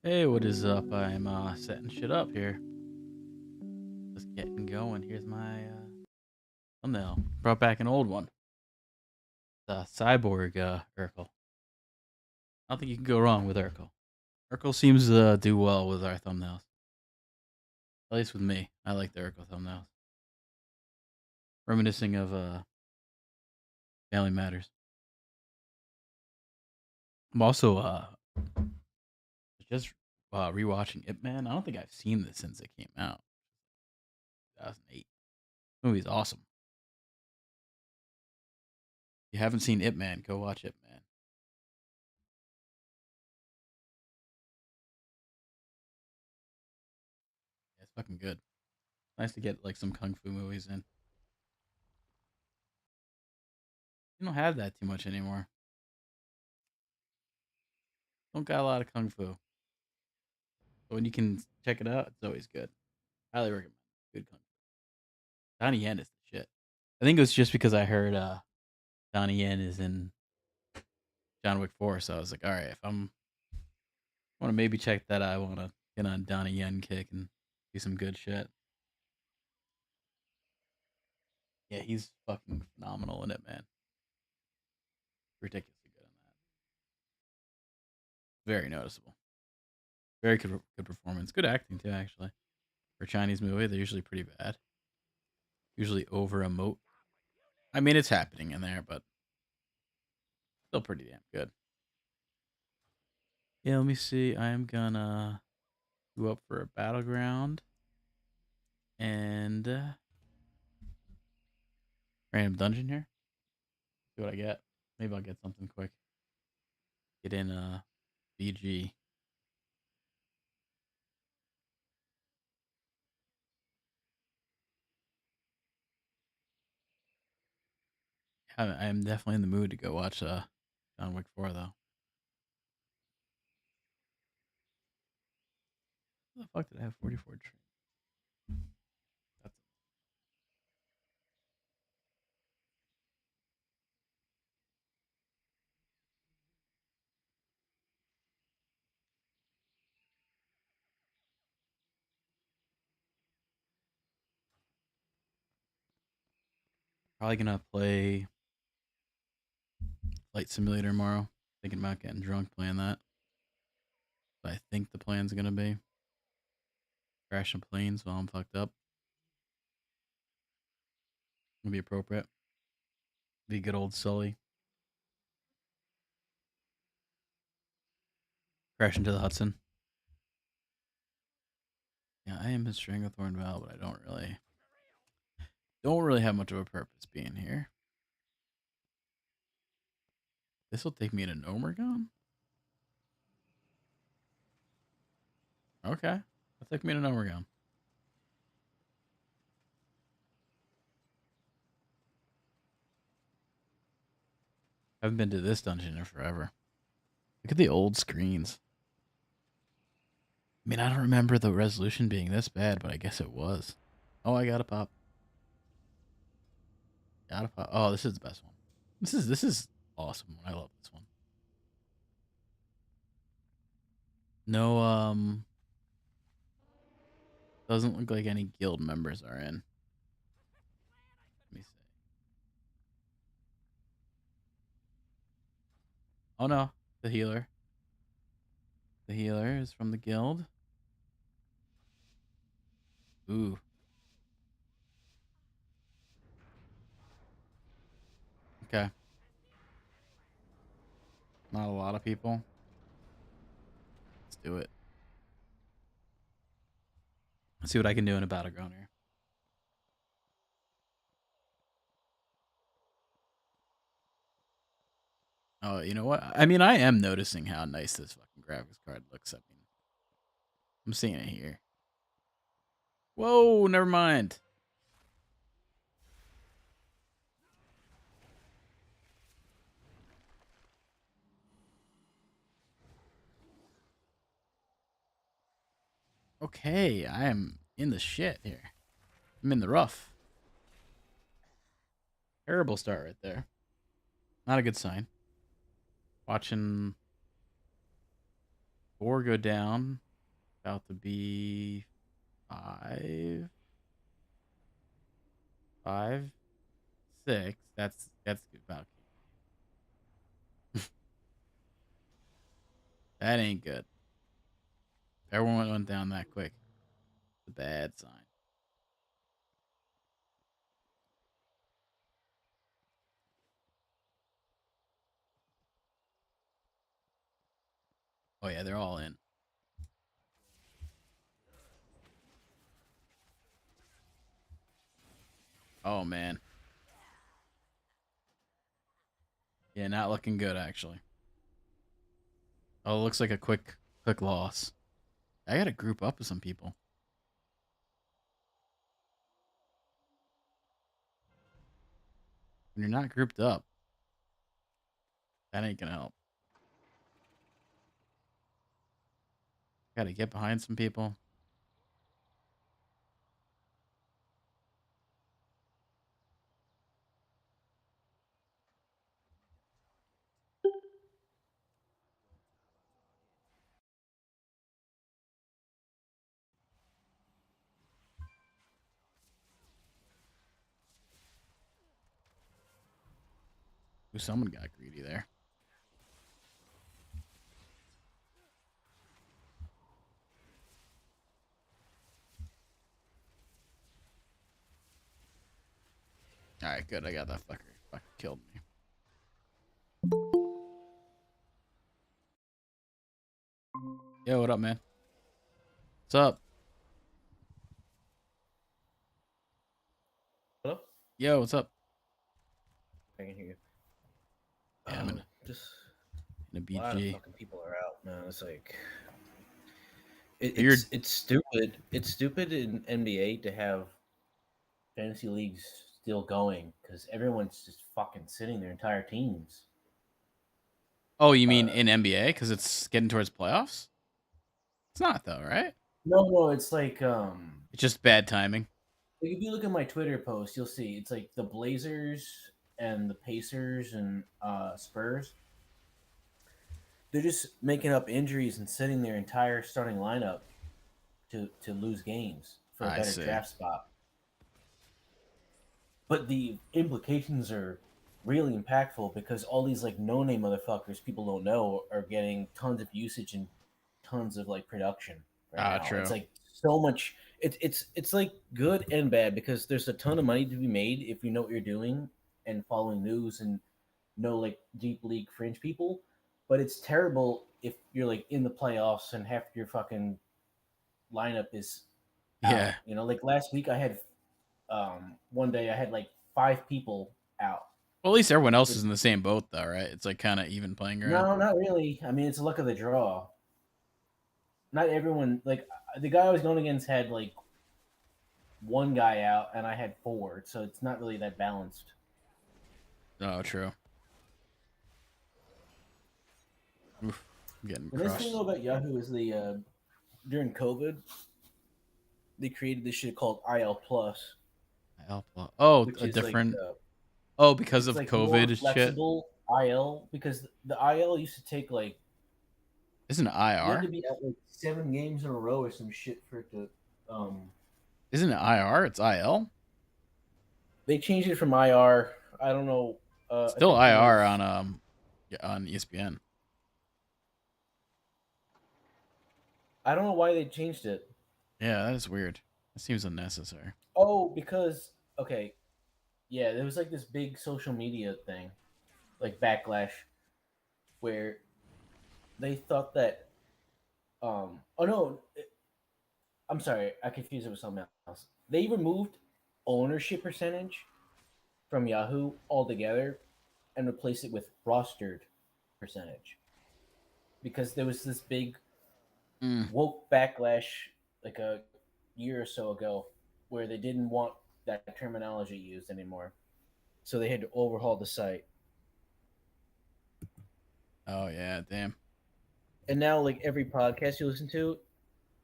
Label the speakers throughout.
Speaker 1: Hey, what is up? I'm setting shit up here. Just getting going. Here's my thumbnail. Brought back an old one. The cyborg Urkel. I don't think you can go wrong with Urkel. Urkel seems to do well with our thumbnails. At least with me. I like the Urkel thumbnails. Reminiscing of Family Matters. I'm also just rewatching Ip Man. I don't think I've seen this since it came out. 2008. The movie's awesome. If you haven't seen Ip Man, go watch Ip Man. Yeah, it's fucking good. Nice to get like some kung fu movies in. You don't have that too much anymore. Don't got a lot of kung fu. But when you can check it out, it's always good. Highly recommend. Good kung fu. Donnie Yen is the shit. I think it was just because I heard Donnie Yen is in John Wick 4, so I was like, all right, if I'm want to maybe check that out, I want to get on Donnie Yen kick and do some good shit. Yeah, he's fucking phenomenal in it, man. Ridiculously good in that. Very noticeable. Very good performance. Good acting too, actually. For a Chinese movie, they're usually pretty bad. Usually over emote. I mean, it's happening in there, but still pretty damn good. Yeah, let me see. I'm gonna go up for a battleground and random dungeon here. See what I get. Maybe I'll get something quick. Get in BG. I am definitely in the mood to go watch John Wick 4 though. How the fuck did I have 44 train? That's probably gonna play Flight Simulator tomorrow. Thinking about getting drunk playing that. But I think the plan's gonna be crashing planes while I'm fucked up. Gonna be appropriate. Be good old Sully. Crash into the Hudson. Yeah, I am in Stranglethorn Val, but I don't really have much of a purpose being here. This will take me to Nomergon? Okay. That'll take me to Nomergon. I haven't been to this dungeon in forever. Look at the old screens. I mean, I don't remember the resolution being this bad, but I guess it was. Oh, I gotta pop. Gotta pop. Oh, this is the best one. This is awesome. I love this one. No Doesn't look like any guild members are in. Let me see. Oh no, the healer. The healer is from the guild. Ooh. Okay. Not a lot of people. Let's do it. Let's see what I can do in a battleground here. Oh, you know what? I mean, I am noticing how nice this fucking graphics card looks. I mean, I'm seeing it here. Whoa, never mind. Okay, I am in the shit here. I'm in the rough. Terrible start right there. Not a good sign. Watching 4 go down. About to be 5. 5. 6. That's about. That ain't good. Everyone went down that quick. It's a bad sign. Oh yeah, they're all in. Oh man. Yeah, not looking good actually. Oh, it looks like a quick loss. I gotta group up with some people. When you're not grouped up, that ain't gonna help. Gotta get behind some people. Ooh, someone got greedy there. Alright, good. I got that fucker. Fucking killed me. Yo, what up, man? What's up?
Speaker 2: Hello?
Speaker 1: Yo, what's up?
Speaker 2: I can hear you.
Speaker 1: Yeah, I'm in
Speaker 2: Just
Speaker 1: a
Speaker 2: a lot of
Speaker 1: BG.
Speaker 2: fucking people are out, man. It's like
Speaker 1: You're
Speaker 2: it's stupid. It's stupid in NBA to have fantasy leagues still going because everyone's just fucking sitting their entire teams.
Speaker 1: Oh, you mean
Speaker 2: Uh,
Speaker 1: in NBA because it's getting towards playoffs? It's not though, right?
Speaker 2: no, it's
Speaker 1: It's just bad timing.
Speaker 2: like if you look at my Twitter post, you'll see it's like the Blazers and the Pacers and Spurs. They're just making up injuries and sitting their entire starting lineup to lose games for a
Speaker 1: I
Speaker 2: better
Speaker 1: see.
Speaker 2: draft spot. But the implications are really impactful because all these like no name motherfuckers people don't know are getting tons of usage and tons of like production right
Speaker 1: Ah,
Speaker 2: now. It's
Speaker 1: true.
Speaker 2: like so much. It's like good and bad because there's a ton of money to be made if you know what you're doing and following news and know like deep league fringe people. But it's terrible if you're like in the playoffs and half your fucking lineup is out.
Speaker 1: Yeah.
Speaker 2: You know, like last week I had one day I had like 5 people out.
Speaker 1: Well, at least everyone else
Speaker 2: With
Speaker 1: is in the same boat, though, right? It's like kind of even playing ground.
Speaker 2: no, not really. I mean, it's a luck of the draw. Not everyone like the guy I was going against had like one guy out, and I had 4, so it's not really that balanced.
Speaker 1: Oh, true. Oof, I'm getting
Speaker 2: The nice thing
Speaker 1: crushed.
Speaker 2: though about Yahoo is the during COVID they created this shit called IL Plus,
Speaker 1: Alpha. Oh,
Speaker 2: which
Speaker 1: a
Speaker 2: is like
Speaker 1: different. Oh, because
Speaker 2: it's
Speaker 1: of
Speaker 2: like more
Speaker 1: COVID shit.
Speaker 2: flexible IL because the IL used to take like
Speaker 1: Isn't it
Speaker 2: you had to
Speaker 1: IR?
Speaker 2: be at like 7 games in a row or some shit for it to um
Speaker 1: Isn't it IR? It's IL.
Speaker 2: They changed it from IR. I don't know. I
Speaker 1: Still
Speaker 2: think it
Speaker 1: IR
Speaker 2: was.
Speaker 1: on ESPN.
Speaker 2: I don't know why they changed it.
Speaker 1: Yeah, that is weird. That seems unnecessary.
Speaker 2: Oh, because okay, yeah, there was like this big social media thing, like backlash, where they thought that. Oh no, I'm sorry, I confused it with something else. They removed ownership percentage from Yahoo altogether and replaced it with rostered percentage because there was this big
Speaker 1: Mm.
Speaker 2: woke backlash like a year or so ago where they didn't want that terminology used anymore. So they had to overhaul the site.
Speaker 1: Oh yeah, damn.
Speaker 2: And now like every podcast you listen to,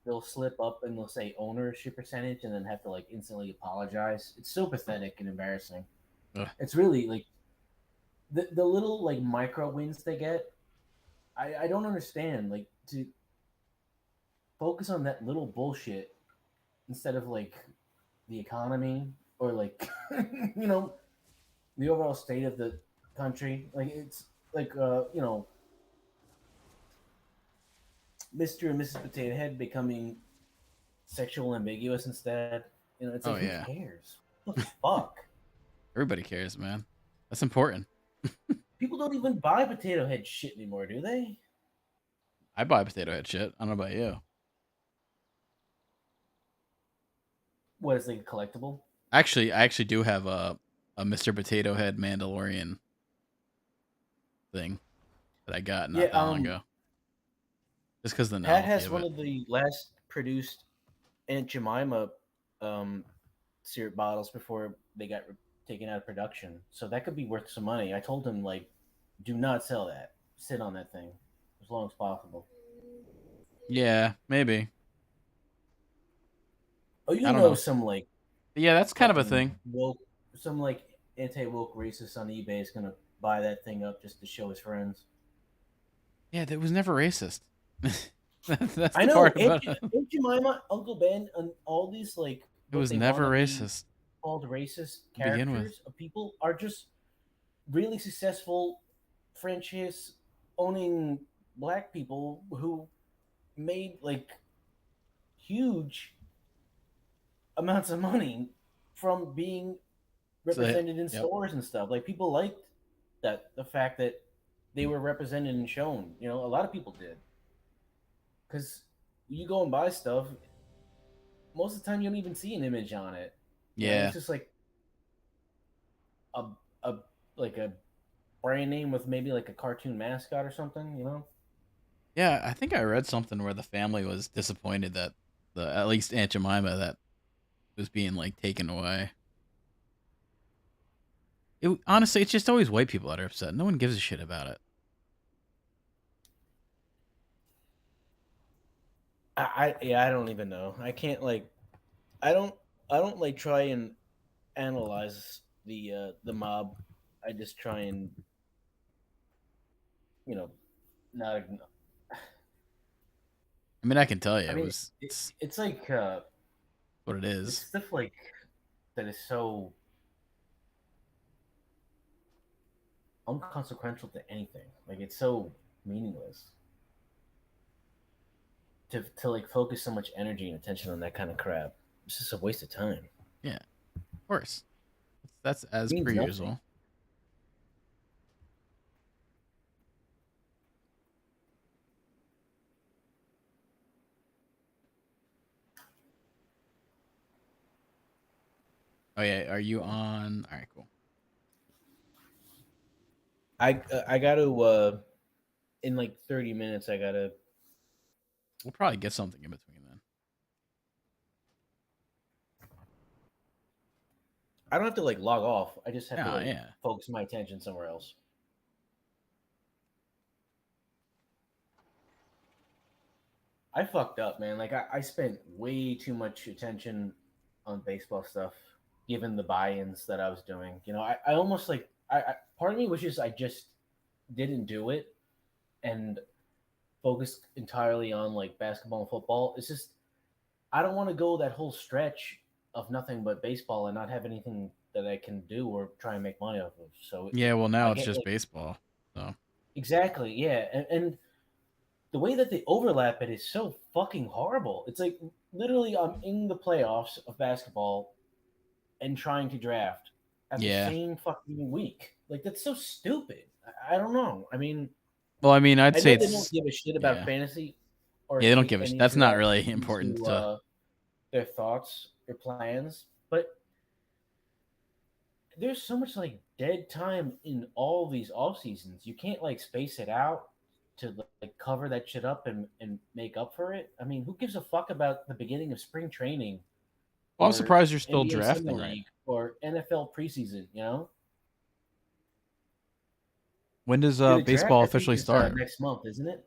Speaker 2: they'll slip up and they'll say ownership percentage and then have to like instantly apologize. It's so pathetic and embarrassing.
Speaker 1: Ugh.
Speaker 2: It's really like the little like micro wins they get. I don't understand. Like to focus on that little bullshit instead of like the economy or like you know the overall state of the country. Like it's like Mr. and Mrs. Potato Head becoming sexual ambiguous instead. It's
Speaker 1: Oh
Speaker 2: like who
Speaker 1: yeah.
Speaker 2: cares? What the fuck?
Speaker 1: Everybody cares, man. That's important.
Speaker 2: People don't even buy Potato Head shit anymore, do they?
Speaker 1: I buy potato head shit. I don't know about you.
Speaker 2: What is like a collectible?
Speaker 1: I actually do have a Mr. Potato Head Mandalorian thing that I got
Speaker 2: Yeah,
Speaker 1: not that long ago. Just because the
Speaker 2: Pat
Speaker 1: novelty
Speaker 2: has
Speaker 1: of
Speaker 2: one
Speaker 1: it.
Speaker 2: of the last produced Aunt Jemima um, syrup bottles before they got taken out of production. So that could be worth some money. I told him like, do not sell that. Sit on that thing as long as possible.
Speaker 1: Yeah, maybe.
Speaker 2: Oh,
Speaker 1: I
Speaker 2: you
Speaker 1: don't
Speaker 2: know
Speaker 1: know.
Speaker 2: some like
Speaker 1: Yeah, that's kind of a
Speaker 2: fucking
Speaker 1: thing.
Speaker 2: woke, some like anti woke racist on eBay is gonna buy that thing up just to show his friends.
Speaker 1: Yeah, that was never racist. That's
Speaker 2: I
Speaker 1: the
Speaker 2: know
Speaker 1: part about it.
Speaker 2: Aunt Jemima, Uncle Ben, and all these like
Speaker 1: It
Speaker 2: what
Speaker 1: was
Speaker 2: they want
Speaker 1: never
Speaker 2: to be
Speaker 1: racist
Speaker 2: called racist
Speaker 1: to begin with.
Speaker 2: characters of people are just really successful franchise owning black people who made like huge amounts of money from being
Speaker 1: So they,
Speaker 2: represented in
Speaker 1: yep.
Speaker 2: stores and stuff. Like people liked that the fact that they were represented and shown. A lot of people did because you go and buy stuff. Most of the time, you don't even see an image on it.
Speaker 1: Yeah.
Speaker 2: It's just like a a like a brand name with maybe like a cartoon mascot or something.
Speaker 1: Yeah, I think I read something where the family was disappointed that the at least Aunt Jemima that was being like taken away. Honestly, it's just always white people that are upset. No one gives a shit about it.
Speaker 2: I don't even know. I can't like I don't I don't like try and analyze the mob. I just try and you know not.
Speaker 1: I mean, I can tell you,
Speaker 2: I
Speaker 1: it
Speaker 2: mean,
Speaker 1: was it's
Speaker 2: it's like
Speaker 1: what it
Speaker 2: it's
Speaker 1: is.
Speaker 2: stuff like that is so unconsequential to anything. Like it's so meaningless to like focus so much energy and attention on that kind of crap. It's just a waste of time.
Speaker 1: Yeah, of course. That's
Speaker 2: It
Speaker 1: as per
Speaker 2: means nothing.
Speaker 1: usual. Oh yeah, are you on? All right, cool.
Speaker 2: I got to in like 30 minutes. I gotta.
Speaker 1: We'll probably get something in between then.
Speaker 2: I don't have to like log off. I just have to
Speaker 1: Oh
Speaker 2: like
Speaker 1: yeah.
Speaker 2: focus my attention somewhere else. I fucked up, man. Like I spent way too much attention on baseball stuff, given the buy-ins that I was doing. I almost like part of me wishes I just didn't do it and focused entirely on like basketball and football. It's just I don't want to go that whole stretch of nothing but baseball and not have anything that I can do or try and make money off of. So
Speaker 1: Yeah, well now
Speaker 2: I
Speaker 1: it's
Speaker 2: get
Speaker 1: just
Speaker 2: like
Speaker 1: baseball. So
Speaker 2: exactly, yeah, and the way that they overlap it is so fucking horrible. It's like literally I'm in the playoffs of basketball and trying to draft at the
Speaker 1: yeah.
Speaker 2: same fucking week. Like that's so stupid. I don't know. I mean,
Speaker 1: Well, I mean, I'd
Speaker 2: I
Speaker 1: say
Speaker 2: know they don't
Speaker 1: it's
Speaker 2: give a shit about
Speaker 1: yeah.
Speaker 2: fantasy or
Speaker 1: Yeah, they don't
Speaker 2: take
Speaker 1: give a
Speaker 2: any
Speaker 1: that's
Speaker 2: of
Speaker 1: not
Speaker 2: that
Speaker 1: really important
Speaker 2: into
Speaker 1: to
Speaker 2: their thoughts or plans, but there's so much like dead time in all these off seasons. You can't like space it out to like cover that shit up and make up for it. I mean, who gives a fuck about the beginning of spring training
Speaker 1: Well, I'm
Speaker 2: or
Speaker 1: surprised you're still
Speaker 2: NBA Summer
Speaker 1: drafting right
Speaker 2: League
Speaker 1: now.
Speaker 2: or NFL preseason? You know,
Speaker 1: When does
Speaker 2: the draft
Speaker 1: baseball
Speaker 2: I think
Speaker 1: officially
Speaker 2: is
Speaker 1: start?
Speaker 2: next month, isn't it?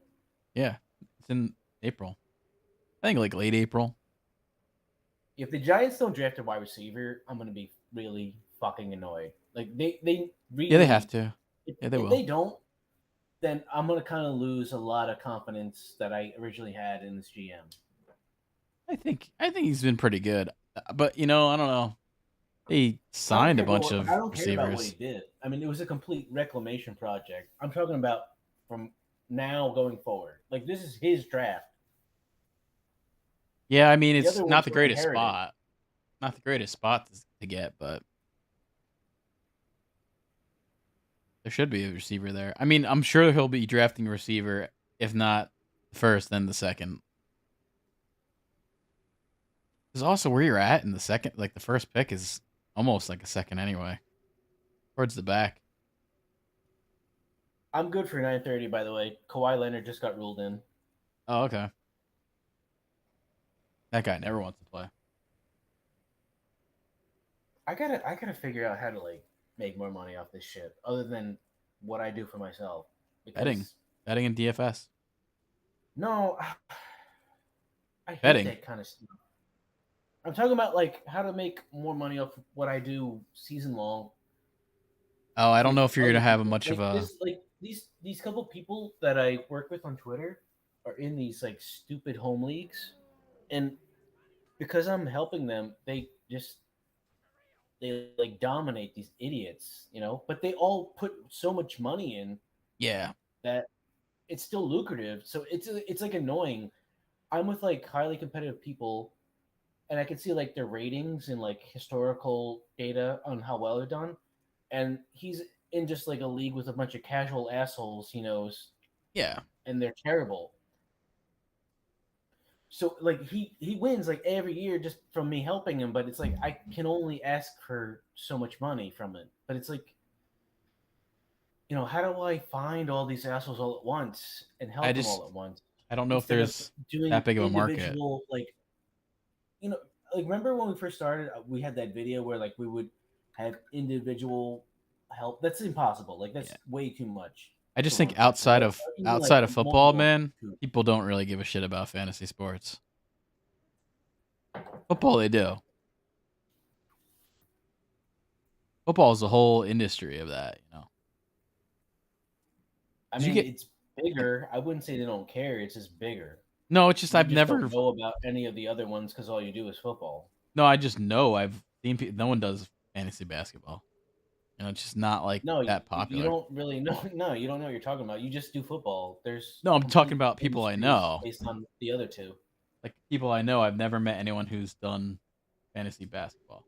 Speaker 1: Yeah. It's in April. I think like late April.
Speaker 2: If the Giants don't draft a wide receiver, I'm gonna be really fucking annoyed. Like they
Speaker 1: Yeah, they have
Speaker 2: really
Speaker 1: to. Yeah, they
Speaker 2: if
Speaker 1: will.
Speaker 2: they don't, then I'm gonna kind of lose a lot of confidence that I originally had in this GM.
Speaker 1: I think he's been pretty good. But I don't know. He signed a bunch
Speaker 2: I
Speaker 1: of
Speaker 2: don't care about what he
Speaker 1: receivers.
Speaker 2: did. I mean, it was a complete reclamation project. I'm talking about from now going forward. Like this is his draft.
Speaker 1: Yeah, I mean
Speaker 2: The
Speaker 1: it's
Speaker 2: other
Speaker 1: not
Speaker 2: ones
Speaker 1: the
Speaker 2: were
Speaker 1: greatest
Speaker 2: inherited.
Speaker 1: spot. Not the greatest spot to get, but there should be a receiver there. I mean, I'm sure he'll be drafting a receiver, if not the first, then the second. Because also where you're at in the second, like the first pick is almost like a second anyway, towards the back.
Speaker 2: I'm good for 9:30. By the way, Kawhi Leonard just got ruled in.
Speaker 1: Oh, okay. That guy never wants to play.
Speaker 2: I gotta figure out how to like make more money off this shit other than what I do for myself.
Speaker 1: Betting,
Speaker 2: Because
Speaker 1: betting in DFS,
Speaker 2: no, I hate
Speaker 1: betting.
Speaker 2: that kind of stuff. I'm talking about like how to make more money off what I do season long
Speaker 1: Oh, I don't know
Speaker 2: with
Speaker 1: if you're
Speaker 2: other
Speaker 1: gonna have
Speaker 2: people.
Speaker 1: much of
Speaker 2: Like
Speaker 1: a.
Speaker 2: this, like these couple people that I work with on Twitter are in these like stupid home leagues, and because I'm helping them, they like dominate these idiots, you know. But they all put so much money in
Speaker 1: Yeah,
Speaker 2: that it's still lucrative. So it's like annoying. I'm with like highly competitive people, and I can see like their ratings and like historical data on how well they're done. And he's in just like a league with a bunch of casual assholes he knows,
Speaker 1: yeah.
Speaker 2: and they're terrible. So like he wins like every year just from me helping him, but it's like I can only ask for so much money from it. But it's like, you know, how do I find all these assholes all at once and
Speaker 1: I
Speaker 2: help them all
Speaker 1: just
Speaker 2: at once
Speaker 1: I don't know if
Speaker 2: instead of
Speaker 1: there's
Speaker 2: doing
Speaker 1: that big of a market.
Speaker 2: individual like, you know, like remember when we first started, we had that video where like we would have individual help. That's impossible. Like that's
Speaker 1: Yeah,
Speaker 2: way too much
Speaker 1: I just
Speaker 2: for
Speaker 1: think
Speaker 2: one person. But I'm talking like
Speaker 1: outside of football,
Speaker 2: multiple
Speaker 1: man,
Speaker 2: people.
Speaker 1: people don't really give a shit about fantasy sports. Football, they do. Football is a whole industry of that.
Speaker 2: I
Speaker 1: 'Cause you
Speaker 2: mean,
Speaker 1: get
Speaker 2: it's bigger. I wouldn't say they don't care. It's just bigger.
Speaker 1: no, it's just
Speaker 2: You
Speaker 1: I've
Speaker 2: just don't
Speaker 1: never
Speaker 2: know about any of the other ones because all you do is football.
Speaker 1: no, I just know I've seen no one does fantasy basketball. It's just not like
Speaker 2: No,
Speaker 1: that
Speaker 2: you
Speaker 1: popular.
Speaker 2: don't really know. No, you don't know what you're talking about. You just do football. There's
Speaker 1: No, I'm talking
Speaker 2: complete
Speaker 1: about people I
Speaker 2: industries
Speaker 1: know.
Speaker 2: based on the other two.
Speaker 1: Like people I know, I've never met anyone who's done fantasy basketball.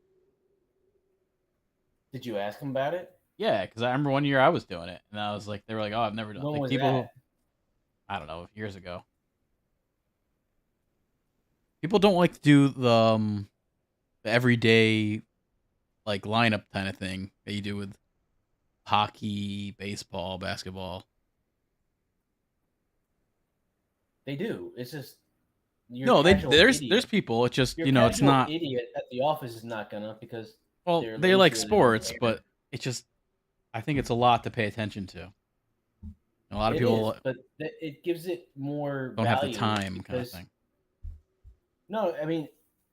Speaker 2: Did you ask them about it?
Speaker 1: Yeah, because I remember one year I was doing it, and I was like, they were like, "Oh, I've never done."
Speaker 2: When
Speaker 1: Like
Speaker 2: was
Speaker 1: people
Speaker 2: that?
Speaker 1: who I don't know years ago. People don't like to do the everyday like lineup kind of thing that you do with hockey, baseball, basketball.
Speaker 2: They do. It's just your
Speaker 1: No,
Speaker 2: casual
Speaker 1: there's
Speaker 2: idiot.
Speaker 1: people. It's just
Speaker 2: Your
Speaker 1: it's
Speaker 2: casual
Speaker 1: not.
Speaker 2: idiot at the office is not gonna because
Speaker 1: Well,
Speaker 2: they're
Speaker 1: they like
Speaker 2: lazy or they don't
Speaker 1: sports,
Speaker 2: care.
Speaker 1: but it's just I think it's a lot to pay attention to. A lot of
Speaker 2: It is,
Speaker 1: people
Speaker 2: but it gives it more
Speaker 1: don't have the
Speaker 2: value
Speaker 1: time, kind of
Speaker 2: because
Speaker 1: thing.
Speaker 2: no, I mean,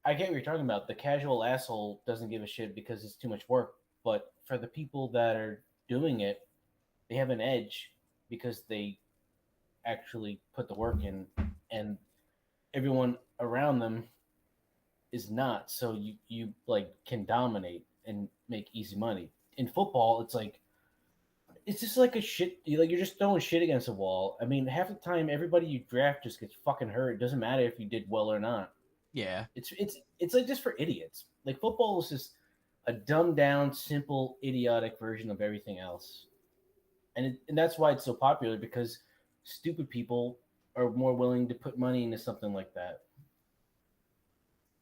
Speaker 2: I get what you're talking about. The casual asshole doesn't give a shit because it's too much work. But for the people that are doing it, they have an edge because they actually put the work in, and everyone around them is not. So you like can dominate and make easy money. In football, it's just like a shit. You're just throwing shit against a wall. I mean, half the time, everybody you draft just gets fucking hurt. It doesn't matter if you did well or not.
Speaker 1: Yeah.
Speaker 2: It's like just for idiots. Like football is just a dumbed down, simple, idiotic version of everything else, and that's why it's so popular because stupid people are more willing to put money into something like that.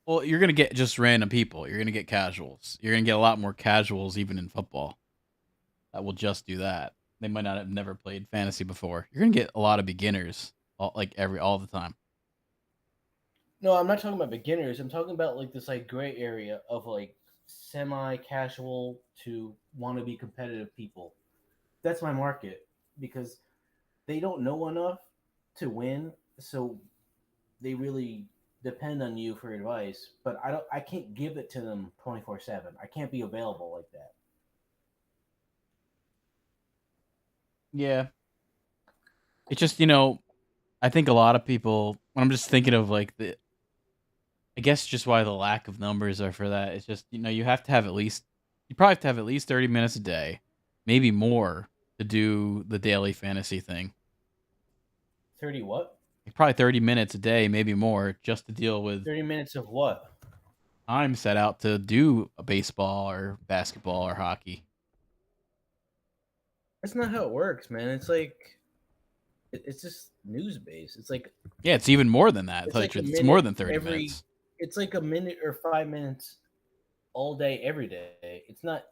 Speaker 1: Well, you're gonna get just random people. You're gonna get casuals. You're gonna get a lot more casuals even in football that will just do that. They might not have never played fantasy before. You're gonna get a lot of beginners, all the time.
Speaker 2: No, I'm not talking about beginners. I'm talking about like this like gray area of like semi-casual to want to be competitive people. That's my market because they don't know enough to win, so they really depend on you for advice. But I can't give it to them 24/7. I can't be available like that.
Speaker 1: Yeah, it's just I think a lot of people. When I'm just thinking of like I guess just why the lack of numbers are for that. It's just you have to have at least you probably have to have at least 30 minutes a day, maybe more, to do the daily fantasy thing.
Speaker 2: 30 what?
Speaker 1: Like probably 30 minutes a day, maybe more, just to deal with
Speaker 2: 30 minutes of what?
Speaker 1: time set out to do a baseball or basketball or hockey.
Speaker 2: That's not how it works, man. It's like it's just news based.
Speaker 1: Yeah, it's even more than that. To
Speaker 2: It's
Speaker 1: tell you the
Speaker 2: like a
Speaker 1: truth, it's more
Speaker 2: minute
Speaker 1: than 30
Speaker 2: every.
Speaker 1: minutes.
Speaker 2: It's like a minute or 5 minutes all day, every day. It's not.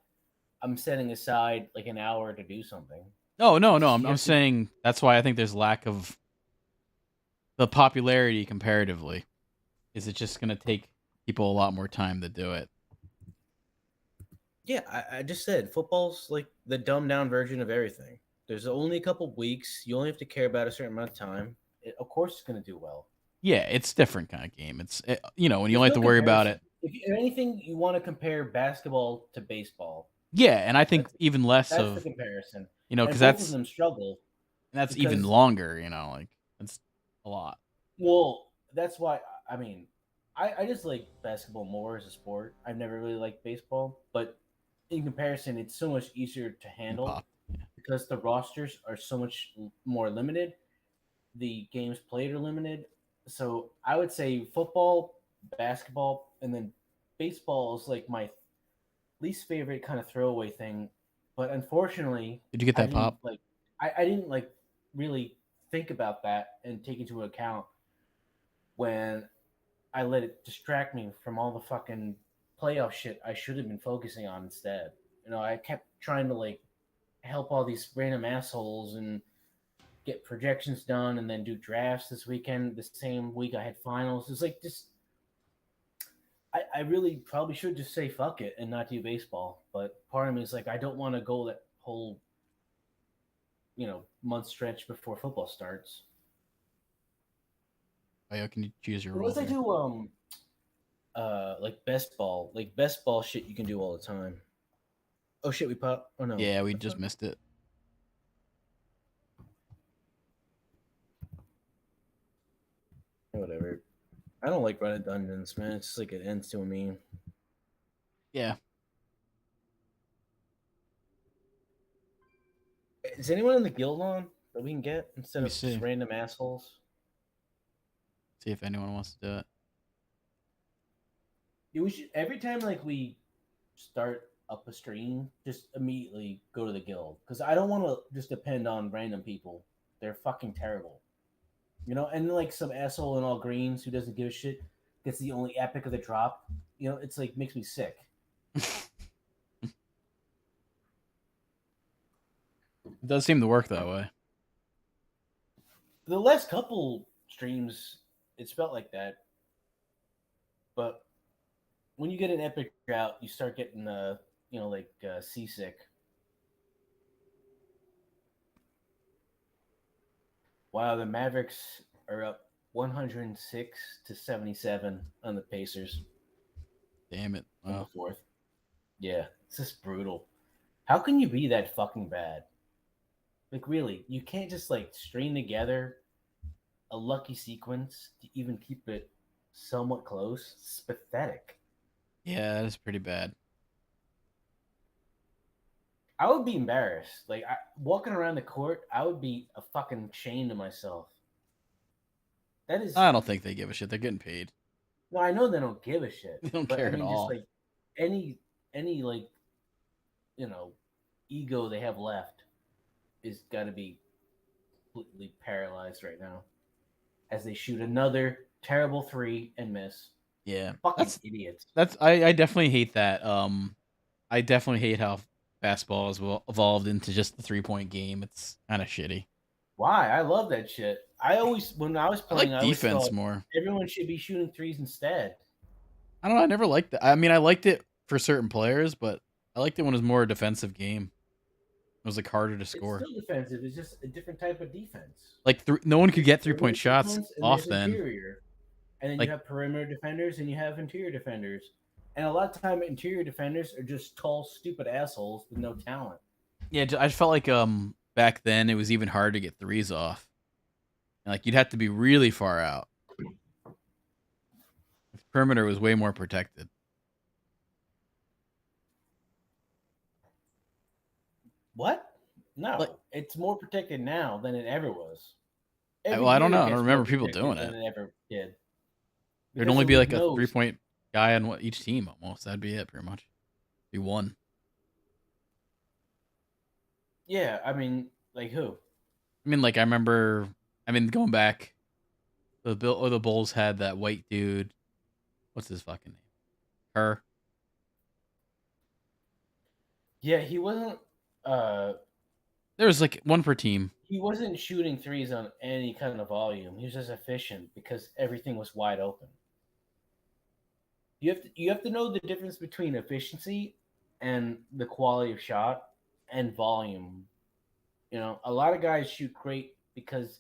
Speaker 2: I'm setting aside like an hour to do something.
Speaker 1: No, no, no.
Speaker 2: It's
Speaker 1: I'm
Speaker 2: you have to.
Speaker 1: saying that's why I think there's lack of the popularity comparatively. Is it just going to take people a lot more time to do it?
Speaker 2: Yeah, I just said football's like the dumbed down version of everything. There's only a couple weeks. You only have to care about a certain amount of time. Of course, it's going to do well.
Speaker 1: Yeah, it's a different kind of game. When you
Speaker 2: There's
Speaker 1: only have
Speaker 2: no
Speaker 1: to worry about
Speaker 2: comparison.
Speaker 1: it.
Speaker 2: If anything, you want to compare basketball to baseball.
Speaker 1: Yeah, and I think
Speaker 2: That's
Speaker 1: even less
Speaker 2: that's the
Speaker 1: of
Speaker 2: comparison.
Speaker 1: because
Speaker 2: And both of them struggle
Speaker 1: that's even
Speaker 2: because
Speaker 1: longer. Like that's a lot.
Speaker 2: well, that's why I mean, I just like basketball more as a sport. I've never really liked baseball, but in comparison, it's so much easier to
Speaker 1: And
Speaker 2: handle
Speaker 1: pop. Yeah.
Speaker 2: because the rosters are so much more limited. The games played are limited. So I would say football, basketball, and then baseball is like my least favorite kind of throwaway thing. But unfortunately,
Speaker 1: Did you get
Speaker 2: I
Speaker 1: that
Speaker 2: didn't
Speaker 1: pop?
Speaker 2: like I didn't like really think about that and take into account when I let it distract me from all the fucking playoff shit I should have been focusing on instead. I kept trying to like help all these random assholes and get projections done and then do drafts this weekend. The same week I had finals. It's like just I really probably should just say fuck it and not do baseball. But part of me is like I don't want to go that whole month stretch before football starts.
Speaker 1: Oh, yeah, can you choose your role
Speaker 2: Unless I
Speaker 1: here?
Speaker 2: do like best ball shit you can do all the time. Oh shit, we pop. Oh no,
Speaker 1: Yeah, we
Speaker 2: that's
Speaker 1: just
Speaker 2: not.
Speaker 1: missed it.
Speaker 2: Whatever. I don't like running dungeons, man. It's just like it ends to a meme.
Speaker 1: Yeah.
Speaker 2: Is anyone in the guild on that we can get
Speaker 1: Let
Speaker 2: instead
Speaker 1: me
Speaker 2: of just
Speaker 1: see.
Speaker 2: random assholes?
Speaker 1: See if anyone wants to do it.
Speaker 2: Yeah, we should every time like we start up a stream, just immediately go to the guild because I don't want to just depend on random people. They're fucking terrible, And like some asshole in all greens who doesn't give a shit gets the only epic of the drop. It's like makes me sick.
Speaker 1: It does seem to work that way.
Speaker 2: The last couple streams, it's felt like that, but when you get an epic drought, you start getting seasick. Wow, the Mavericks are up 106-77 on the Pacers
Speaker 1: Damn it.
Speaker 2: in the
Speaker 1: Wow.
Speaker 2: fourth. Yeah, it's just brutal. How can you be that fucking bad? Like, really, you can't just like string together a lucky sequence to even keep it somewhat close. It's pathetic.
Speaker 1: Yeah, that is pretty bad.
Speaker 2: I would be embarrassed. Like walking around the court, I would be a fucking shame to myself. That is
Speaker 1: I don't think they give a shit. They're getting paid.
Speaker 2: no, I know they don't give a shit,
Speaker 1: They don't
Speaker 2: but I
Speaker 1: care at
Speaker 2: mean, just
Speaker 1: all.
Speaker 2: like any like you know ego they have left is got to be completely paralyzed right now as they shoot another terrible three and miss.
Speaker 1: Yeah,
Speaker 2: Fucking idiots.
Speaker 1: I definitely hate that. I definitely hate how basketball has evolved into just the 3-point game. It's kind of shitty.
Speaker 2: Why? I love that shit. I always, when I was
Speaker 1: I
Speaker 2: playing,
Speaker 1: like
Speaker 2: I always
Speaker 1: defense
Speaker 2: thought
Speaker 1: more.
Speaker 2: everyone should be shooting threes instead.
Speaker 1: I don't know. I never liked that. I mean, I liked it for certain players, but I liked it when it was more a defensive game. It was like harder to
Speaker 2: It's
Speaker 1: score.
Speaker 2: still defensive. It's just a different type of defense.
Speaker 1: Like no one could
Speaker 2: There's
Speaker 1: get 3-point
Speaker 2: perimeter
Speaker 1: shots
Speaker 2: defense and
Speaker 1: off
Speaker 2: there's
Speaker 1: then.
Speaker 2: interior. And then you
Speaker 1: Like
Speaker 2: have perimeter defenders and you have interior defenders. And a lot of time, interior defenders are just tall, stupid assholes with no talent.
Speaker 1: yeah, I just felt like back then it was even hard to get threes off. And, like you'd have to be really far out. The perimeter was way more protected.
Speaker 2: What?
Speaker 1: Like,
Speaker 2: No, it's more protected now than it ever was.
Speaker 1: well,
Speaker 2: Every
Speaker 1: I don't
Speaker 2: year
Speaker 1: know.
Speaker 2: it
Speaker 1: I don't
Speaker 2: gets more
Speaker 1: remember people doing
Speaker 2: protected
Speaker 1: it.
Speaker 2: than it ever did.
Speaker 1: There'd
Speaker 2: Because
Speaker 1: only
Speaker 2: the
Speaker 1: be
Speaker 2: league
Speaker 1: like a
Speaker 2: knows.
Speaker 1: 3-point guy on each team almost. That'd be it, pretty much. Be one.
Speaker 2: Yeah, I mean, like who?
Speaker 1: I mean, like I remember. I mean, going back, the Bulls had that white dude. What's his fucking name? Her.
Speaker 2: Yeah, he wasn't.
Speaker 1: There was like one per team.
Speaker 2: He wasn't shooting threes on any kind of volume. He was just efficient because everything was wide open. You have to know the difference between efficiency and the quality of shot and volume. A lot of guys shoot great because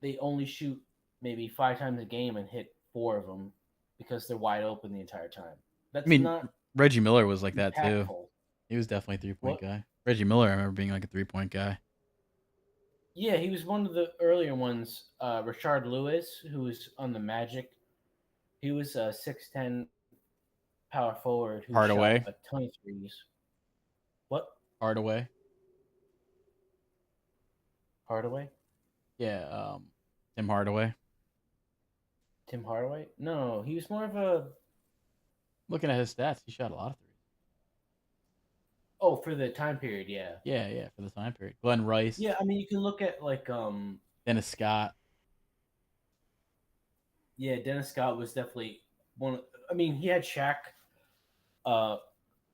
Speaker 2: they only shoot maybe 5 times a game and hit 4 of them because they're wide open the entire time.
Speaker 1: I
Speaker 2: That's
Speaker 1: mean,
Speaker 2: not
Speaker 1: Reggie Miller was like that too.
Speaker 2: impactful.
Speaker 1: He was definitely a 3-point
Speaker 2: What?
Speaker 1: guy. Reggie Miller, I remember being like a 3-point guy.
Speaker 2: Yeah, he was one of the earlier ones. Rashard Lewis, who was on the Magic, he was a 6'10" power forward who shot
Speaker 1: Hardaway.
Speaker 2: a ton of threes. What?
Speaker 1: Hardaway.
Speaker 2: Hardaway?
Speaker 1: Yeah. Tim Hardaway.
Speaker 2: Tim Hardaway? No, he was more of a.
Speaker 1: Looking at his stats, he shot a lot of threes.
Speaker 2: Oh, for the time period, yeah.
Speaker 1: Yeah, yeah, for the time period. Glenn Rice,
Speaker 2: Yeah, I mean, you can look at
Speaker 1: Dennis Scott.
Speaker 2: yeah, Dennis Scott was definitely one. I mean, he had Shaq. Uh,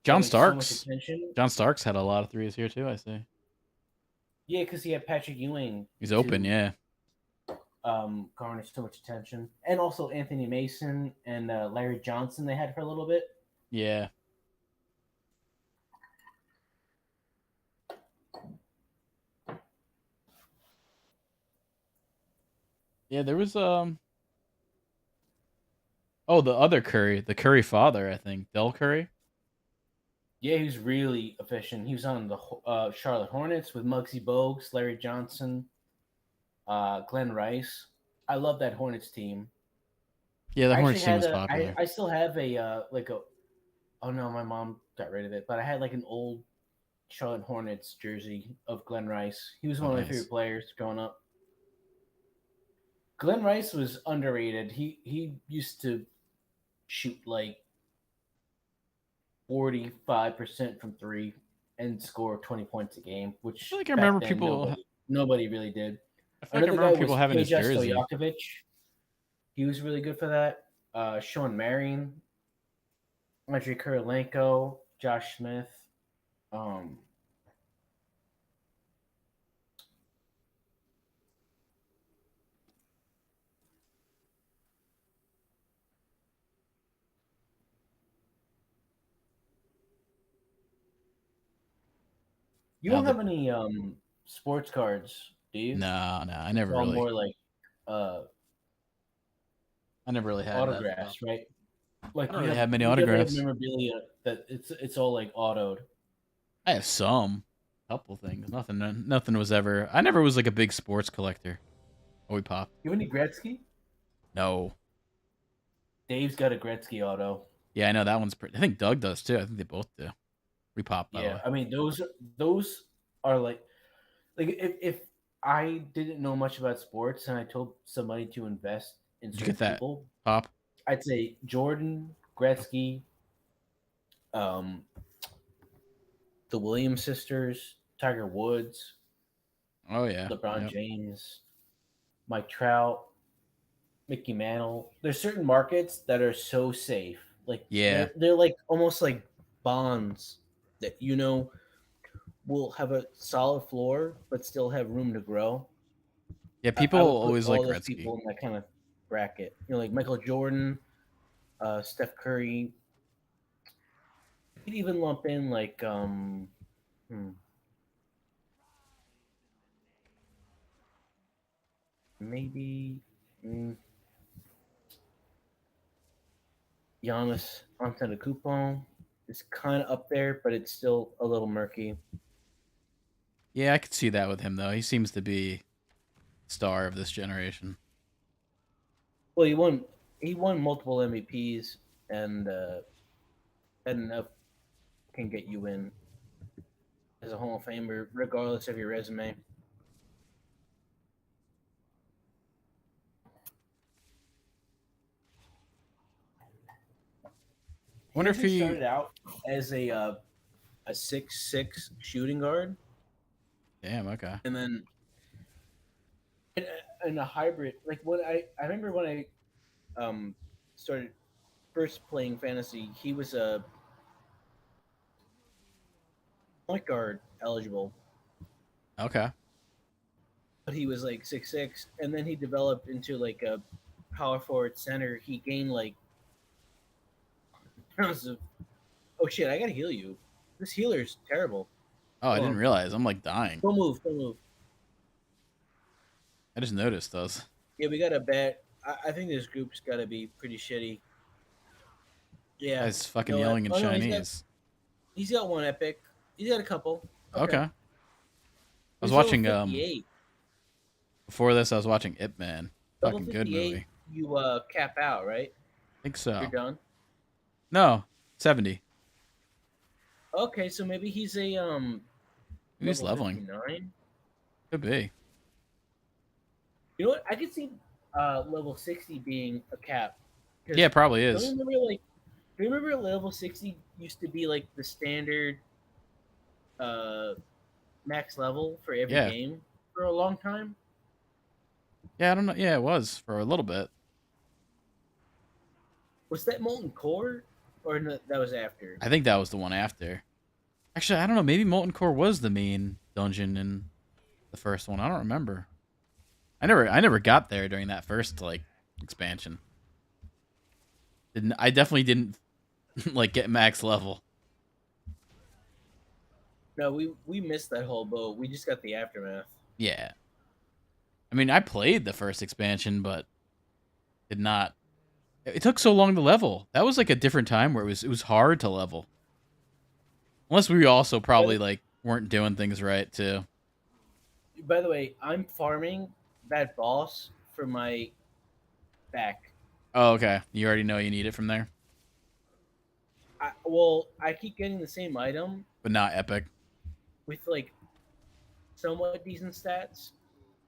Speaker 1: John
Speaker 2: getting so much
Speaker 1: Starks.
Speaker 2: attention.
Speaker 1: John Starks had a lot of threes here too, I see.
Speaker 2: Yeah, because he had Patrick Ewing.
Speaker 1: He's open,
Speaker 2: to,
Speaker 1: yeah.
Speaker 2: Garnish so much attention, and also Anthony Mason and Larry Johnson they had for a little bit.
Speaker 1: Yeah. Yeah, there was oh, the other Curry, the Curry father, I think. Del Curry.
Speaker 2: Yeah, he was really efficient. He was on the Charlotte Hornets with Muggsy Bogues, Larry Johnson, Glenn Rice. I love that Hornets team.
Speaker 1: Yeah, the
Speaker 2: I actually
Speaker 1: Hornets team
Speaker 2: had
Speaker 1: was
Speaker 2: a.
Speaker 1: popular.
Speaker 2: I still have a like a. Oh no, my mom got rid of it, but I had like an old Charlotte Hornets jersey of Glenn Rice. He was
Speaker 1: Oh,
Speaker 2: one of my
Speaker 1: nice.
Speaker 2: favorite players growing up. Glenn Rice was underrated. He used to shoot like 45% from three and score 20 points a game,
Speaker 1: I feel
Speaker 2: which
Speaker 1: like I
Speaker 2: back
Speaker 1: remember
Speaker 2: then
Speaker 1: people.
Speaker 2: nobody really did.
Speaker 1: I feel like I
Speaker 2: Another guy
Speaker 1: remember people
Speaker 2: was
Speaker 1: having his
Speaker 2: Peja
Speaker 1: jersey.
Speaker 2: Stojakovic. He was really good for that. Sean Marion, Andre Kurilenko, Josh Smith. Um, you
Speaker 1: Now
Speaker 2: don't
Speaker 1: the
Speaker 2: have any sports cards, do you?
Speaker 1: no, I
Speaker 2: It's
Speaker 1: never
Speaker 2: all
Speaker 1: really,
Speaker 2: more like uh,
Speaker 1: I never really had that stuff.
Speaker 2: autographs, right?
Speaker 1: I
Speaker 2: Like
Speaker 1: don't
Speaker 2: you
Speaker 1: really
Speaker 2: have,
Speaker 1: have many
Speaker 2: you definitely have
Speaker 1: autographs.
Speaker 2: memorabilia that it's all like autoed.
Speaker 1: I have some, couple things. Nothing was ever. I never was like a big sports collector. Oh, we popped.
Speaker 2: You have any Gretzky?
Speaker 1: No,
Speaker 2: Dave's got a Gretzky auto.
Speaker 1: Yeah, I know that one's pretty. I think Doug does too. I think they both do. Repop, by the
Speaker 2: Yeah,
Speaker 1: way.
Speaker 2: I mean those are like if I didn't know much about sports and I told somebody to invest in
Speaker 1: Did you
Speaker 2: certain
Speaker 1: get that
Speaker 2: people,
Speaker 1: pop?
Speaker 2: I'd say Jordan, Gretzky, um, the Williams sisters, Tiger Woods,
Speaker 1: Oh yeah.
Speaker 2: LeBron
Speaker 1: Yep.
Speaker 2: James, Mike Trout, Mickey Mantle. There's certain markets that are so safe. Like
Speaker 1: Yeah.
Speaker 2: they're like almost like bonds that will have a solid floor but still have room to grow.
Speaker 1: Yeah.
Speaker 2: I,
Speaker 1: People
Speaker 2: I would put
Speaker 1: always like
Speaker 2: all those
Speaker 1: Gretzky.
Speaker 2: people in that kind of bracket. Like Michael Jordan, Steph Curry. You could even lump in like hmm, maybe mm, Giannis Antetokounmpo is kind of up there, but it's still a little murky.
Speaker 1: Yeah, I could see that with him though. He seems to be star of this generation.
Speaker 2: Well, he won multiple MVPs, and enough can get you in as a Hall of Famer, regardless of your resume. He
Speaker 1: Wonder if
Speaker 2: actually
Speaker 1: he.
Speaker 2: started out as a 6'6" shooting guard,
Speaker 1: Damn. Okay.
Speaker 2: and then in a hybrid. Like I remember when I started first playing fantasy, he was a point guard eligible,
Speaker 1: Okay.
Speaker 2: but he was like 6'6", and then he developed into like a power forward center. He gained like pounds of. Oh shit! I gotta heal you. This healer's terrible.
Speaker 1: Oh, I
Speaker 2: Hold
Speaker 1: didn't
Speaker 2: on.
Speaker 1: realize. I'm like dying.
Speaker 2: Don't move. Don't move.
Speaker 1: I just noticed those.
Speaker 2: Yeah, we got a bad. I think this group's got to be pretty shitty. Yeah.
Speaker 1: Guy's fucking
Speaker 2: No.
Speaker 1: yelling in
Speaker 2: Oh no, he's got
Speaker 1: Chinese.
Speaker 2: he's got one epic. He's got a couple. Okay.
Speaker 1: Okay. I was
Speaker 2: He's level
Speaker 1: watching
Speaker 2: 58.
Speaker 1: before this I was watching Ip Man.
Speaker 2: Level
Speaker 1: Fucking good
Speaker 2: 58.
Speaker 1: movie.
Speaker 2: You cap out, right?
Speaker 1: Think
Speaker 2: You're
Speaker 1: so.
Speaker 2: done.
Speaker 1: No. 70.
Speaker 2: Okay, so maybe he's a
Speaker 1: Maybe he's
Speaker 2: level
Speaker 1: leveling.
Speaker 2: 59.
Speaker 1: Could be.
Speaker 2: You know what? I could see level 60 being a cap.
Speaker 1: Yeah,
Speaker 2: Because
Speaker 1: it probably
Speaker 2: don't you
Speaker 1: is.
Speaker 2: remember like do you remember level 60 used to be like the standard uh max level for every
Speaker 1: Yeah.
Speaker 2: game for a long time?
Speaker 1: Yeah, I don't know. Yeah, it was for a little bit.
Speaker 2: Was that Molten Core? Or no, that was after?
Speaker 1: I think that was the one after. Actually, I don't know. Maybe Molten Core was the main dungeon in the first one. I don't remember. I never got there during that first like expansion. Didn't I definitely didn't like get max level.
Speaker 2: No, we missed that whole boat. We just got the aftermath.
Speaker 1: Yeah. I mean, I played the first expansion, but did not. It took so long to level. That was like a different time where it was hard to level. Unless we also probably
Speaker 2: But
Speaker 1: like weren't doing things right too.
Speaker 2: by the way, I'm farming that boss for my back.
Speaker 1: Oh, okay. You already know you need it from there,
Speaker 2: I keep getting the same item
Speaker 1: but not epic.
Speaker 2: with like somewhat decent stats.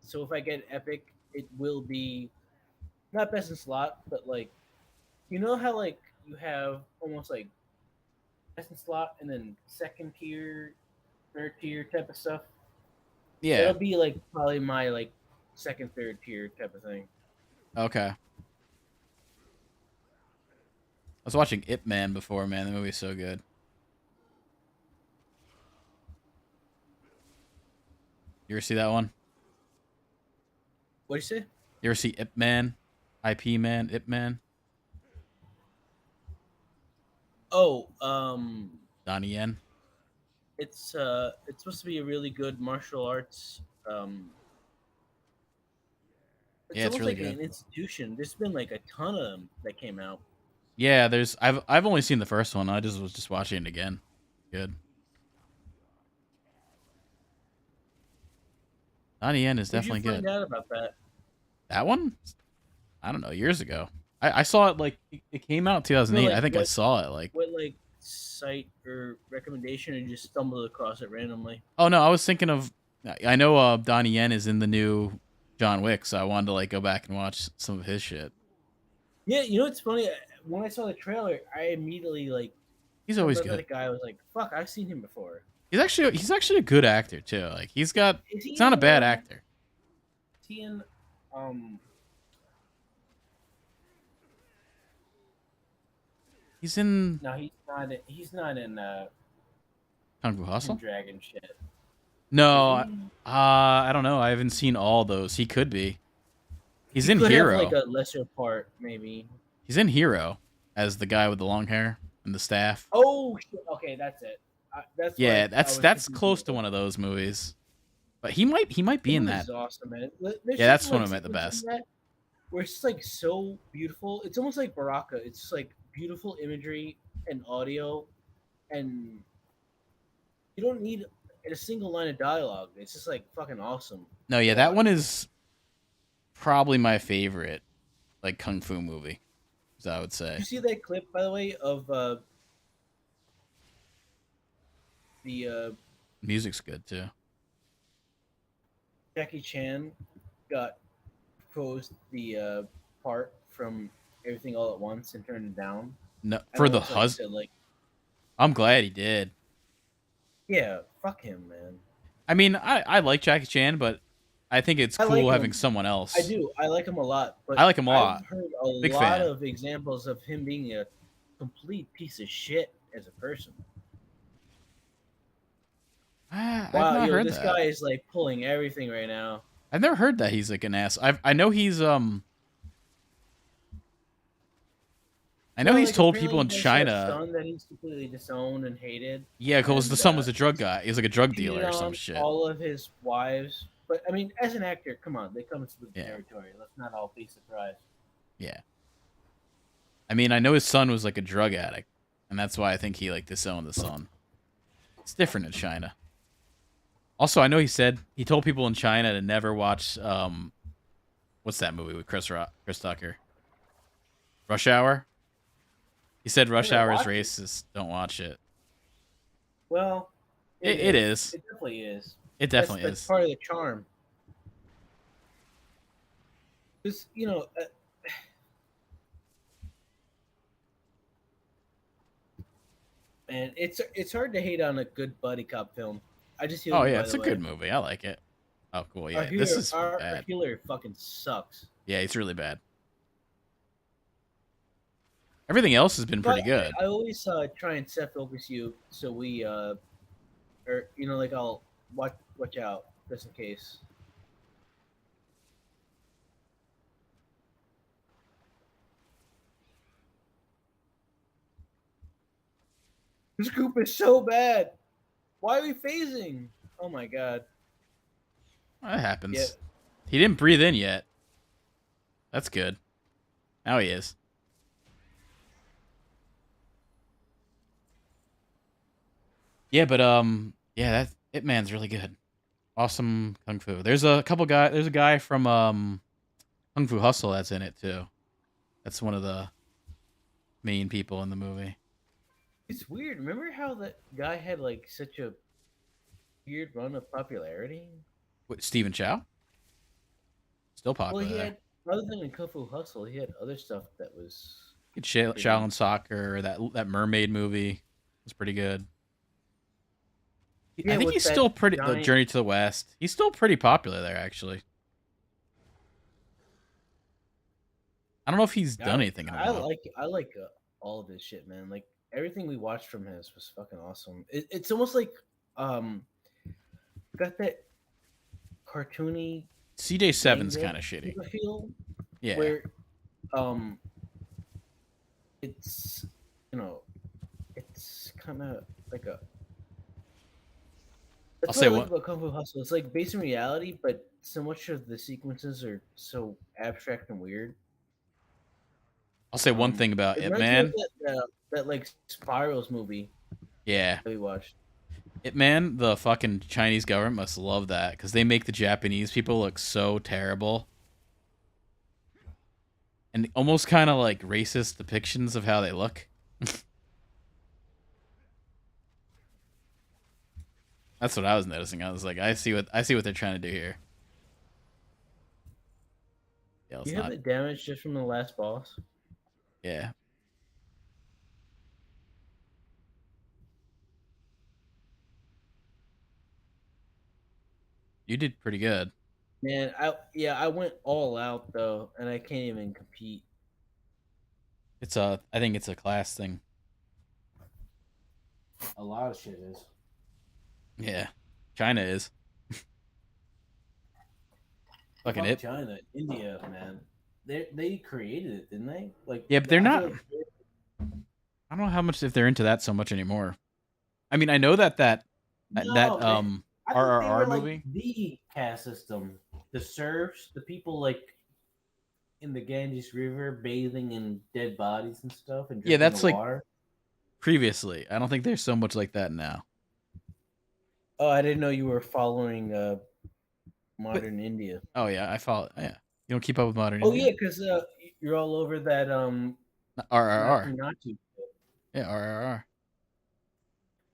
Speaker 2: So if I get epic, it will be not best in slot, but like how like you have almost like best in slot and then second tier, third tier type of stuff.
Speaker 1: Yeah.
Speaker 2: That'll be like probably my like second, third tier type of thing.
Speaker 1: Okay. I was watching Ip Man before, man. The movie's so good. You ever see that one?
Speaker 2: What do you say?
Speaker 1: You ever see Ip Man? IP Man, Ip Man,
Speaker 2: Oh,
Speaker 1: Donnie Yen.
Speaker 2: it's supposed to be a really good martial arts. It's
Speaker 1: Yeah, it's
Speaker 2: almost
Speaker 1: really
Speaker 2: like
Speaker 1: good.
Speaker 2: an institution. There's been like a ton of them that came out.
Speaker 1: Yeah, I've only seen the first one. I just was just watching it again. Good. Donnie Yen is
Speaker 2: Where'd you
Speaker 1: definitely
Speaker 2: find
Speaker 1: good.
Speaker 2: out about that?
Speaker 1: That one? I don't know, years ago. I saw it like it came out
Speaker 2: You know,
Speaker 1: 2008. I
Speaker 2: like
Speaker 1: think I saw it like.
Speaker 2: what like site or recommendation, or you just stumbled across it randomly?
Speaker 1: Oh no, I was thinking of. I know Donnie Yen is in the new John Wick, so I wanted to like go back and watch some of his shit.
Speaker 2: Yeah, you know what's funny? When I saw the trailer, I immediately like
Speaker 1: He's always
Speaker 2: remember
Speaker 1: good.
Speaker 2: that guy. I was like, "Fuck, I've seen him before."
Speaker 1: He's actually a good actor too. Like
Speaker 2: Is
Speaker 1: he's
Speaker 2: he
Speaker 1: not a
Speaker 2: in?
Speaker 1: bad actor.
Speaker 2: Is he in? Um,
Speaker 1: He's in
Speaker 2: no, he's not. He's not in
Speaker 1: Kung Fu
Speaker 2: in
Speaker 1: Hustle.
Speaker 2: Dragon shit. Is
Speaker 1: No,
Speaker 2: he?
Speaker 1: I don't know. I haven't seen all those. He could be. He's
Speaker 2: He
Speaker 1: in
Speaker 2: could have like
Speaker 1: Hero.
Speaker 2: a lesser part, maybe.
Speaker 1: He's in Hero as the guy with the long hair and the staff.
Speaker 2: Oh, shit. Okay, that's it. That's
Speaker 1: Yeah,
Speaker 2: why I
Speaker 1: that's
Speaker 2: was
Speaker 1: that's
Speaker 2: confusing
Speaker 1: close
Speaker 2: it
Speaker 1: to
Speaker 2: with.
Speaker 1: one of those movies. But he might
Speaker 2: The
Speaker 1: be in
Speaker 2: movie
Speaker 1: that.
Speaker 2: is awesome, man. There's
Speaker 1: Yeah,
Speaker 2: certain
Speaker 1: that's one
Speaker 2: like
Speaker 1: of them at the
Speaker 2: sequences
Speaker 1: best.
Speaker 2: in that where it's like so beautiful. It's almost like Baraka. It's just like beautiful imagery and audio, and you don't need a single line of dialogue. It's just like fucking awesome
Speaker 1: No,
Speaker 2: to
Speaker 1: yeah, that one
Speaker 2: watch.
Speaker 1: is probably my favorite like kung fu movie. So I would
Speaker 2: Did
Speaker 1: say
Speaker 2: you see that clip, by the way, of the
Speaker 1: music's good too.
Speaker 2: Jackie Chan got proposed the part from Everything All at Once and turned it down,
Speaker 1: No,
Speaker 2: and
Speaker 1: for the
Speaker 2: almost like
Speaker 1: hus.
Speaker 2: said like,
Speaker 1: I'm glad he did.
Speaker 2: "Yeah, fuck him, man."
Speaker 1: I mean, I like Jackie Chan, but I think it's
Speaker 2: I like
Speaker 1: cool having
Speaker 2: him.
Speaker 1: someone
Speaker 2: I
Speaker 1: else.
Speaker 2: do. I like him a lot,
Speaker 1: I
Speaker 2: but
Speaker 1: like him a
Speaker 2: I've
Speaker 1: lot.
Speaker 2: heard a
Speaker 1: Big
Speaker 2: lot
Speaker 1: fan.
Speaker 2: of examples of him being a complete piece of shit as a person.
Speaker 1: I've
Speaker 2: Wow,
Speaker 1: not
Speaker 2: yo,
Speaker 1: heard
Speaker 2: this
Speaker 1: that.
Speaker 2: guy is like pulling everything right now.
Speaker 1: I've never heard that he's like an ass. I know
Speaker 2: Well,
Speaker 1: he's
Speaker 2: like
Speaker 1: told people
Speaker 2: apparently
Speaker 1: in
Speaker 2: he has a
Speaker 1: China.
Speaker 2: son that he's completely disowned and hated,
Speaker 1: Yeah, because the
Speaker 2: and
Speaker 1: son was a drug guy. He was like a drug
Speaker 2: cheated
Speaker 1: dealer or some
Speaker 2: on
Speaker 1: shit.
Speaker 2: all of his wives. But I mean, as an actor, come on, they come into the
Speaker 1: Yeah,
Speaker 2: territory. Let's not all be surprised.
Speaker 1: yeah. I mean, I know his son was like a drug addict, and that's why I think he like disowned the son. It's different in China. Also, I know he told people in China to never watch what's that movie with Chris Tucker? Rush Hour. He said Rush
Speaker 2: Never
Speaker 1: Hour is
Speaker 2: watched it.
Speaker 1: racist. Don't watch it.
Speaker 2: Well, it
Speaker 1: It
Speaker 2: is.
Speaker 1: is.
Speaker 2: It definitely is.
Speaker 1: It
Speaker 2: That's
Speaker 1: definitely
Speaker 2: that's
Speaker 1: is.
Speaker 2: part of the charm. Just and it's hard to hate on a good buddy cop film. I just heal
Speaker 1: Oh
Speaker 2: you,
Speaker 1: yeah,
Speaker 2: by
Speaker 1: it's
Speaker 2: the
Speaker 1: a good
Speaker 2: way.
Speaker 1: movie. I like it. Oh cool.
Speaker 2: Our
Speaker 1: Yeah, this
Speaker 2: healer,
Speaker 1: is
Speaker 2: our
Speaker 1: bad.
Speaker 2: healer fucking sucks.
Speaker 1: Yeah, it's really bad. Everything else has been
Speaker 2: But
Speaker 1: pretty good.
Speaker 2: I always try and set focus you so we or like I'll watch out just in case. This group is so bad. Why are we phasing? Oh my god.
Speaker 1: That
Speaker 2: Yeah.
Speaker 1: happens. He didn't breathe in yet. That's good. Now he is. Yeah, but yeah, that It Man's really good. Awesome kung fu. There's a guy from Kung Fu Hustle that's in it too. That's one of the main people in the movie.
Speaker 2: It's weird. Remember how that guy had like such a weird run of popularity?
Speaker 1: What, Stephen Chow? Still
Speaker 2: Well, he
Speaker 1: popular there.
Speaker 2: had other than in Kung Fu Hustle, he had other stuff that was pretty.
Speaker 1: Shaolin Soccer, that mermaid movie was pretty good. I
Speaker 2: Yeah,
Speaker 1: think
Speaker 2: with
Speaker 1: he's
Speaker 2: that
Speaker 1: still pretty. The
Speaker 2: giant.
Speaker 1: Journey to the West. He's still pretty popular there, actually. I don't know if he's done anything in a while.
Speaker 2: I like all of his shit, man. Like everything we watched from his was fucking awesome. It's almost like um got that cartoony
Speaker 1: CJ7's
Speaker 2: manga
Speaker 1: kind of shitty.
Speaker 2: type of feel
Speaker 1: Yeah,
Speaker 2: where um it's it's kind of like a
Speaker 1: I'll
Speaker 2: that's what
Speaker 1: say
Speaker 2: I like
Speaker 1: what.
Speaker 2: about Kung Fu Hustle. It's like based in reality, but so much of the sequences are so abstract and weird.
Speaker 1: I'll say one thing about
Speaker 2: It
Speaker 1: Ip
Speaker 2: reminds me of
Speaker 1: Man.
Speaker 2: that like Spirals movie
Speaker 1: Yeah,
Speaker 2: that we watched.
Speaker 1: Ip Man. The fucking Chinese government must love that because they make the Japanese people look so terrible. and almost kind of like racist depictions of how they look. That's what I was noticing. I was like, I see what they're trying to do here. Yeah,
Speaker 2: Do
Speaker 1: it's
Speaker 2: you have
Speaker 1: not.
Speaker 2: the damage just from the last boss?
Speaker 1: Yeah, you did pretty good.
Speaker 2: Man, I went all out though, and I can't even compete.
Speaker 1: I think it's a class thing.
Speaker 2: A lot of shit is.
Speaker 1: Yeah, China is fucking
Speaker 2: Fuck
Speaker 1: it.
Speaker 2: China, India, man. They created it, didn't they? Like
Speaker 1: Yeah, but they're
Speaker 2: I feel
Speaker 1: not.
Speaker 2: like
Speaker 1: I don't know how much if they're into that so much anymore. I mean, I know that
Speaker 2: no, man. I thought they
Speaker 1: RRR
Speaker 2: were like
Speaker 1: movie.
Speaker 2: the caste system. The serfs, the people like in the Ganges River bathing in dead bodies and stuff and
Speaker 1: Yeah,
Speaker 2: drinking the
Speaker 1: that's like
Speaker 2: water.
Speaker 1: previously. I don't think there's so much like that now.
Speaker 2: Oh, I didn't know you were following
Speaker 1: But
Speaker 2: modern India.
Speaker 1: oh yeah, I follow. Yeah, you don't keep up with modern
Speaker 2: Oh yeah,
Speaker 1: India.
Speaker 2: because you're all over that not
Speaker 1: RRR.
Speaker 2: to not to.
Speaker 1: Yeah, RRR.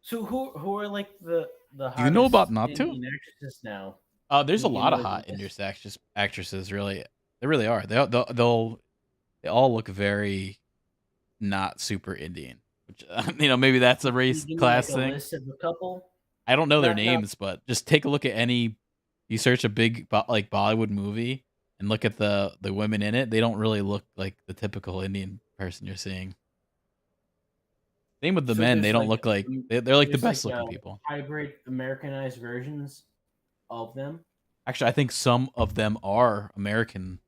Speaker 2: So who are like the
Speaker 1: Do you know about
Speaker 2: hottest
Speaker 1: Natu?
Speaker 2: Indian actresses now
Speaker 1: There's a
Speaker 2: in
Speaker 1: lot of
Speaker 2: the
Speaker 1: hot Indian
Speaker 2: West?
Speaker 1: actresses. Really, they really are. They all look very not super Indian. Which maybe that's a
Speaker 2: Can you
Speaker 1: race
Speaker 2: give me like
Speaker 1: class
Speaker 2: a
Speaker 1: thing.
Speaker 2: list of a couple?
Speaker 1: I don't know their
Speaker 2: Not
Speaker 1: names, but just take a look at any. You search a big like Bollywood movie and look at the women in it. They don't really look like the typical Indian person you're seeing. Same with the
Speaker 2: so
Speaker 1: men. They
Speaker 2: there's
Speaker 1: don't
Speaker 2: like
Speaker 1: look like they're like the
Speaker 2: there's like
Speaker 1: best looking people.
Speaker 2: hybrid Americanized versions of them.
Speaker 1: Actually, I think some of them are American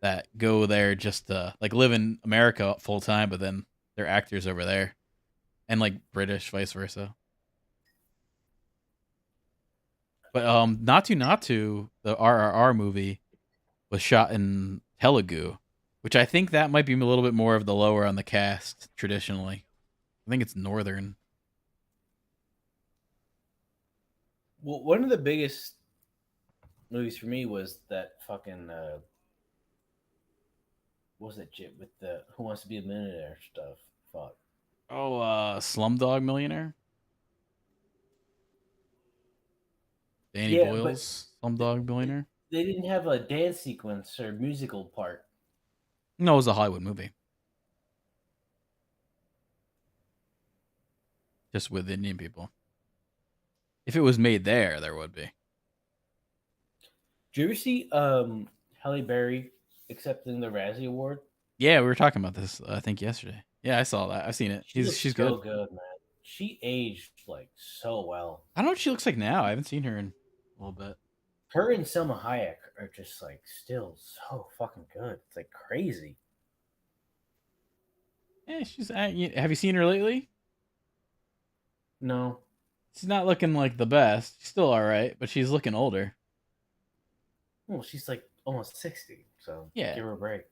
Speaker 1: that go there just to like live in America full time, but then they're actors over there, and like British, vice versa. But Natu, the RRR movie was shot in Telugu, which I think that might be a little bit more of the lower on the cast traditionally. I think it's northern.
Speaker 2: Well, one of the biggest movies for me was that fucking what was that shit with the Who Wants to Be a Millionaire stuff. Fuck.
Speaker 1: Oh, Slumdog Millionaire, Danny
Speaker 2: Yeah, but
Speaker 1: Boyle's Slumdog Millionaire.
Speaker 2: they didn't have a dance sequence or musical part.
Speaker 1: No, it was a Hollywood movie, just with Indian people. If it was made there, there would be.
Speaker 2: Did you ever see Halle Berry accepting the Razzie Award?
Speaker 1: Yeah, we were talking about this. I think yesterday. Yeah, I saw that. I've seen it.
Speaker 2: She
Speaker 1: She's
Speaker 2: looks
Speaker 1: good.
Speaker 2: so good, man. She aged like so well.
Speaker 1: I don't know what she looks like now. I haven't seen her in a little bit.
Speaker 2: Her and Selma Hayek are just like still so fucking good. It's like crazy.
Speaker 1: Yeah, have you seen her lately?
Speaker 2: No,
Speaker 1: She's not looking like the best. She's still all right, but she's looking older.
Speaker 2: well, she's like almost 60, so
Speaker 1: Yeah,
Speaker 2: give her a break.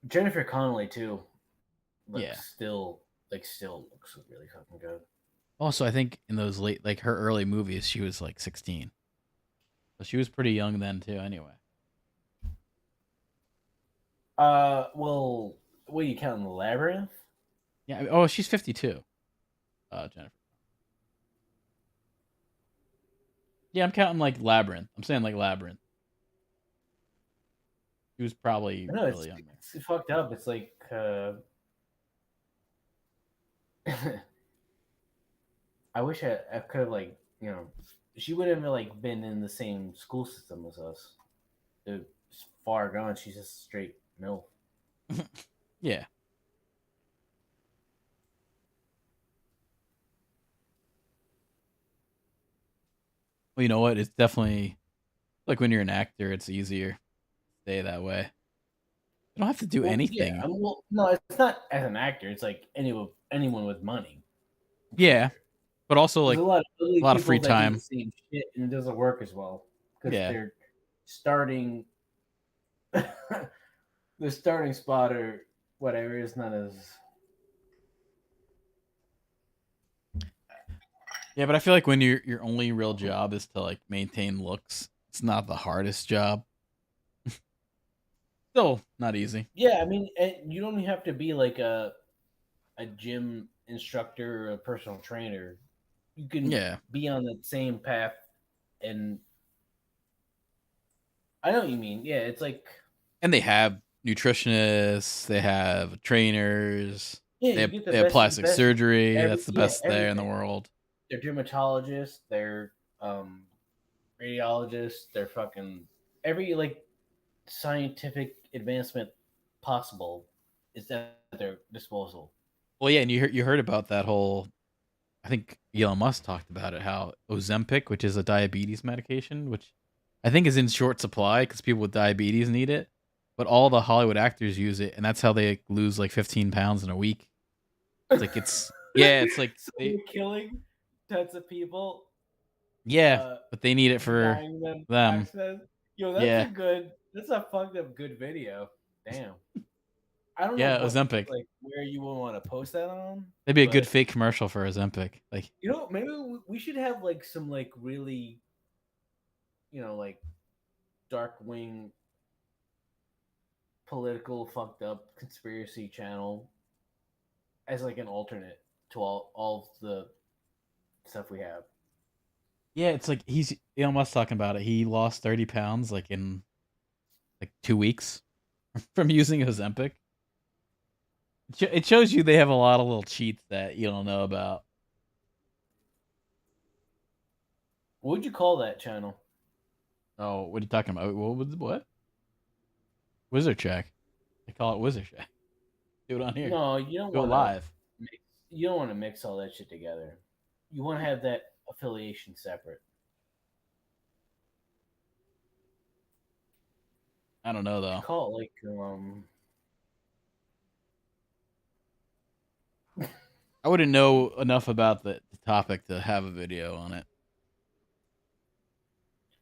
Speaker 2: Jennifer Connelly too
Speaker 1: yeah.
Speaker 2: looks still looks really fucking good.
Speaker 1: Also, I think in those late, like her early movies, she was like 16, so she was pretty young then too. Anyway,
Speaker 2: Well, what are you counting the Labyrinth?
Speaker 1: yeah. Oh, she's 52. Jennifer. Yeah, I'm counting like Labyrinth. I'm saying like Labyrinth. She was probably
Speaker 2: I know
Speaker 1: really young there.
Speaker 2: it's fucked up. It's like I wish I could have like she wouldn't have like been in the same school system as us. It's far gone. She's just straight milf.
Speaker 1: Yeah. Well, you know what? It's definitely like when you're an actor, it's easier to stay that way. You don't have to do
Speaker 2: Well, yeah.
Speaker 1: anything.
Speaker 2: Well, no, it's not as an actor. It's like anyone with money. I'm pretty
Speaker 1: Yeah,
Speaker 2: sure.
Speaker 1: but also
Speaker 2: There's
Speaker 1: like
Speaker 2: a lot of
Speaker 1: a
Speaker 2: ugly
Speaker 1: lot of free
Speaker 2: people that do the
Speaker 1: time.
Speaker 2: same shit and it doesn't work as well because
Speaker 1: Yeah.
Speaker 2: starting their starting spot or whatever is not as
Speaker 1: Yeah, but I feel like when your only real job is to like maintain looks, it's not the hardest job. Still not easy.
Speaker 2: Yeah, I mean, and you don't even have to be like a gym instructor or a personal trainer. You can
Speaker 1: Yeah.
Speaker 2: be on the same path, and I know what you mean. Yeah, it's like
Speaker 1: And they have nutritionists, they have trainers,
Speaker 2: yeah,
Speaker 1: they
Speaker 2: you
Speaker 1: have,
Speaker 2: get the
Speaker 1: they have
Speaker 2: best
Speaker 1: plastic
Speaker 2: best
Speaker 1: surgery.
Speaker 2: every
Speaker 1: That's the
Speaker 2: yeah
Speaker 1: best there in the
Speaker 2: everything.
Speaker 1: world.
Speaker 2: They're dermatologists, they're radiologists, they're fucking every like scientific advancement possible is at their disposal.
Speaker 1: Well, yeah, and you heard about that whole. I think Elon Musk talked about it. How Ozempic, which is a diabetes medication, which I think is in short supply because people with diabetes need it, but all the Hollywood actors use it, and that's how they lose like 15 pounds in a week. It's like it's yeah, it's like
Speaker 2: So
Speaker 1: they
Speaker 2: you're killing tons of people,
Speaker 1: yeah,
Speaker 2: uh,
Speaker 1: but they need it for
Speaker 2: denying them
Speaker 1: them.
Speaker 2: access. Yo,
Speaker 1: Yeah,
Speaker 2: that's a fucked up good video. Damn. I don't know
Speaker 1: yeah,
Speaker 2: what
Speaker 1: Ozempic.
Speaker 2: like where you would want to post that on,
Speaker 1: That'd be a good
Speaker 2: but
Speaker 1: fake commercial for Ozempic. Like,
Speaker 2: maybe we should have like some like really like dark wing political fucked up conspiracy channel as like an alternate to all of the stuff we have.
Speaker 1: yeah, it's like he's Elon Musk talking about it. He lost 30 pounds like in like 2 weeks from using Ozempic. It shows you they have a lot of little cheats that you don't know about.
Speaker 2: What would you call that channel?
Speaker 1: Oh, what are you talking about? What? Wizard check. They call it Wizard check. Do it on here.
Speaker 2: No, you don't
Speaker 1: Do it
Speaker 2: want to
Speaker 1: live.
Speaker 2: mix. You don't want to mix all that shit together. You want to have that affiliation separate.
Speaker 1: I don't know
Speaker 2: You should
Speaker 1: though.
Speaker 2: call it like
Speaker 1: I wouldn't know enough about the topic to have a video on it,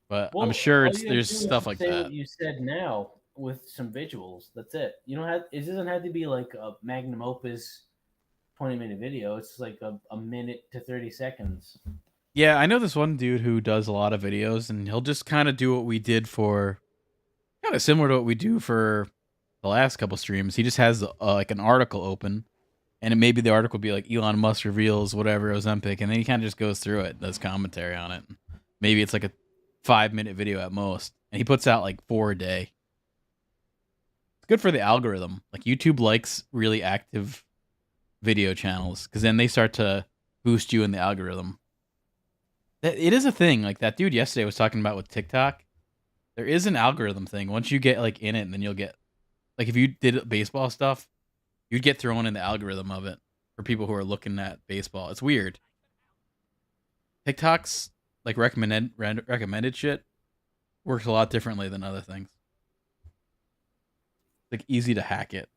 Speaker 1: but I'm
Speaker 2: well,
Speaker 1: sure
Speaker 2: all
Speaker 1: it's
Speaker 2: you gotta
Speaker 1: there's
Speaker 2: do is
Speaker 1: stuff
Speaker 2: just
Speaker 1: like
Speaker 2: say what
Speaker 1: that.
Speaker 2: you said now with some visuals. That's it. You don't have. It doesn't have to be like a magnum opus 20-minute video. It's like a minute to 30 seconds.
Speaker 1: Yeah, I know this one dude who does a lot of videos, and he'll just kind of do what we did for, kind of similar to what we do for the last couple streams. He just has like an article open, and it maybe the article be like Elon Musk reveals whatever Ozempic, and then he kind of just goes through it, does commentary on it. Maybe it's like a 5 minute video at most, and he puts out like 4 a day. It's good for the algorithm. Like YouTube likes really active video channels because then they start to boost you in the algorithm. It is a thing. Like that dude yesterday was talking about with TikTok. There is an algorithm thing. Once you get like in it, and then you'll get like if you did baseball stuff, you'd get thrown in the algorithm of it for people who are looking at baseball. It's weird. TikTok's like recommended shit works a lot differently than other things. It's like easy to hack it.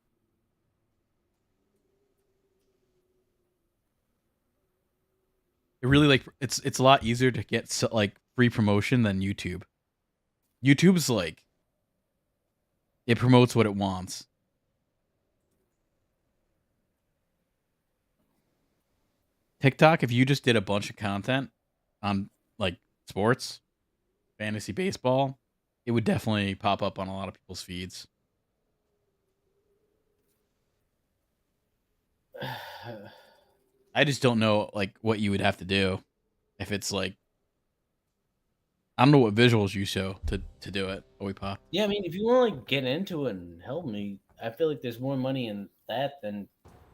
Speaker 1: It really like it's a lot easier to get like free promotion than YouTube. YouTube's like it promotes what it wants. TikTok, if you just did a bunch of content on like sports, fantasy baseball, it would definitely pop up on a lot of people's feeds. I just don't know like what you would have to do if it's like I don't know what visuals you show to do it. Oh, we pop.
Speaker 2: Yeah, I mean, if you want to like get into it and help me, I feel like there's more money in that than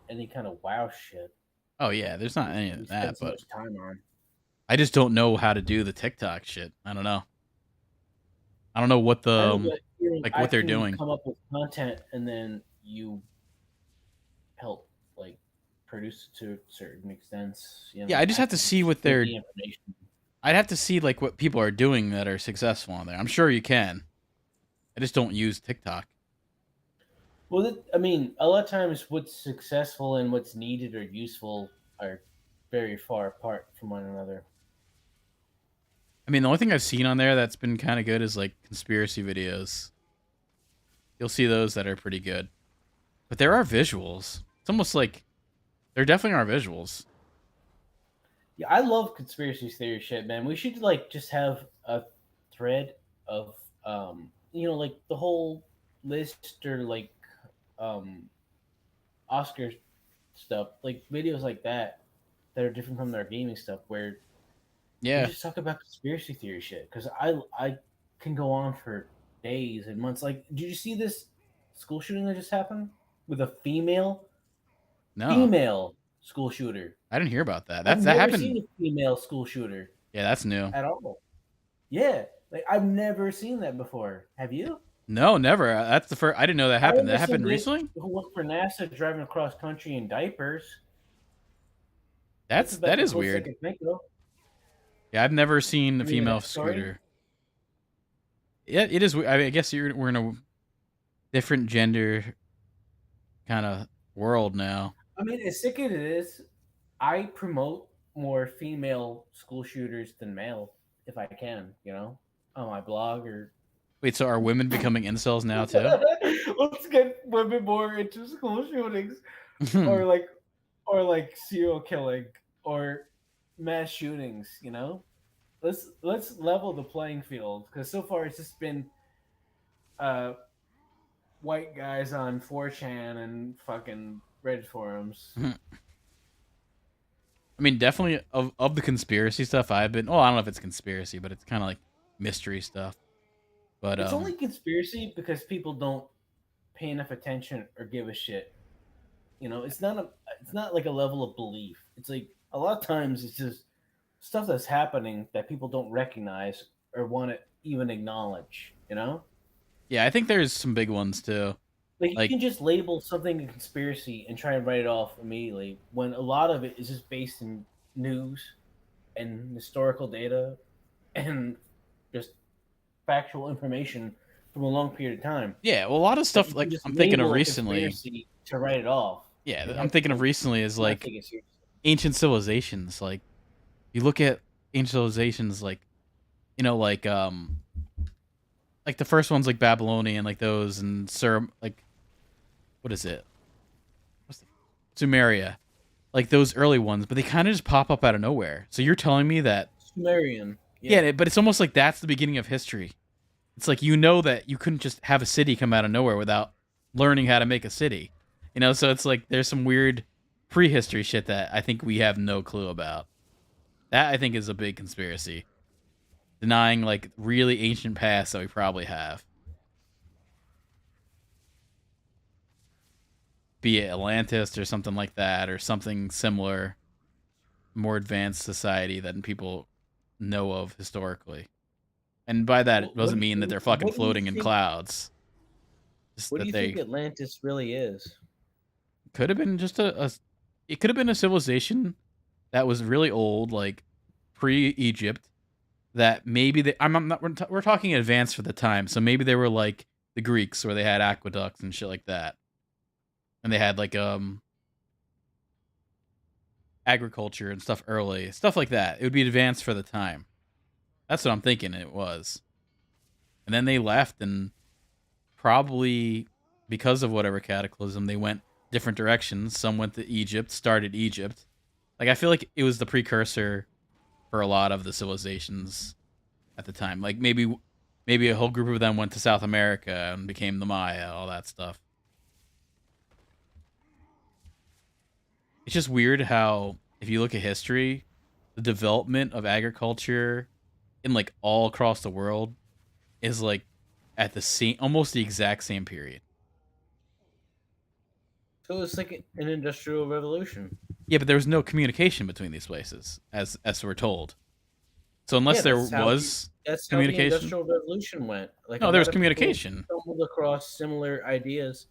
Speaker 2: any kind of wow shit
Speaker 1: Oh yeah, there's not any
Speaker 2: we
Speaker 1: of
Speaker 2: spend
Speaker 1: that,
Speaker 2: so
Speaker 1: but
Speaker 2: much time on.
Speaker 1: I just don't know how to do the TikTok shit. I don't know. I don't know what the
Speaker 2: I know, but
Speaker 1: like
Speaker 2: I
Speaker 1: what they're
Speaker 2: can
Speaker 1: doing.
Speaker 2: come up with content and then you help like produce it to certain extents.
Speaker 1: Yeah, I just
Speaker 2: I
Speaker 1: have to
Speaker 2: can
Speaker 1: see what
Speaker 2: give
Speaker 1: they're.
Speaker 2: the information.
Speaker 1: I'd have to see like what people are doing that are successful on there. I'm sure you can. I just don't use TikTok.
Speaker 2: Well, I mean, a lot of times what's successful and what's needed or useful are very far apart from one another.
Speaker 1: I mean, the only thing I've seen on there that's been kind of good is like conspiracy videos. You'll see those that are pretty good. But there are visuals. It's almost like there definitely are visuals.
Speaker 2: Yeah, I love conspiracy theory shit, man. We should like just have a thread of like the whole list or like um Oscar stuff, like videos like that are different from their gaming stuff, where they
Speaker 1: Yeah.
Speaker 2: just talk about conspiracy theory shit. Because I can go on for days and months. Like, did you see this school shooting that just happened with a
Speaker 1: No,
Speaker 2: female school shooter?
Speaker 1: I didn't hear about that.
Speaker 2: I've
Speaker 1: That
Speaker 2: never seen
Speaker 1: happened.
Speaker 2: a female school shooter
Speaker 1: Yeah, that's new.
Speaker 2: at all. Yeah, like I've never seen that before. Have you?
Speaker 1: No, never. That's the first. I didn't know that
Speaker 2: I
Speaker 1: happened.
Speaker 2: remember
Speaker 1: That
Speaker 2: some
Speaker 1: happened
Speaker 2: bitch
Speaker 1: recently.
Speaker 2: who worked for NASA driving across country in diapers. That's about
Speaker 1: That
Speaker 2: the
Speaker 1: is
Speaker 2: closest I
Speaker 1: weird.
Speaker 2: can think of.
Speaker 1: Yeah, I've never seen a
Speaker 2: You mean
Speaker 1: female
Speaker 2: that story?
Speaker 1: scooter. Yeah, it is. I mean, I guess we're in a different gender kind of world now.
Speaker 2: I mean, as sick as it is, I promote more female school shooters than male if I can, on my blog or
Speaker 1: Wait, so are women becoming incels now too?
Speaker 2: let's get women more into school shootings or like serial killing or mass shootings. Let's level the playing field because so far it's just been uh white guys on 4chan and fucking Reddit forums.
Speaker 1: I mean, definitely of the conspiracy stuff I've been. Oh, I don't know if it's conspiracy, but it's kind of like mystery stuff. But
Speaker 2: It's only conspiracy because people don't pay enough attention or give a shit. It's not like a level of belief. It's like a lot of times it's just stuff that's happening that people don't recognize or want to even acknowledge.
Speaker 1: yeah, I think there's some big ones too.
Speaker 2: Like you
Speaker 1: Like,
Speaker 2: can just label something a conspiracy and try and write it off immediately when a lot of it is just based in news and historical data and just factual information from a long period of time
Speaker 1: yeah, well, a lot of
Speaker 2: that
Speaker 1: stuff
Speaker 2: you can
Speaker 1: like
Speaker 2: just
Speaker 1: I'm thinking of
Speaker 2: label a
Speaker 1: recently.
Speaker 2: conspiracy to write it off
Speaker 1: Yeah,
Speaker 2: and
Speaker 1: I'm
Speaker 2: have
Speaker 1: thinking of
Speaker 2: people
Speaker 1: recently is
Speaker 2: not
Speaker 1: like
Speaker 2: take it seriously.
Speaker 1: ancient civilizations. Like you look at ancient civilizations, you know, like the first ones like Babylonian, like those, and like what is it? What's the Sumeria? Like those early ones, but they kind of just pop up out of nowhere. So you're telling me that
Speaker 2: Sumerian,
Speaker 1: yeah,
Speaker 2: yeah.
Speaker 1: but it's almost like that's the beginning of history. It's like you know that you couldn't just have a city come out of nowhere without learning how to make a city. You know, so it's like there's some weird prehistory shit that I think we have no clue about. That I think is a big conspiracy. Denying like really ancient past that we probably have. Be it Atlantis or something like that, or something similar, more advanced society than people know of historically. And by that, it
Speaker 2: What
Speaker 1: doesn't
Speaker 2: do
Speaker 1: mean that
Speaker 2: you
Speaker 1: they're fucking
Speaker 2: what do you
Speaker 1: floating in
Speaker 2: think?
Speaker 1: clouds. Just
Speaker 2: What do
Speaker 1: that
Speaker 2: you think
Speaker 1: they
Speaker 2: Atlantis really is?
Speaker 1: could have been just it could have been a civilization that was really old, like pre-Egypt. That maybe I'm not. We're talking advanced for the time, so maybe they were like the Greeks, where they had aqueducts and shit like that, and they had like agriculture and stuff early, stuff like that. It would be advanced for the time. That's what I'm thinking it was. And then they left, and probably because of whatever cataclysm, they went different directions. Some went to Egypt, started Egypt. Like I feel like it was the precursor for a lot of the civilizations at the time. Like maybe a whole group of them went to South America and became the Maya, all that stuff. It's just weird how if you look at history, the development of agriculture in like all across the world is like at the same almost the exact same period.
Speaker 2: So it's like an industrial revolution.
Speaker 1: Yeah, but there was no communication between these places as we're told. So unless
Speaker 2: Yeah,
Speaker 1: there was
Speaker 2: that's how the
Speaker 1: communication,
Speaker 2: industrial revolution went. Like a
Speaker 1: no, there was
Speaker 2: lot of people
Speaker 1: communication.
Speaker 2: stumbled across similar ideas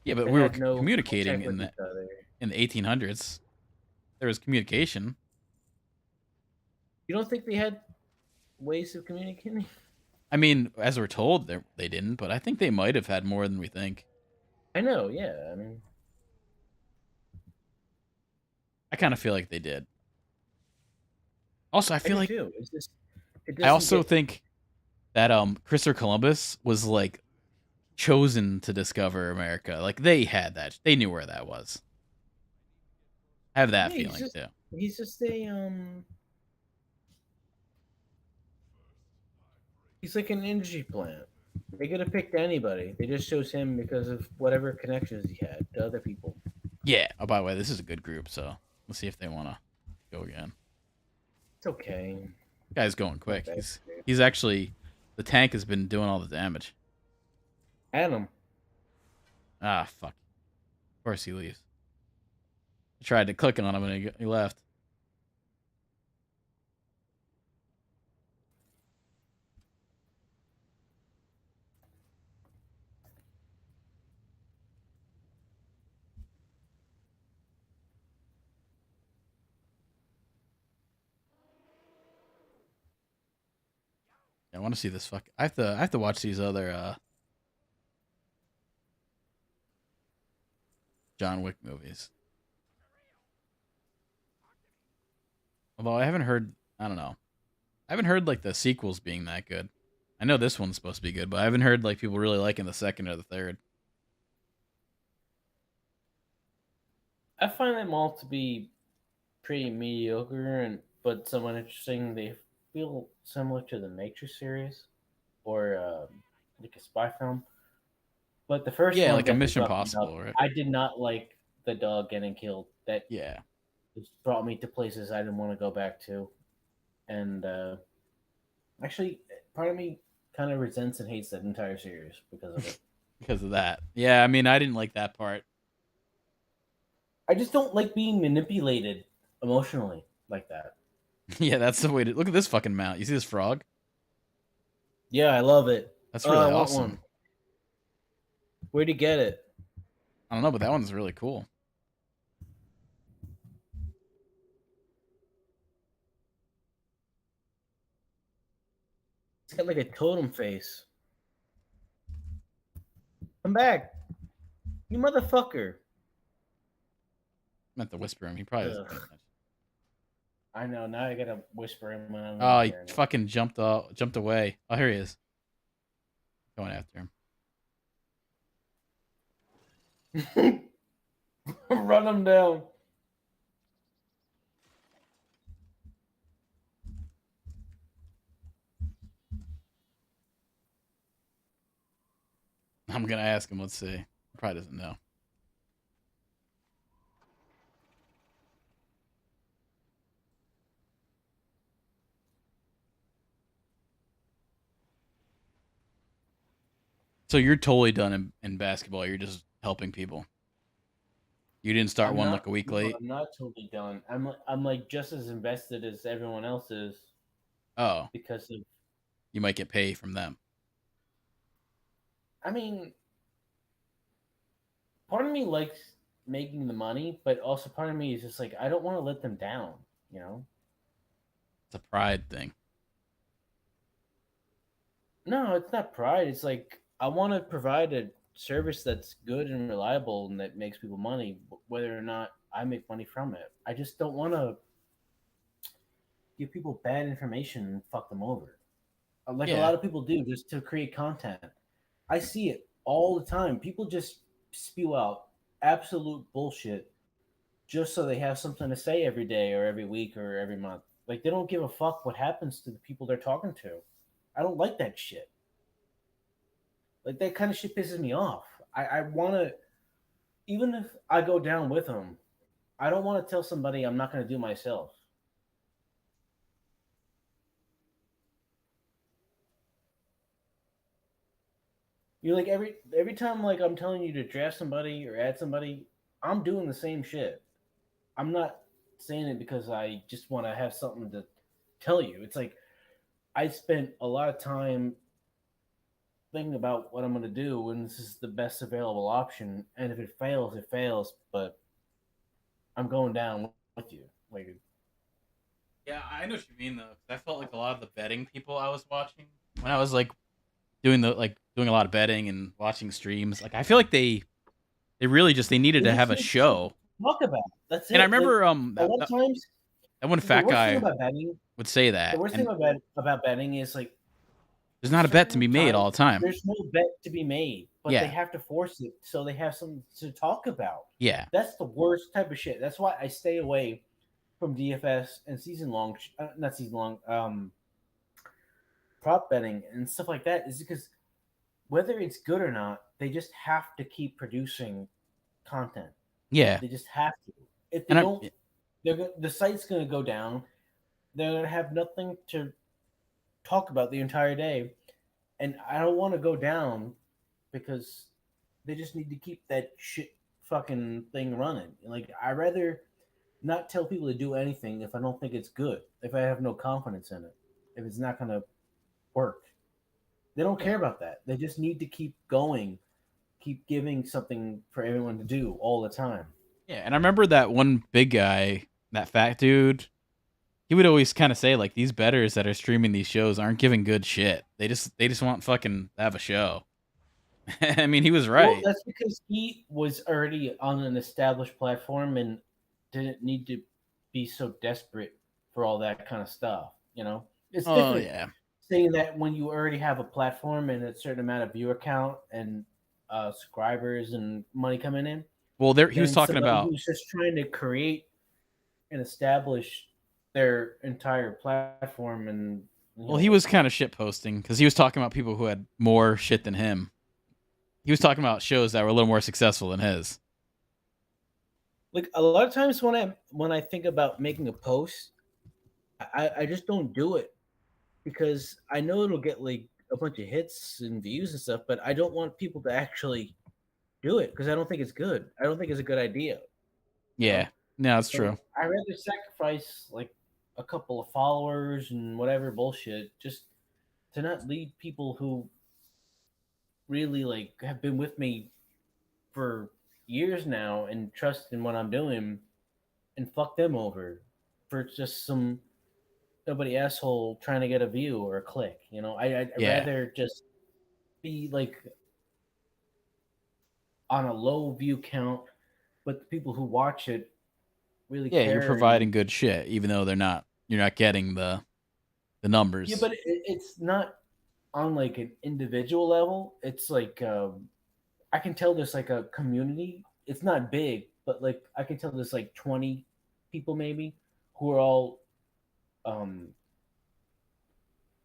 Speaker 1: Yeah, but
Speaker 2: that
Speaker 1: we were
Speaker 2: had no
Speaker 1: communicating
Speaker 2: contact with each other.
Speaker 1: in the 1800s. There was communication.
Speaker 2: You don't think they had ways of communicating?
Speaker 1: I mean, as we're told, they didn't, but I think they might have had more than we think.
Speaker 2: I know, yeah. I mean,
Speaker 1: I kind of feel like they did. Also, I
Speaker 2: I
Speaker 1: feel
Speaker 2: do
Speaker 1: like
Speaker 2: too. It's just it
Speaker 1: I
Speaker 2: doesn't
Speaker 1: also
Speaker 2: get.
Speaker 1: think that Christopher Columbus was like chosen to discover America. Like they had that. They knew where that was. I have that
Speaker 2: Yeah,
Speaker 1: feeling too.
Speaker 2: he's just a he's like an energy plant. They could have picked anybody. They just chose him because of whatever connections he had to other people.
Speaker 1: Yeah. Oh, by the way, this is a good group, so let's see if they want to go again.
Speaker 2: It's okay.
Speaker 1: Guy's going
Speaker 2: Not
Speaker 1: quick.
Speaker 2: bad.
Speaker 1: He's actually the tank has been doing all the damage.
Speaker 2: Adam.
Speaker 1: Ah, fuck. Of course he leaves. I tried to click on him and he left. I want to see this fuck. I have to watch these other John Wick movies. Although I haven't heard, I don't know. I haven't heard like the sequels being that good. I know this one's supposed to be good, but I haven't heard like people really liking the second or the third.
Speaker 2: I find them all to be pretty mediocre and but somewhat interesting. They feel similar to the Matrix series or like a spy film. But the first
Speaker 1: Yeah,
Speaker 2: one
Speaker 1: like a
Speaker 2: definitely
Speaker 1: Mission
Speaker 2: fucked me up.
Speaker 1: Impossible, right?
Speaker 2: I did not like the dog getting killed. That
Speaker 1: Yeah.
Speaker 2: just brought me to places I didn't want to go back to. And actually, part of me kind of resents and hates that entire series because of it.
Speaker 1: Because of that. Yeah, I mean, I didn't like that part.
Speaker 2: I just don't like being manipulated emotionally like that.
Speaker 1: Yeah, that's the way to look at this fucking mount. You see this frog?
Speaker 2: Yeah, I love it.
Speaker 1: That's
Speaker 2: Oh, I
Speaker 1: really
Speaker 2: want
Speaker 1: awesome.
Speaker 2: one. Where'd you get it?
Speaker 1: I don't know, but that one's really cool.
Speaker 2: It's got like a totem face. Come back, you motherfucker.
Speaker 1: I meant to whisper him. He probably doesn't pay
Speaker 2: Ugh.
Speaker 1: attention.
Speaker 2: I know. Now I gotta whisper him when I'm
Speaker 1: Oh,
Speaker 2: not
Speaker 1: he
Speaker 2: hearing
Speaker 1: fucking jumped away. Oh, here he is. Going after him.
Speaker 2: him. Run him down.
Speaker 1: I'm gonna ask him. Let's see. He probably doesn't know. So you're totally done in basketball. You're just helping people. You didn't start
Speaker 2: I'm
Speaker 1: one
Speaker 2: not.
Speaker 1: like a week
Speaker 2: No,
Speaker 1: late.
Speaker 2: I'm not totally done. I'm like just as invested as everyone else is
Speaker 1: Oh,
Speaker 2: because of.
Speaker 1: you might get paid from them.
Speaker 2: I mean, part of me likes making the money, but also part of me is just like I don't want to let them down. You know.
Speaker 1: It's a pride thing.
Speaker 2: No, it's not pride. It's like I want to provide a service that's good and reliable and that makes people money, whether or not I make money from it. I just don't want to give people bad information and fuck them over, like a
Speaker 1: Yeah,
Speaker 2: lot of people do, just to create content. I see it all the time. People just spew out absolute bullshit just so they have something to say every day or every week or every month. Like they don't give a fuck what happens to the people they're talking to. I don't like that shit. Like that kind of shit pisses me off. I want to, even if I go down with them, I don't want to tell somebody I'm not going to do myself. You're like every time like I'm telling you to draft somebody or add somebody, I'm doing the same shit. I'm not saying it because I just want to have something to tell you. It's like I spent a lot of time thinking about what I'm going to do, and this is the best available option. And if it fails, it fails. But I'm going down with you. Like,
Speaker 1: yeah, I know what you mean though. 'Cause I felt like a lot of the betting people I was watching when I was like doing a lot of betting and watching streams. Like I feel like they really just they needed
Speaker 2: they
Speaker 1: to
Speaker 2: just
Speaker 1: have a
Speaker 2: need shit
Speaker 1: show.
Speaker 2: to talk about. That's
Speaker 1: And I
Speaker 2: it. Like
Speaker 1: remember
Speaker 2: a lot of times,
Speaker 1: that one
Speaker 2: the
Speaker 1: fat
Speaker 2: worst thing
Speaker 1: guy
Speaker 2: about betting,
Speaker 1: would say
Speaker 2: the
Speaker 1: that,
Speaker 2: worst thing
Speaker 1: and
Speaker 2: about betting is like
Speaker 1: there's not a bet to
Speaker 2: certain
Speaker 1: be made
Speaker 2: times
Speaker 1: all the time.
Speaker 2: there's no bet to be made, but they
Speaker 1: Yeah,
Speaker 2: have to force it so they have something to talk about.
Speaker 1: yeah,
Speaker 2: That's the worst type of shit. That's why I stay away from DFS and season long, not season long, prop betting and stuff like that. Is because whether it's good or not, they just have to keep producing content.
Speaker 1: Yeah,
Speaker 2: They just have to. If they
Speaker 1: and I'm
Speaker 2: don't, the site's going to go down. They're going to have nothing to talk about the entire day, and I don't want to go down because they just need to keep that shit fucking thing running. Like I rather not tell people to do anything if I don't think it's good. If I have no confidence in it, if it's not going to work, they don't
Speaker 1: yeah,
Speaker 2: care about that. They just need to keep going, keep giving something for everyone to do all the time.
Speaker 1: yeah, and I remember that one big guy, that fat dude. He would always kind of say like these betters that are streaming these shows aren't giving good shit. They just want fucking to have a show. I mean, he was
Speaker 2: Well,
Speaker 1: right.
Speaker 2: that's because he was already on an established platform and didn't need to be so desperate for all that kind of stuff. You know, it's
Speaker 1: Oh
Speaker 2: different
Speaker 1: yeah.
Speaker 2: saying that when you already have a platform and a certain amount of viewer count and subscribers and money coming in,
Speaker 1: Well, there he was
Speaker 2: than
Speaker 1: talking
Speaker 2: somebody
Speaker 1: about.
Speaker 2: who's just trying to create and establish their entire platform and
Speaker 1: Well, he
Speaker 2: like
Speaker 1: was kind of shit posting because he was talking about people who had more shit than him. He was talking about shows that were a little more successful than his.
Speaker 2: a lot of times when I think about making a post, I just don't do it because I know it'll get like a bunch of hits and views and stuff, but I don't want people to actually do it because I don't think it's good. I don't think it's a good idea, you
Speaker 1: Yeah,
Speaker 2: know.
Speaker 1: no, that's
Speaker 2: So
Speaker 1: true.
Speaker 2: I rather sacrifice like a couple of followers and whatever bullshit just to not lead people who really like have been with me for years now and trust in what I'm doing and fuck them over for just some nobody asshole trying to get a view or a click. You know, I'd
Speaker 1: Yeah,
Speaker 2: rather just be like on a low view count, but the people who watch it really
Speaker 1: yeah, you're
Speaker 2: care. And
Speaker 1: providing good shit, even though they're not. You're not getting the
Speaker 2: yeah,
Speaker 1: numbers.
Speaker 2: but it's not on like an individual level. It's like I can tell there's like a community. It's not big, but like I can tell there's like 20 people maybe who are all um,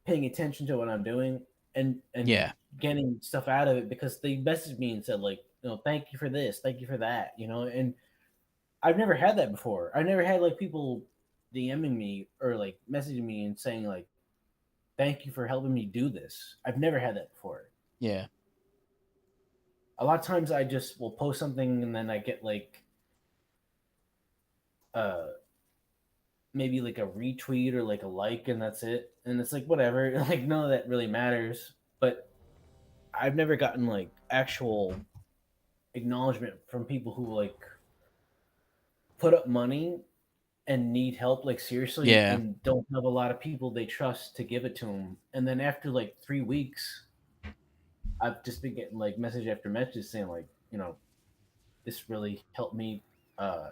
Speaker 2: paying attention to what I'm doing and
Speaker 1: Yeah,
Speaker 2: getting stuff out of it because they messaged me and said like, thank you for this, thank you for that, and I've never had that before. I never had like people DMing me or like messaging me and saying like, thank you for helping me do this. I've never had that before.
Speaker 1: yeah,
Speaker 2: A lot of times I just will post something and then I get like uh maybe like a retweet or like a like and that's it. And it's like whatever. Like none of that really matters. But I've never gotten like actual acknowledgement from people who like put up money and need help like seriously
Speaker 1: yeah.
Speaker 2: and don't have a lot of people they trust to give it to them. And then after like 3 weeks, I've just been getting like message after message saying like, this really helped me. Uh,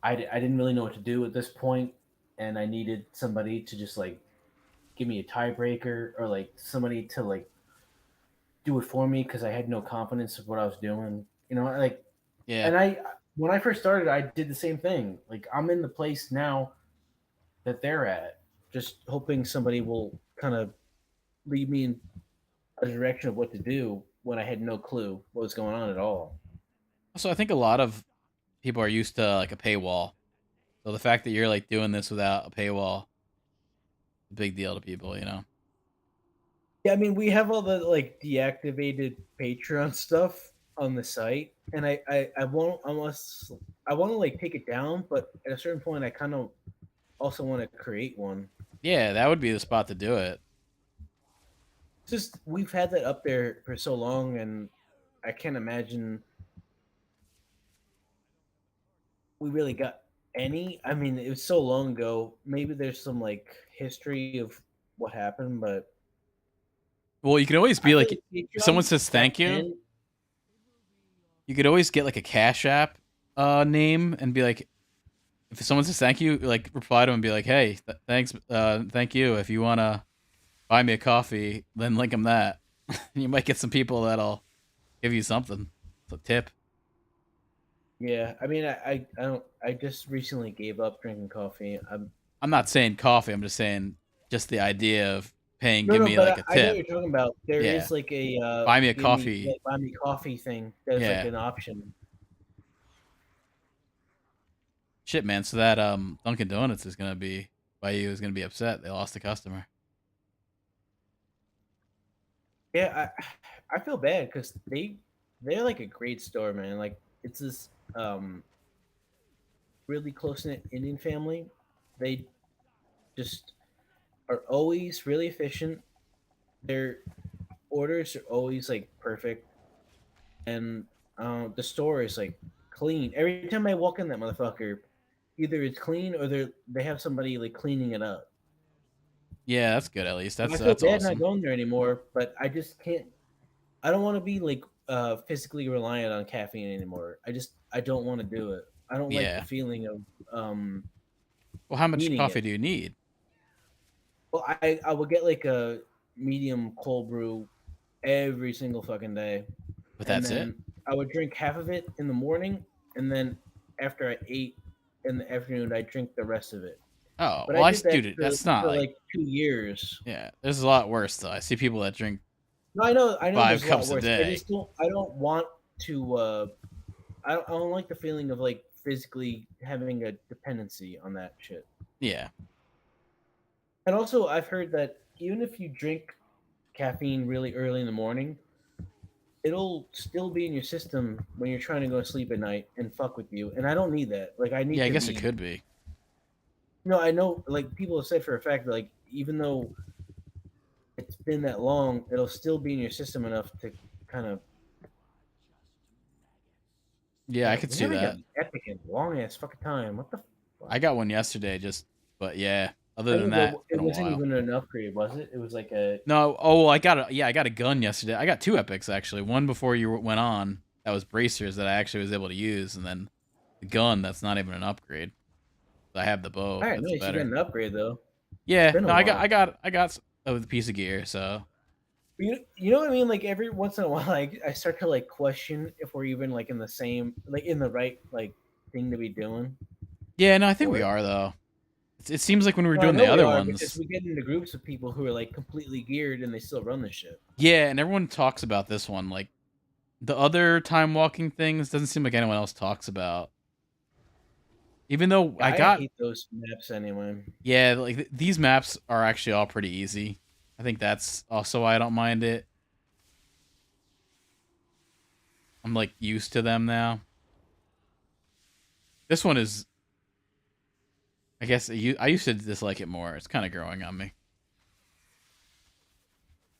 Speaker 2: I didn't really know what to do at this point, and I needed somebody to just like give me a tiebreaker or like somebody to like do it for me because I had no confidence of what I was doing. Like,
Speaker 1: Yeah.
Speaker 2: and I when I first started, I did the same thing. Like I'm in the place now that they're at, just hoping somebody will kind of lead me in a direction of what to do when I had no clue what was going on at all.
Speaker 1: So I think a lot of people are used to like a paywall. So the fact that you're like doing this without a paywall, a big deal to people, you know.
Speaker 2: Yeah, I mean, we have all the like deactivated Patreon stuff on the site, and I won't unless I want to like take it down, but at a certain point, I kind of also want to create one.
Speaker 1: Yeah, that would be the spot to do it.
Speaker 2: It's just we've had that up there for so long, and I can't imagine we really got any. I mean, it was so long ago. Maybe there's some like history of what happened, but
Speaker 1: Well, you could always
Speaker 2: I
Speaker 1: be
Speaker 2: feel
Speaker 1: like,
Speaker 2: like
Speaker 1: if someone
Speaker 2: Patreon
Speaker 1: says
Speaker 2: back
Speaker 1: thank you,
Speaker 2: then.
Speaker 1: you could always get like a Cash App name and be like, if someone says thank you, like reply to them and be like, hey, thanks, thank you. If you wanna buy me a coffee, then link them that. You might get some people that'll give you something. It's a tip.
Speaker 2: Yeah, I mean, I don't. I just recently gave up drinking coffee.
Speaker 1: I'm not saying coffee. I'm just saying just the idea of paying,
Speaker 2: No,
Speaker 1: give
Speaker 2: no,
Speaker 1: me
Speaker 2: but
Speaker 1: like a
Speaker 2: I know what
Speaker 1: tip.
Speaker 2: you're talking about. There
Speaker 1: Yeah,
Speaker 2: is like a
Speaker 1: buy me a
Speaker 2: give me
Speaker 1: coffee.
Speaker 2: like buy me coffee thing that is like
Speaker 1: Yeah,
Speaker 2: an option.
Speaker 1: shit, man. So that Dunkin' Donuts is gonna be by you is gonna be upset. They lost a customer.
Speaker 2: Yeah, I feel bad because they're like a great store, man. Like it's this really close knit Indian family. They just are always really efficient. Their orders are always like perfect, and the store is like clean. Every time I walk in that motherfucker, either it's clean or they have somebody like cleaning it up.
Speaker 1: Yeah, that's good. At least
Speaker 2: I feel
Speaker 1: that's
Speaker 2: bad not
Speaker 1: awesome.
Speaker 2: going there anymore, but I just can't. I don't want to be like physically reliant on caffeine anymore. I don't want to do it. I don't like the
Speaker 1: Yeah.
Speaker 2: feeling of
Speaker 1: Well, how much
Speaker 2: needing
Speaker 1: coffee
Speaker 2: it.
Speaker 1: do you need
Speaker 2: Well, I will get like a medium cold brew every single fucking day,
Speaker 1: but
Speaker 2: and
Speaker 1: that's it?
Speaker 2: then I would drink half of it in the morning, and then after I ate in the afternoon, I drink the rest of it.
Speaker 1: Oh,
Speaker 2: But
Speaker 1: well,
Speaker 2: I did that
Speaker 1: dude, that's not
Speaker 2: for
Speaker 1: like
Speaker 2: like 2 years.
Speaker 1: yeah. There's a lot worse though. I see people that drink
Speaker 2: No, I know.
Speaker 1: five
Speaker 2: There's a lot
Speaker 1: cups a
Speaker 2: worse. I
Speaker 1: day.
Speaker 2: just don't. I don't want to. I don't like the feeling of like physically having a dependency on that shit.
Speaker 1: Yeah,
Speaker 2: And also, I've heard that even if you drink caffeine really early in the morning, it'll still be in your system when you're trying to go to sleep at night and fuck with you. And I don't need that. Like, I
Speaker 1: yeah.
Speaker 2: need
Speaker 1: I
Speaker 2: to
Speaker 1: guess it
Speaker 2: be.
Speaker 1: could be.
Speaker 2: No, I know. Like people have said for a fact that like even though it's been that long, it'll still be in your system enough to kind of.
Speaker 1: Yeah, I
Speaker 2: Damn,
Speaker 1: could
Speaker 2: we
Speaker 1: see
Speaker 2: haven't got
Speaker 1: that.
Speaker 2: an epic in a long ass fucking time. What the fuck?
Speaker 1: I got one yesterday, just but yeah. Other
Speaker 2: I
Speaker 1: than
Speaker 2: know,
Speaker 1: that,
Speaker 2: but
Speaker 1: it's
Speaker 2: it
Speaker 1: been a
Speaker 2: wasn't
Speaker 1: while.
Speaker 2: even an upgrade, was it? It was like a.
Speaker 1: No, oh, well, I got a gun yesterday. I got two epics actually. One before you went on, that was bracers that I actually was able to use, and then the gun that's not even an upgrade. I have the bow.
Speaker 2: All right,
Speaker 1: That's
Speaker 2: nice. You got
Speaker 1: better.
Speaker 2: an upgrade though. It's
Speaker 1: Yeah,
Speaker 2: been a
Speaker 1: no,
Speaker 2: while.
Speaker 1: I got a piece of gear. So
Speaker 2: You know what I mean? Like every once in a while, I start to like question if we're even like in the same, like in the right like thing to be doing
Speaker 1: yeah, no, I think
Speaker 2: for
Speaker 1: we
Speaker 2: it.
Speaker 1: are though. It seems like when we were
Speaker 2: No, I
Speaker 1: doing
Speaker 2: know
Speaker 1: the
Speaker 2: we
Speaker 1: other
Speaker 2: are because
Speaker 1: ones,
Speaker 2: we get into groups of people who are like completely geared and they still run this shit.
Speaker 1: yeah, and everyone talks about this one. Like the other time walking things doesn't seem like anyone else talks about. Even though
Speaker 2: Yeah,
Speaker 1: I
Speaker 2: I
Speaker 1: got
Speaker 2: hate those maps anyway.
Speaker 1: yeah, like these maps are actually all pretty easy. I think that's also why I don't mind it. I'm like used to them now. This one is, I guess, I used to dislike it more. It's kind of growing on me.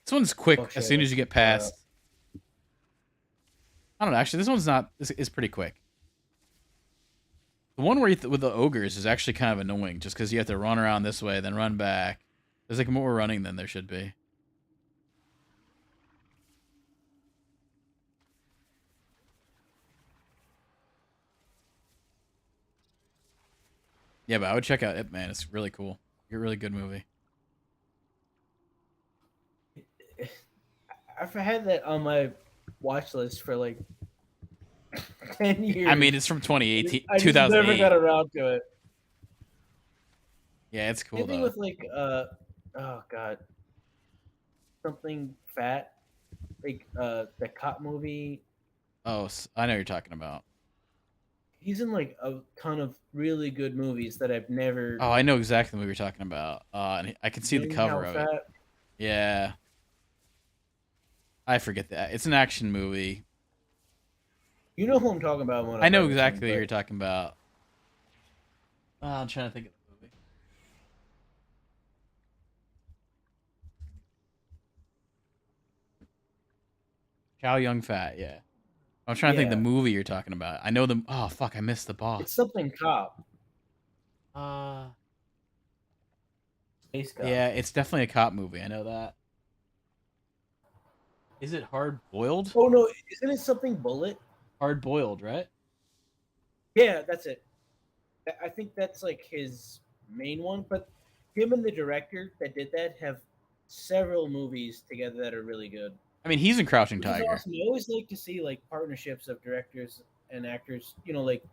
Speaker 1: This one's
Speaker 2: Oh
Speaker 1: quick as
Speaker 2: shit, I
Speaker 1: soon
Speaker 2: went
Speaker 1: as you
Speaker 2: too
Speaker 1: get
Speaker 2: far up.
Speaker 1: past. I don't know. Actually, this one's not. This is pretty quick. The one where with the ogres is actually kind of annoying, just because you have to run around this way, then run back. There's like more running than there should be. Yeah, but I would check out Ip Man. It's really cool. A really good movie.
Speaker 2: I've had that on my watch list for like 10
Speaker 1: I mean,
Speaker 2: years.
Speaker 1: it's from 2018,
Speaker 2: I just never got
Speaker 1: 2008.
Speaker 2: around to it.
Speaker 1: Yeah, it's cool
Speaker 2: Same thing
Speaker 1: though.
Speaker 2: with like oh god, something fat, like the cop movie.
Speaker 1: Oh, I know what you're talking about.
Speaker 2: He's in like a ton of really good movies that I've never.
Speaker 1: Oh, I know exactly the movie you're talking about. And I can see the
Speaker 2: Young
Speaker 1: cover
Speaker 2: How
Speaker 1: of it.
Speaker 2: Fat.
Speaker 1: Yeah, I forget that. It's an action movie.
Speaker 2: You know who I'm talking about when
Speaker 1: I
Speaker 2: I've
Speaker 1: know
Speaker 2: ever seen,
Speaker 1: exactly what
Speaker 2: but
Speaker 1: you're talking about. I'm trying to think of the movie. Chow Yun Fat. Yeah, I'm trying to think of the
Speaker 2: yeah,
Speaker 1: movie you're talking about. I know the. Oh fuck, I missed the
Speaker 2: it's
Speaker 1: boss.
Speaker 2: something cop,
Speaker 1: Uh,
Speaker 2: space cop.
Speaker 1: yeah, it's definitely a cop movie. I know that. Is it Hard Boiled?
Speaker 2: Oh no, isn't it something Bullet?
Speaker 1: Hard Boiled, right?
Speaker 2: Yeah, that's it. I think that's like his main one, but him and the director that did that have several movies together that are really good,
Speaker 1: I mean, he's in Crouching
Speaker 2: which is
Speaker 1: Tiger.
Speaker 2: awesome. I always like to see like partnerships of directors and actors. You know, like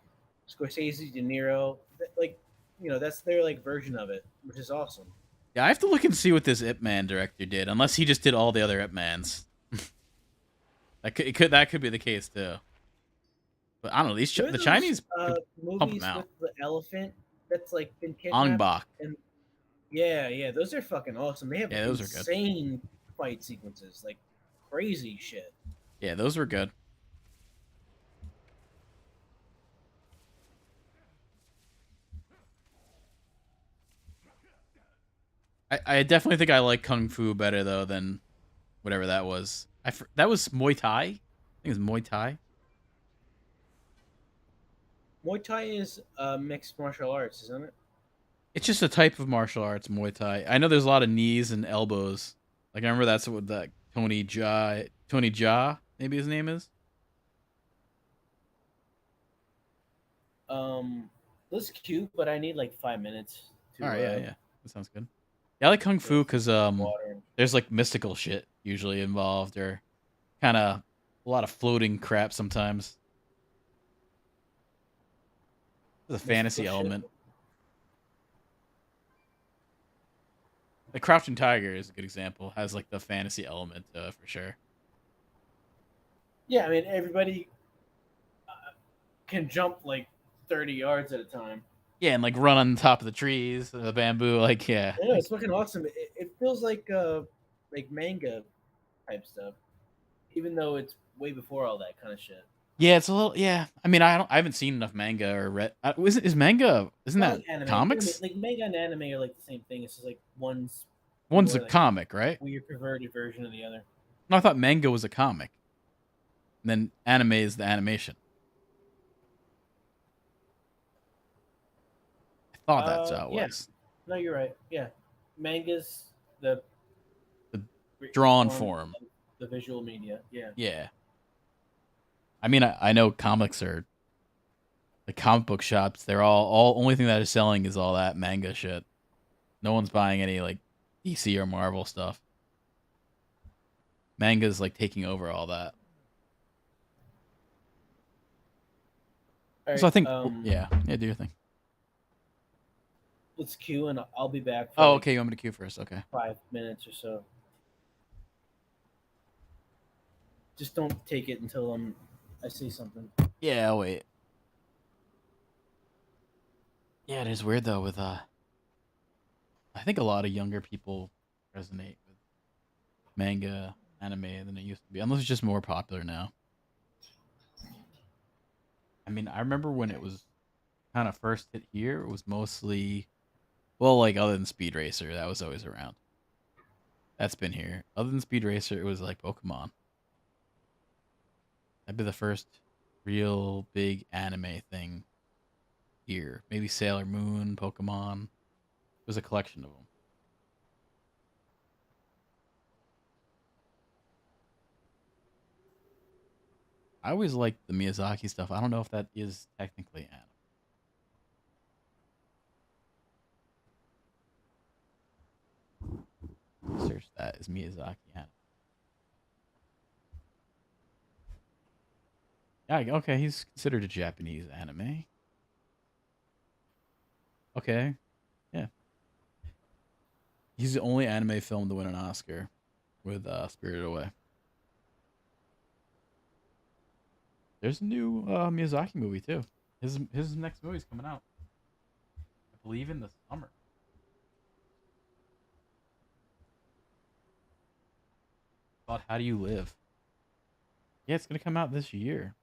Speaker 2: Scorsese, De Niro. Like, you know, that's their like version of it, which is awesome.
Speaker 1: Yeah, I have to look and see what this Ip Man director did, unless he just did all the other Ip Mans. That could be the case too. But I don't know.
Speaker 2: You know
Speaker 1: The
Speaker 2: those
Speaker 1: Chinese could pump them
Speaker 2: movies with
Speaker 1: out.
Speaker 2: the elephant that's like been kidnapped
Speaker 1: Angbak.
Speaker 2: and yeah, yeah, those are fucking awesome. They have
Speaker 1: Yeah, those are good.
Speaker 2: insane fight sequences, like crazy shit.
Speaker 1: Yeah, those were good. I definitely think I like Kung Fu better though than whatever that was. That was Muay Thai. I think it's Muay Thai.
Speaker 2: Muay Thai is mixed martial arts, isn't it?
Speaker 1: It's just a type of martial arts, Muay Thai. I know there's a lot of knees and elbows. Like I remember that's what that Tony Jaa, maybe his name is.
Speaker 2: Um, that's cute, but I need like 5 minutes
Speaker 1: All
Speaker 2: to
Speaker 1: right, yeah, that sounds good. Yeah, I like Kung
Speaker 2: go
Speaker 1: Fu because
Speaker 2: water.
Speaker 1: there's like mystical shit usually involved, or kind of a lot of floating crap sometimes. There's a
Speaker 2: Mystical
Speaker 1: fantasy
Speaker 2: shit.
Speaker 1: element. The Crouching Tiger is a good example. Has like the fantasy element for sure.
Speaker 2: Yeah, I mean everybody can jump like 30 yards at a time.
Speaker 1: Yeah, and like run on top of the trees, the bamboo. Like yeah,
Speaker 2: I know it's fucking awesome. It feels like manga type stuff, even though it's way before all that kind of shit.
Speaker 1: yeah, it's a little yeah. I mean, I haven't seen enough manga or read. Is manga? Isn't
Speaker 2: Not
Speaker 1: that
Speaker 2: like anime. You know,
Speaker 1: comics?
Speaker 2: like manga and anime are like the same thing. It's just like one's
Speaker 1: One's a
Speaker 2: more like
Speaker 1: comic, right?
Speaker 2: weird perverted version of the other.
Speaker 1: No, I thought manga was a comic. And then anime is the animation. I thought that's how it
Speaker 2: Yeah.
Speaker 1: was.
Speaker 2: No, you're right. Yeah, manga's the
Speaker 1: The
Speaker 2: written
Speaker 1: drawn
Speaker 2: form
Speaker 1: form.
Speaker 2: of the visual media. Yeah.
Speaker 1: Yeah. I mean, I know comics are the comic book shops. They're all only thing that is selling is all that manga shit. No one's buying any like DC or Marvel stuff. Manga's like taking over all that.
Speaker 2: All
Speaker 1: So I
Speaker 2: right.
Speaker 1: think, yeah, do your thing.
Speaker 2: Let's queue, and I'll be back for
Speaker 1: Oh,
Speaker 2: like
Speaker 1: okay. You want me to queue first? Okay.
Speaker 2: 5 minutes or so. Just don't take it until I say something.
Speaker 1: Yeah, I'll wait. Yeah, it is weird though. With I think a lot of younger people resonate with manga anime than it used to be, unless it's just more popular now. I mean, I remember when it was kind of first hit here, it was mostly well, like other than Speed Racer, that was always around. That's been here. Other than Speed Racer, it was like Pokemon. That'd be the first real big anime thing here. Maybe Sailor Moon, Pokemon. It was a collection of them. I always liked the Miyazaki stuff. I don't know if that is technically anime. Search that. Is Miyazaki anime? Yeah, okay, he's considered a Japanese anime. Okay, yeah. He's the only anime film to win an Oscar with Spirited Away. There's a new Miyazaki movie too. His next movie's coming out, I believe, in the summer. Called How Do You Live? Yeah, it's gonna come out this year.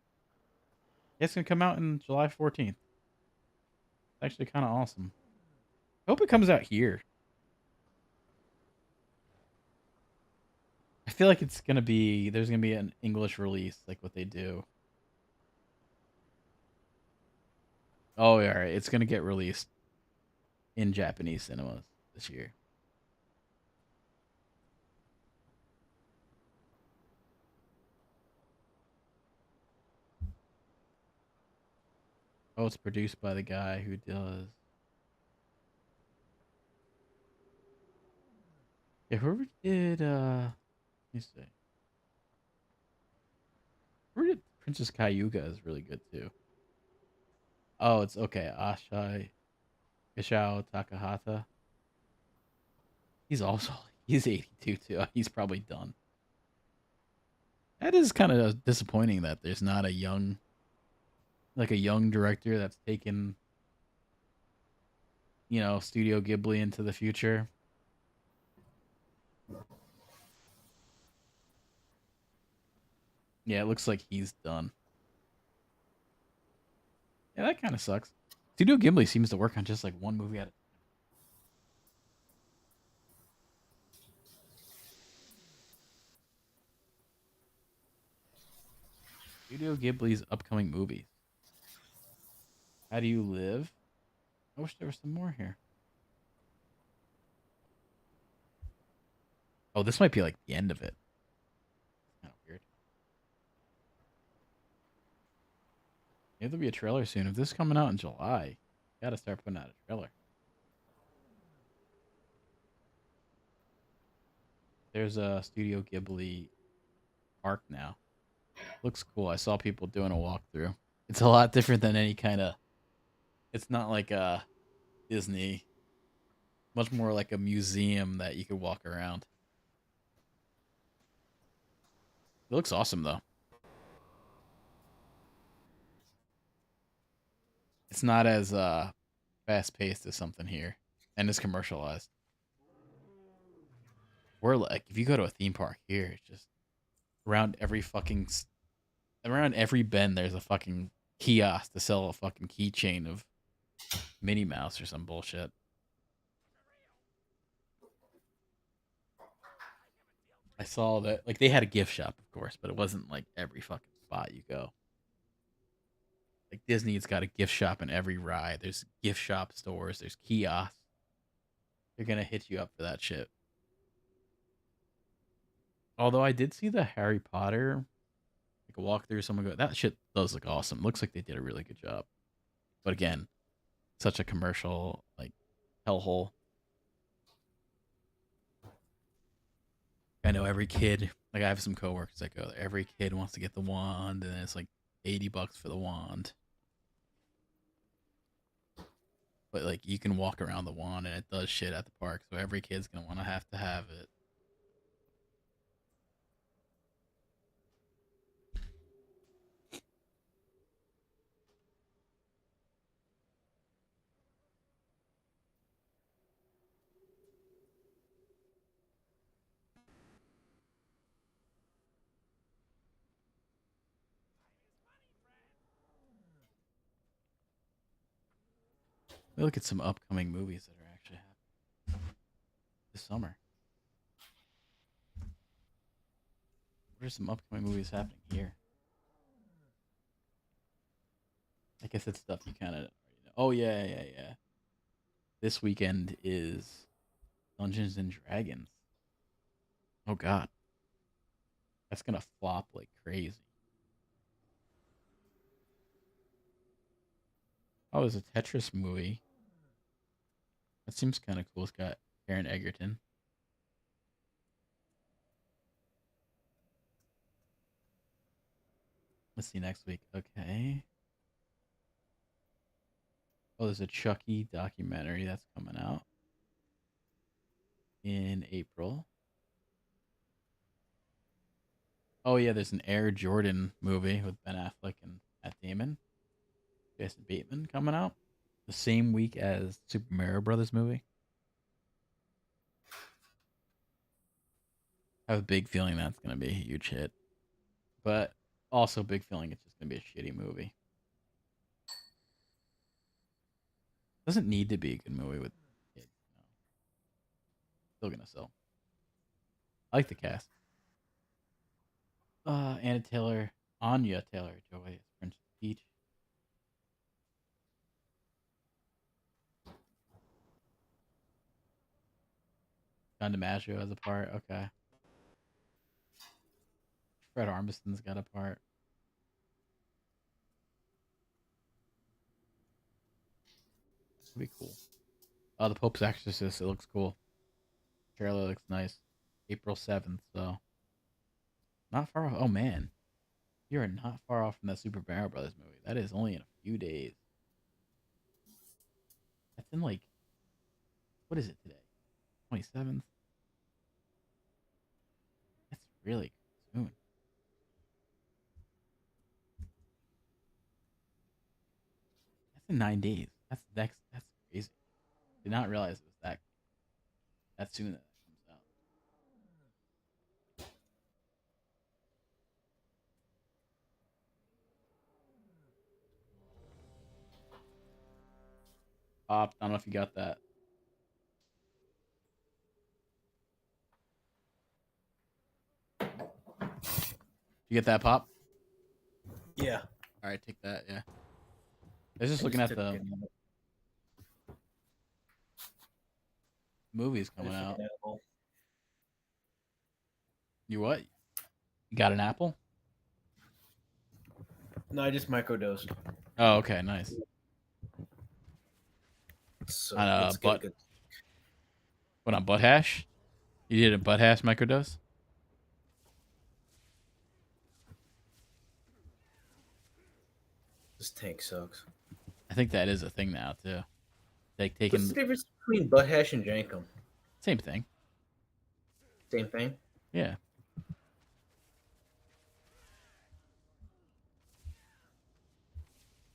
Speaker 1: Yeah, it's gonna come out in July 14th. It's actually kind of awesome. I hope it comes out here. I feel like there's gonna be an English release like what they do. Oh, yeah, all right. It's gonna get released in Japanese cinemas this year. Oh, it's produced by the guy who does. Yeah, whoever did. Let me see. Whoever did Princess Kaguya is really good too. Oh, it's okay. Ashai Ishao Takahata. He's also he's 82 too. He's probably done. That is kind of disappointing that there's not a young like a young director that's taken, Studio Ghibli into the future. Yeah, it looks like he's done. Yeah, that kind of sucks. Studio Ghibli seems to work on just like one movie at a Studio Ghibli's upcoming movies. How do you live? I wish there was some more here. Oh, this might be like the end of it. Kind of weird. Maybe there'll be a trailer soon. If this is coming out in July, gotta start putting out a trailer. There's a Studio Ghibli park now. Looks cool. I saw people doing a walkthrough. It's a lot different than any kind of. It's not like a Disney. Much more like a museum that you could walk around. It looks awesome though. It's not as fast paced as something here, and it's commercialized. We're like, if you go to a theme park here, it's just around every fucking around every bend, there's a fucking kiosk to sell a fucking keychain of Minnie Mouse or some bullshit. I saw that like they had a gift shop, of course, but it wasn't like every fucking spot you go. Like Disney's got a gift shop in every ride. There's gift shop stores. There's kiosks. They're gonna hit you up for that shit. Although I did see the Harry Potter like a walkthrough. Someone go, that shit does look awesome. Looks like they did a really good job. But again, such a commercial like hellhole. I know every kid. Like I have some coworkers that go there. Every kid wants to get the wand, and it's like $80 for the wand. But like you can walk around the wand, and it does shit at the park. So every kid's gonna want to have it. Look at some upcoming movies that are actually happening this summer. What are some upcoming movies happening here? I guess it's stuff you kind of already know. Oh yeah, yeah, yeah. This weekend is Dungeons and Dragons. Oh god, that's gonna flop like crazy. Oh, there's a Tetris movie. That seems kind of cool. It's got Aaron Egerton. Let's see next week. Okay. Oh, there's a Chucky documentary that's coming out in April. Oh yeah, there's an Air Jordan movie with Ben Affleck and Matt Damon, Jason Bateman coming out the same week as Super Mario Brothers movie. I have a big feeling that's gonna be a huge hit, but also big feeling it's just gonna be a shitty movie. Doesn't need to be a good movie with kids. No. Still gonna sell. I like the cast. Anna Taylor, Anya Taylor Joy is Princess Peach. John DiMaggio has a part. Okay. Fred Armisten's got a part. It'll be cool. Oh, the Pope's Exorcist. It looks cool. Trailer looks nice. April 7th, so not far off. Oh man, you are not far off from that Super Mario Brothers movie. That is only in a few days. That's in like what is it today? 27th. really soon. That's in 9 days. That's crazy. Did not realize it was that soon that comes out. Pop. I don't know if you got that. You get that, Pop?
Speaker 2: Yeah.
Speaker 1: All right, take that. Yeah. I was just
Speaker 2: I
Speaker 1: looking
Speaker 2: just
Speaker 1: at
Speaker 2: took
Speaker 1: the movies
Speaker 2: I
Speaker 1: coming
Speaker 2: just took
Speaker 1: out.
Speaker 2: an apple.
Speaker 1: You what? You got an apple?
Speaker 2: No, I just microdosed.
Speaker 1: Oh, okay, nice. On
Speaker 2: So
Speaker 1: a
Speaker 2: let's get a
Speaker 1: butt.
Speaker 2: good.
Speaker 1: What on butt hash? You did a butt hash microdose?
Speaker 2: This tank sucks.
Speaker 1: I think that is a thing now too. Like
Speaker 2: What's the
Speaker 1: taking
Speaker 2: difference between butt hash and jankum?
Speaker 1: same thing.
Speaker 2: Same thing.
Speaker 1: Yeah.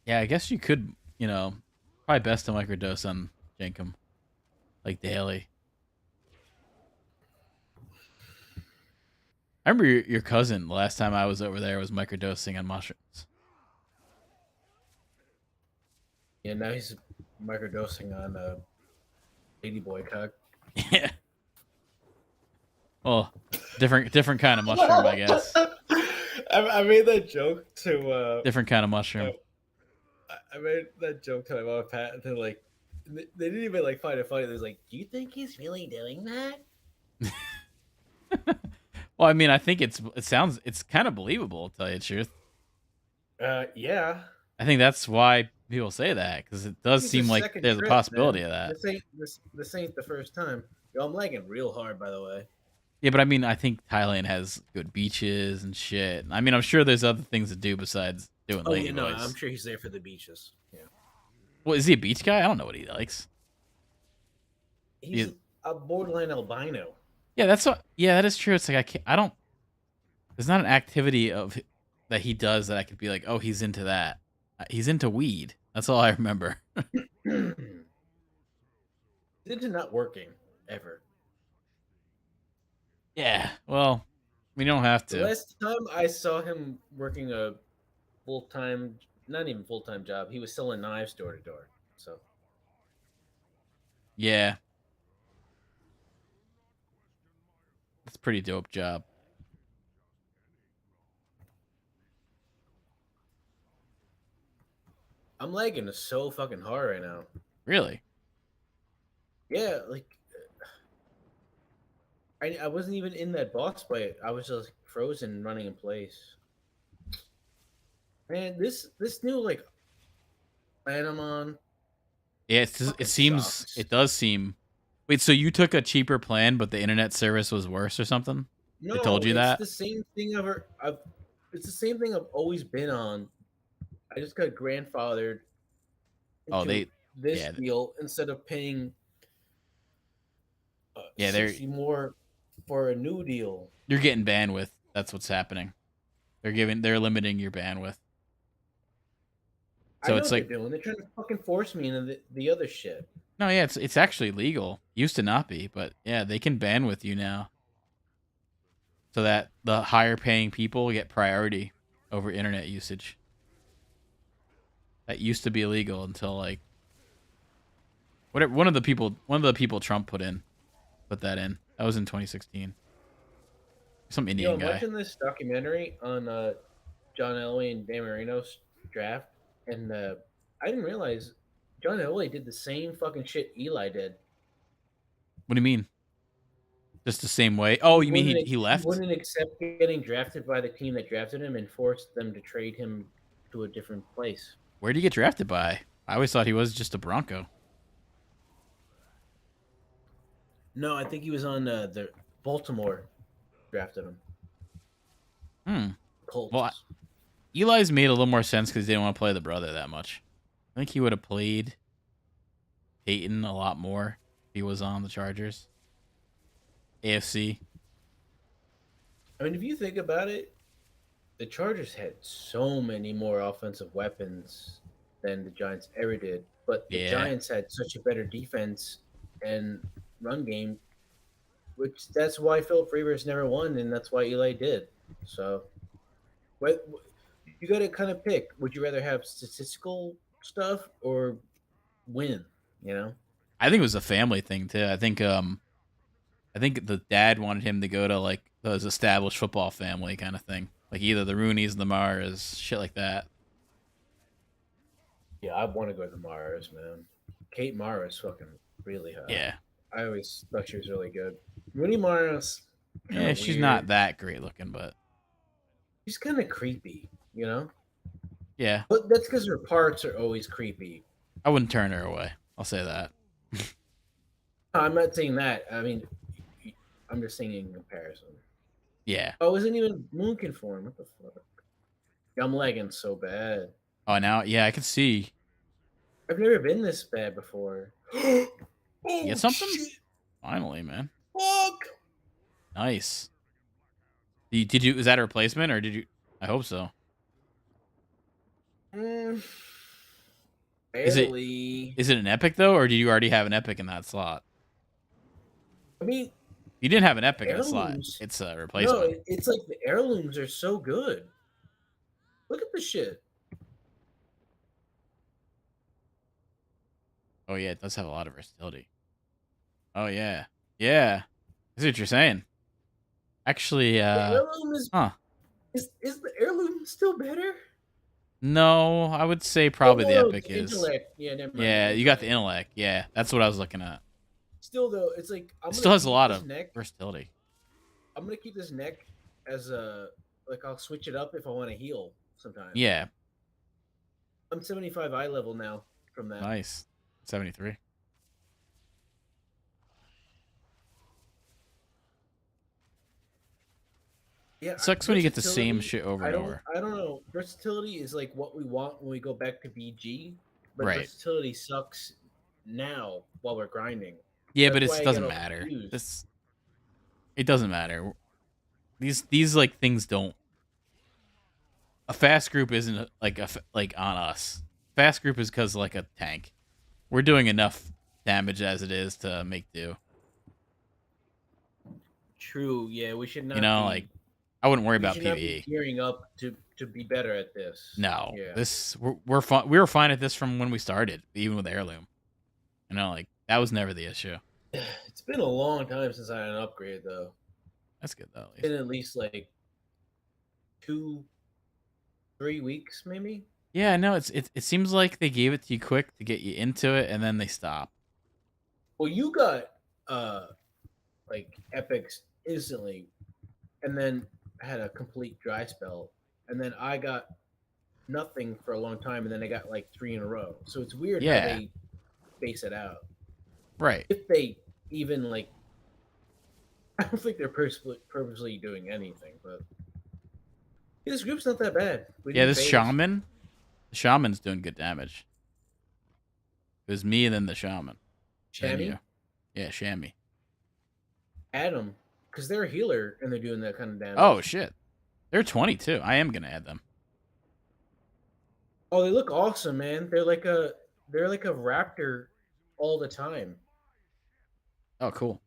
Speaker 1: Yeah, I guess you could, probably best to microdose on Jenkum, like daily. I remember your cousin the last time I was over there was microdosing on mushrooms.
Speaker 2: Yeah, now he's microdosing on ladyboy cock.
Speaker 1: Yeah. Well, different kind of mushroom, I guess.
Speaker 2: I made that joke to
Speaker 1: Different kind of mushroom.
Speaker 2: I made that joke to my mom and Pat, and they're like, they didn't even like find it funny. They're like, "Do you think he's really doing that?"
Speaker 1: Well, I mean, I think it's kind of believable, to tell you the truth.
Speaker 2: Yeah.
Speaker 1: I think that's why people say that, because it does
Speaker 2: It's his
Speaker 1: seem like
Speaker 2: second
Speaker 1: there's a
Speaker 2: trip, man.
Speaker 1: possibility of that.
Speaker 2: This ain't the first time. Yo, I'm lagging real hard, by the way.
Speaker 1: Yeah, but I mean, I think Thailand has good beaches and shit. I mean, I'm sure there's other things to do besides doing
Speaker 2: Oh
Speaker 1: lady
Speaker 2: yeah, no, I'm
Speaker 1: boys.
Speaker 2: sure he's there for the beaches. Yeah,
Speaker 1: Well, is he a beach guy? I don't know what he likes.
Speaker 2: he's
Speaker 1: He,
Speaker 2: a borderline albino.
Speaker 1: yeah, that's what. Yeah, that is true. It's like I can't. I don't. There's not an activity of that he does that I could be like, oh, he's into that. He's into weed. That's all I remember.
Speaker 2: He's into not working ever.
Speaker 1: Yeah. Well, we don't have
Speaker 2: The
Speaker 1: to.
Speaker 2: last time I saw him working a full time, not even full time job, he was selling knives door to door. So
Speaker 1: Yeah, it's a pretty dope job.
Speaker 2: I'm lagging so fucking hard right now.
Speaker 1: Really.
Speaker 2: Yeah, like I wasn't even in that boss fight. I was just frozen, running in place. Man, this new like plan I'm on
Speaker 1: Yeah,
Speaker 2: fucking sucks.
Speaker 1: it does seem. Wait, so you took a cheaper plan, but the internet service was worse or something? They told
Speaker 2: No,
Speaker 1: you
Speaker 2: it's
Speaker 1: that?
Speaker 2: the same thing I've it's the same thing I've always been on. I just got grandfathered
Speaker 1: Oh,
Speaker 2: into this
Speaker 1: yeah,
Speaker 2: deal instead of paying
Speaker 1: yeah.
Speaker 2: 60 more for a new deal.
Speaker 1: You're getting bandwidth. That's what's happening. They're limiting your bandwidth.
Speaker 2: I
Speaker 1: So
Speaker 2: know
Speaker 1: it's
Speaker 2: what they're
Speaker 1: like,
Speaker 2: doing. They're trying to fucking force me into the other shit.
Speaker 1: no, yeah, it's actually legal. Used to not be, but yeah, they can bandwidth you now, so that the higher paying people get priority over internet usage. That used to be illegal until like whatever one of the people Trump put that in. That was in 2016. Some
Speaker 2: Yo,
Speaker 1: Indian
Speaker 2: I'm
Speaker 1: guy.
Speaker 2: watching this documentary on John Elway and Dan Marino's draft, and I didn't realize John Elway did the same fucking shit Eli did.
Speaker 1: What do you mean? Just the same way? Oh, you mean he
Speaker 2: He
Speaker 1: left?
Speaker 2: wouldn't accept getting drafted by the team that drafted him and forced them to trade him to a different place.
Speaker 1: Where did he get drafted by? I always thought he was just a Bronco.
Speaker 2: No, I think he was on the Baltimore drafted him.
Speaker 1: Hmm. Well,
Speaker 2: Colts.
Speaker 1: Eli's made a little more sense because he didn't want to play the brother that much. I think he would have played Peyton a lot more if he was on the Chargers. AFC.
Speaker 2: I mean, if you think about it, the Chargers had so many more offensive weapons than the Giants ever did, but the
Speaker 1: Yeah.
Speaker 2: Giants had such a better defense and run game, which that's why Philip Rivers never won, and that's why Eli did. So, what you got to kind of pick? Would you rather have statistical stuff or win? You know?
Speaker 1: I think it was a family thing too. I think the dad wanted him to go to like those established football family kind of thing. Like either the Rooneys, the Maras, shit like that.
Speaker 2: Yeah, I want to go to the Mars, man. Kate Mara is fucking really hot.
Speaker 1: Yeah.
Speaker 2: I always thought she was really good. Rooney Mara's kind
Speaker 1: Yeah,
Speaker 2: of
Speaker 1: she's not
Speaker 2: weird.
Speaker 1: that great looking, but
Speaker 2: She's kind of creepy, you know.
Speaker 1: yeah.
Speaker 2: But that's because her parts are always creepy.
Speaker 1: I wouldn't turn her away. I'll say that.
Speaker 2: I'm not saying that. I mean, I'm just saying in comparison.
Speaker 1: Yeah.
Speaker 2: Oh, isn't even Moonkin form. What the fuck? Yeah, I'm lagging so bad.
Speaker 1: Oh, now, yeah, I can see.
Speaker 2: I've never been this bad before. Oh
Speaker 1: You get something?
Speaker 2: shit!
Speaker 1: Finally, man.
Speaker 2: Fuck!
Speaker 1: Nice. Did you? Is that a replacement or did you? I hope so.
Speaker 2: Mm,
Speaker 1: Is it?
Speaker 2: barely.
Speaker 1: Is it an epic though, or do you already have an epic in that slot?
Speaker 2: I mean,
Speaker 1: You didn't have an epic in the slot.
Speaker 2: heirlooms.
Speaker 1: It's a
Speaker 2: No,
Speaker 1: replacement.
Speaker 2: it's like the heirlooms are so good. Look at this shit.
Speaker 1: Oh yeah, it does have a lot of versatility. Oh yeah, yeah. I see what you're saying. Actually,
Speaker 2: The heirloom
Speaker 1: huh?
Speaker 2: is the heirloom still better?
Speaker 1: No, I would say
Speaker 2: Oh
Speaker 1: probably
Speaker 2: no,
Speaker 1: the
Speaker 2: no,
Speaker 1: epic
Speaker 2: the
Speaker 1: is.
Speaker 2: intellect. Yeah, never mind. The
Speaker 1: Yeah, you got the
Speaker 2: intellect.
Speaker 1: intellect. Yeah, that's what I was looking at.
Speaker 2: Still though, it's like I'm
Speaker 1: It
Speaker 2: gonna
Speaker 1: still has a
Speaker 2: keep
Speaker 1: lot
Speaker 2: this
Speaker 1: of
Speaker 2: neck.
Speaker 1: versatility.
Speaker 2: I'm gonna keep this neck as a like I'll switch it up if I want to heal sometimes.
Speaker 1: Yeah,
Speaker 2: I'm 75 eye level now from that.
Speaker 1: nice. 73.
Speaker 2: Yeah,
Speaker 1: It sucks when you get the same
Speaker 2: versatility.
Speaker 1: shit over
Speaker 2: I
Speaker 1: and
Speaker 2: don't.
Speaker 1: over.
Speaker 2: I don't know. Versatility is like what we want when we go back to BG, but
Speaker 1: Right.
Speaker 2: versatility sucks now while we're grinding.
Speaker 1: Yeah, but
Speaker 2: That's
Speaker 1: it
Speaker 2: why I get
Speaker 1: doesn't
Speaker 2: all
Speaker 1: matter.
Speaker 2: confused.
Speaker 1: This it doesn't matter. These like things don't. A fast group isn't like on us. Fast group is because like a tank. We're doing enough damage as it is to make do.
Speaker 2: True. Yeah, we should
Speaker 1: You
Speaker 2: not
Speaker 1: know, like
Speaker 2: be.
Speaker 1: I wouldn't worry
Speaker 2: We
Speaker 1: about
Speaker 2: should not be
Speaker 1: PVE.
Speaker 2: gearing up to be better at this.
Speaker 1: No,
Speaker 2: Yeah.
Speaker 1: this we're fine. We were fine at this from when we started, even with heirloom. You know, like that was never the issue.
Speaker 2: It's been a long time since I had an upgrade though.
Speaker 1: That's good though. At least.
Speaker 2: Been at least like 2, 3 weeks maybe.
Speaker 1: Yeah, no, it seems like they gave it to you quick to get you into it, and then they stop.
Speaker 2: Well, you got like epics instantly, and then I had a complete dry spell, and then I got nothing for a long time, and then I got like 3 in a row. So it's weird how
Speaker 1: Yeah,
Speaker 2: they base it out.
Speaker 1: right.
Speaker 2: If they even like, I don't think they're purposely doing anything, but this group's not that bad. We
Speaker 1: Yeah,
Speaker 2: didn't
Speaker 1: this
Speaker 2: phase.
Speaker 1: shaman, the shaman's doing good damage. It was me and then the shaman, then
Speaker 2: Shammy,
Speaker 1: you. Yeah, Shammy.
Speaker 2: Adam, because they're a healer and they're doing that kind of
Speaker 1: Oh
Speaker 2: damage.
Speaker 1: shit, they're 22. I am gonna add them.
Speaker 2: Oh, they look awesome, man. They're like a raptor all the time.
Speaker 1: Oh, cool.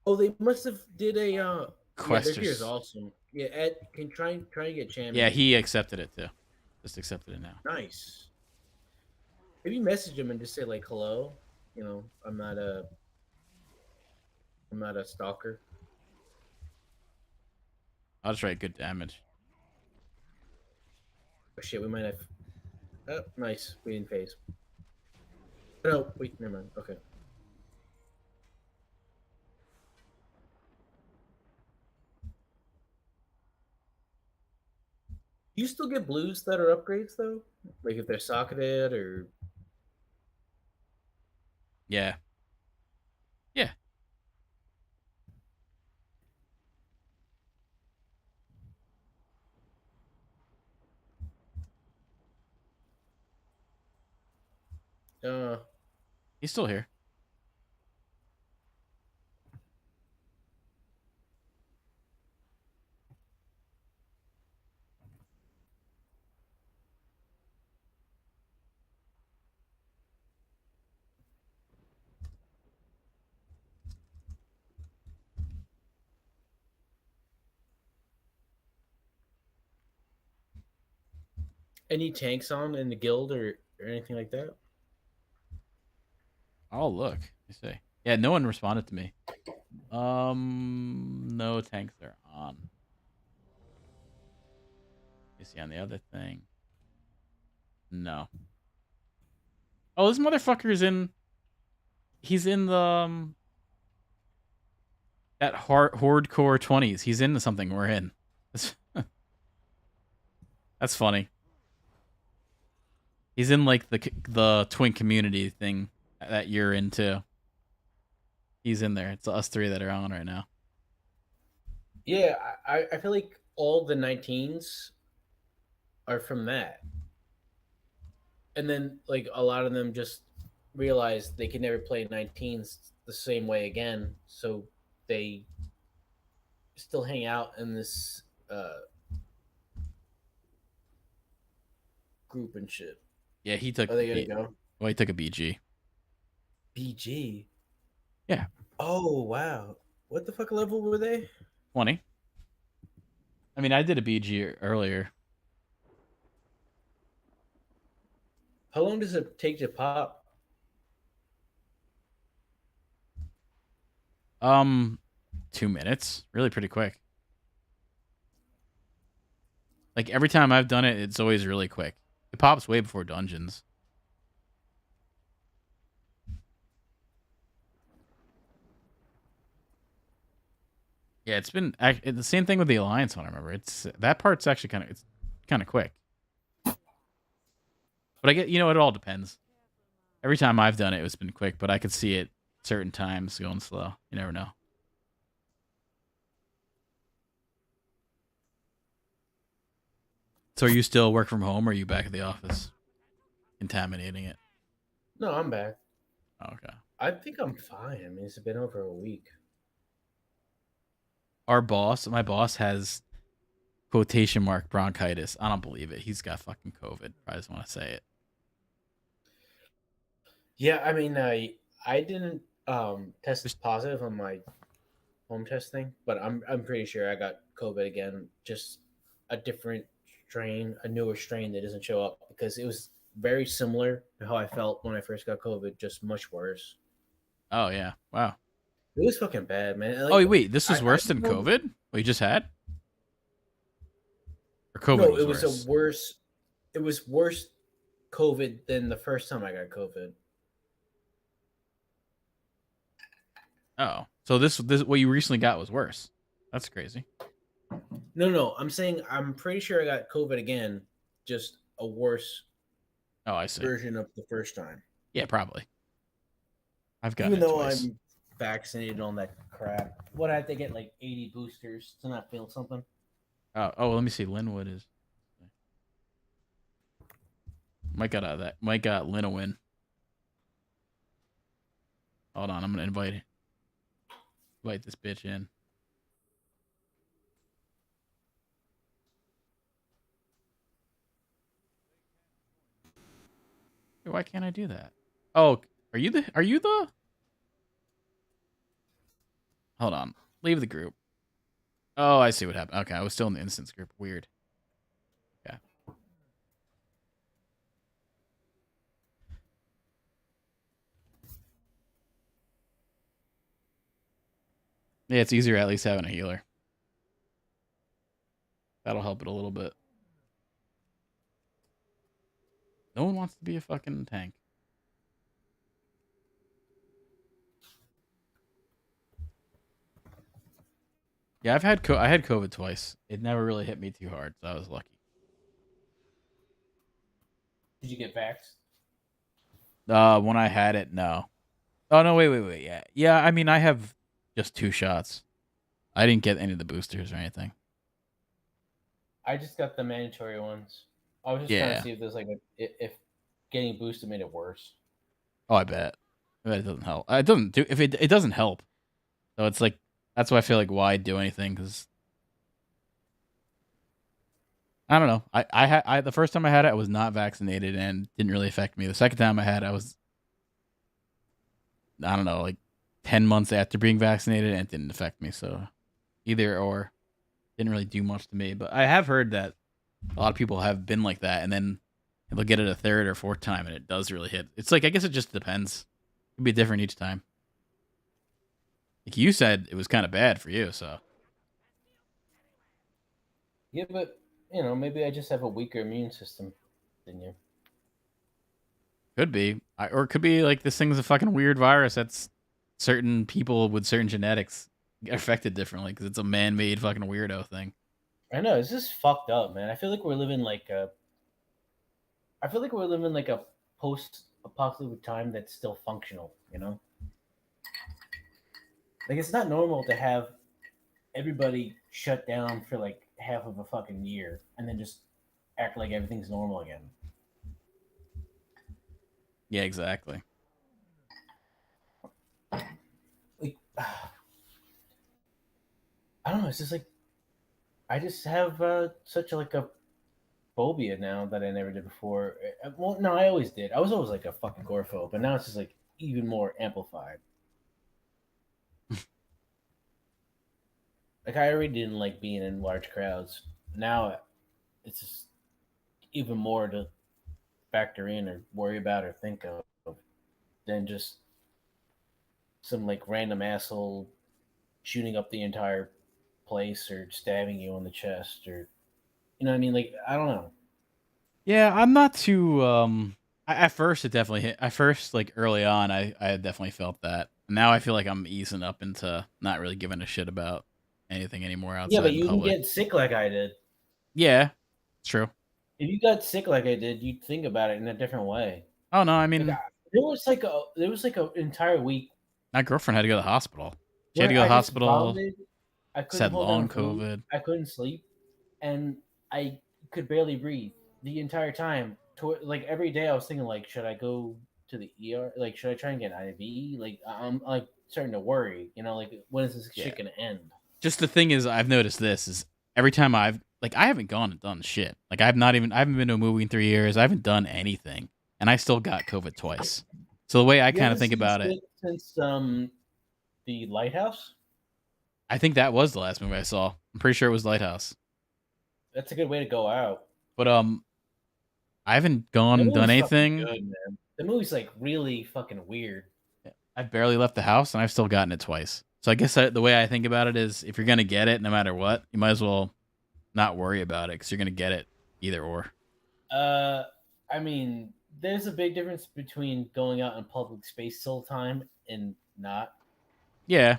Speaker 2: Oh, they must have did a yeah, their gear is
Speaker 1: Questers.
Speaker 2: awesome. Yeah, Ed can try and get
Speaker 1: Yeah,
Speaker 2: Chammy.
Speaker 1: he accepted it too. Just accepted it now.
Speaker 2: Nice. Maybe message him and just say like hello. You know, I'm not a stalker.
Speaker 1: I'll just write good damage.
Speaker 2: Oh shit, we might have. Oh, nice. We didn't phase. No, wait, never mind. Okay. You still get blues that are upgrades though, like if they're socketed or
Speaker 1: Yeah, yeah.
Speaker 2: uh
Speaker 1: He's still here.
Speaker 2: Any tanks on in the guild or anything like that?
Speaker 1: Oh, look. You see. Yeah, no one responded to me. No tanks are on. You see on the other thing. No. Oh, this motherfucker's in. He's in the that horde core 20s. He's into something we're in. That's funny. He's in like the twin community thing that you're into. He's in there. It's us three that are on right now.
Speaker 2: Yeah, I feel like all the 19s are from that. And then like a lot of them just realize they can never play 19s the same way again, so they still hang out in this group and shit.
Speaker 1: Yeah, he took
Speaker 2: Are they gonna
Speaker 1: he,
Speaker 2: go?
Speaker 1: well, he took a BG.
Speaker 2: BG.
Speaker 1: Yeah,
Speaker 2: Oh wow. What the fuck level were they?
Speaker 1: 20. I mean, I did a BG earlier.
Speaker 2: How long does it take to pop?
Speaker 1: 2 minutes. Really pretty quick. Like every time I've done it, it's always really quick. It pops way before dungeons. Yeah, it's been the same thing with the alliance one. I remember it's that part's actually kind of quick. But I get it all depends. Every time I've done it, it's been quick, but I could see it certain times going slow. You never know. So are you still work from home or are you back at the office? Contaminating it.
Speaker 2: No, I'm back.
Speaker 1: Oh, okay.
Speaker 2: I think I'm fine. I mean, it's been over a week.
Speaker 1: My boss has quotation mark bronchitis. I don't believe it. He's got fucking COVID. I just want to say it.
Speaker 2: Yeah, I mean, I didn't test
Speaker 1: Just
Speaker 2: positive on my home testing, but I'm pretty sure I got COVID again. Just a different strain, a newer strain that doesn't show up because it was very similar to how I felt when I first got COVID, just much worse.
Speaker 1: oh yeah. Wow.
Speaker 2: It was fucking bad, man.
Speaker 1: Oh
Speaker 2: Like
Speaker 1: wait, this was
Speaker 2: I
Speaker 1: worse than
Speaker 2: don't
Speaker 1: COVID? What you just had? Or COVID
Speaker 2: no,
Speaker 1: was worse?
Speaker 2: it was worse COVID than the first time I got COVID.
Speaker 1: Oh. So this what you recently got was worse. That's crazy.
Speaker 2: No, I'm saying I'm pretty sure I got COVID again, just a worse
Speaker 1: Oh, I see.
Speaker 2: version of the first time.
Speaker 1: Yeah, probably. I've gotten
Speaker 2: Even
Speaker 1: it
Speaker 2: though
Speaker 1: twice.
Speaker 2: I'm vaccinated on that crap. What I have to get like 80 boosters to not feel something?
Speaker 1: Oh, let me see. Linwood is Mike got Lin a win. Hold on, I'm gonna invite this bitch in. Hey, why can't I do that? Oh, are you the hold on. Leave the group. Oh, I see what happened. Okay, I was still in the instance group. Weird. Yeah. Yeah, it's easier at least having a healer. That'll help it a little bit. No one wants to be a fucking tank. Yeah, I had COVID twice. It never really hit me too hard, so I was lucky.
Speaker 2: Did you get vaxxed?
Speaker 1: When I had it, no. Oh no, wait. Yeah. I mean, I have just 2 shots. I didn't get any of the boosters or anything.
Speaker 2: I just got the mandatory ones. I was just trying to
Speaker 1: Yeah.
Speaker 2: see if there's like if getting boosted made it worse.
Speaker 1: Oh, I bet. I bet it doesn't help. It doesn't do if it doesn't help. So it's like that's why I feel like why do anything because I don't know. I the first time I had it, I was not vaccinated and didn't really affect me. The second time I had, it, I was I don't know like 10 months after being vaccinated and it didn't affect me. So either or didn't really do much to me. But I have heard that A lot of people have been like that, and then they'll get it a third or fourth time, and it does really hit. It's like I guess it just depends. It can be different each time. Like you said, it was kind of bad for you, so
Speaker 2: Yeah, but maybe I just have a weaker immune system than you.
Speaker 1: could be, or it could be like this thing's a fucking weird virus that's certain people with certain genetics get affected differently because it's a man-made fucking weirdo thing.
Speaker 2: I know it's just fucked up, man. I feel like we're living like a post-apocalyptic time that's still functional. Like it's not normal to have everybody shut down for like half of a fucking year and then just act like everything's normal again.
Speaker 1: Yeah, exactly.
Speaker 2: Like I don't know. It's just like I just have such like a phobia now that I never did before. Well, no, I always did. I was always like a fucking agoraphobe, but now it's just like even more amplified. Like I already didn't like being in large crowds. Now it's just even more to factor in or worry about or think of than just some like random asshole shooting up the entire place or stabbing you on the chest or what I mean? Like I don't know.
Speaker 1: Yeah, I'm not too. At first, it definitely hit. At first, like early on, I definitely felt that. Now I feel like I'm easing up into not really giving a shit about anything anymore
Speaker 2: Yeah,
Speaker 1: outside
Speaker 2: but
Speaker 1: in
Speaker 2: you didn't
Speaker 1: public.
Speaker 2: get sick like I did.
Speaker 1: Yeah, it's true.
Speaker 2: If you got sick like I did, you'd think about it in a different way.
Speaker 1: Oh no, I
Speaker 2: Like
Speaker 1: mean,
Speaker 2: there was like an entire week
Speaker 1: my girlfriend had to go to the hospital. She had to
Speaker 2: where
Speaker 1: go to
Speaker 2: I
Speaker 1: the
Speaker 2: just
Speaker 1: hospital.
Speaker 2: vomited. I couldn't
Speaker 1: Said
Speaker 2: hold down
Speaker 1: long
Speaker 2: food.
Speaker 1: COVID.
Speaker 2: I couldn't sleep, and I could barely breathe the entire time. Like every day, I was thinking, like, should I go to the ER? Like, should I try and get an IV? Like, I'm like starting to worry. Like when is this
Speaker 1: Yeah.
Speaker 2: shit gonna end?
Speaker 1: Just the thing is, I've noticed this is every time I haven't gone and done shit. Like I haven't been to a movie in 3 years. I haven't done anything, and I still got COVID twice. So the way I
Speaker 2: You
Speaker 1: kind of
Speaker 2: haven't
Speaker 1: think
Speaker 2: seen
Speaker 1: about it,
Speaker 2: shit since the lighthouse.
Speaker 1: I think that was the last movie I saw. I'm pretty sure it was Lighthouse.
Speaker 2: That's a good way to go out.
Speaker 1: But I haven't gone
Speaker 2: That
Speaker 1: and done
Speaker 2: movie's fucking
Speaker 1: anything.
Speaker 2: good, man. The movie's like really fucking weird.
Speaker 1: I've barely left the house, and I've still gotten it twice. So I guess the way I think about it is, if you're gonna get it, no matter what, you might as well not worry about it because you're gonna get it either or.
Speaker 2: Uh, I mean, there's a big difference between going out in public space all the time and not.
Speaker 1: Yeah.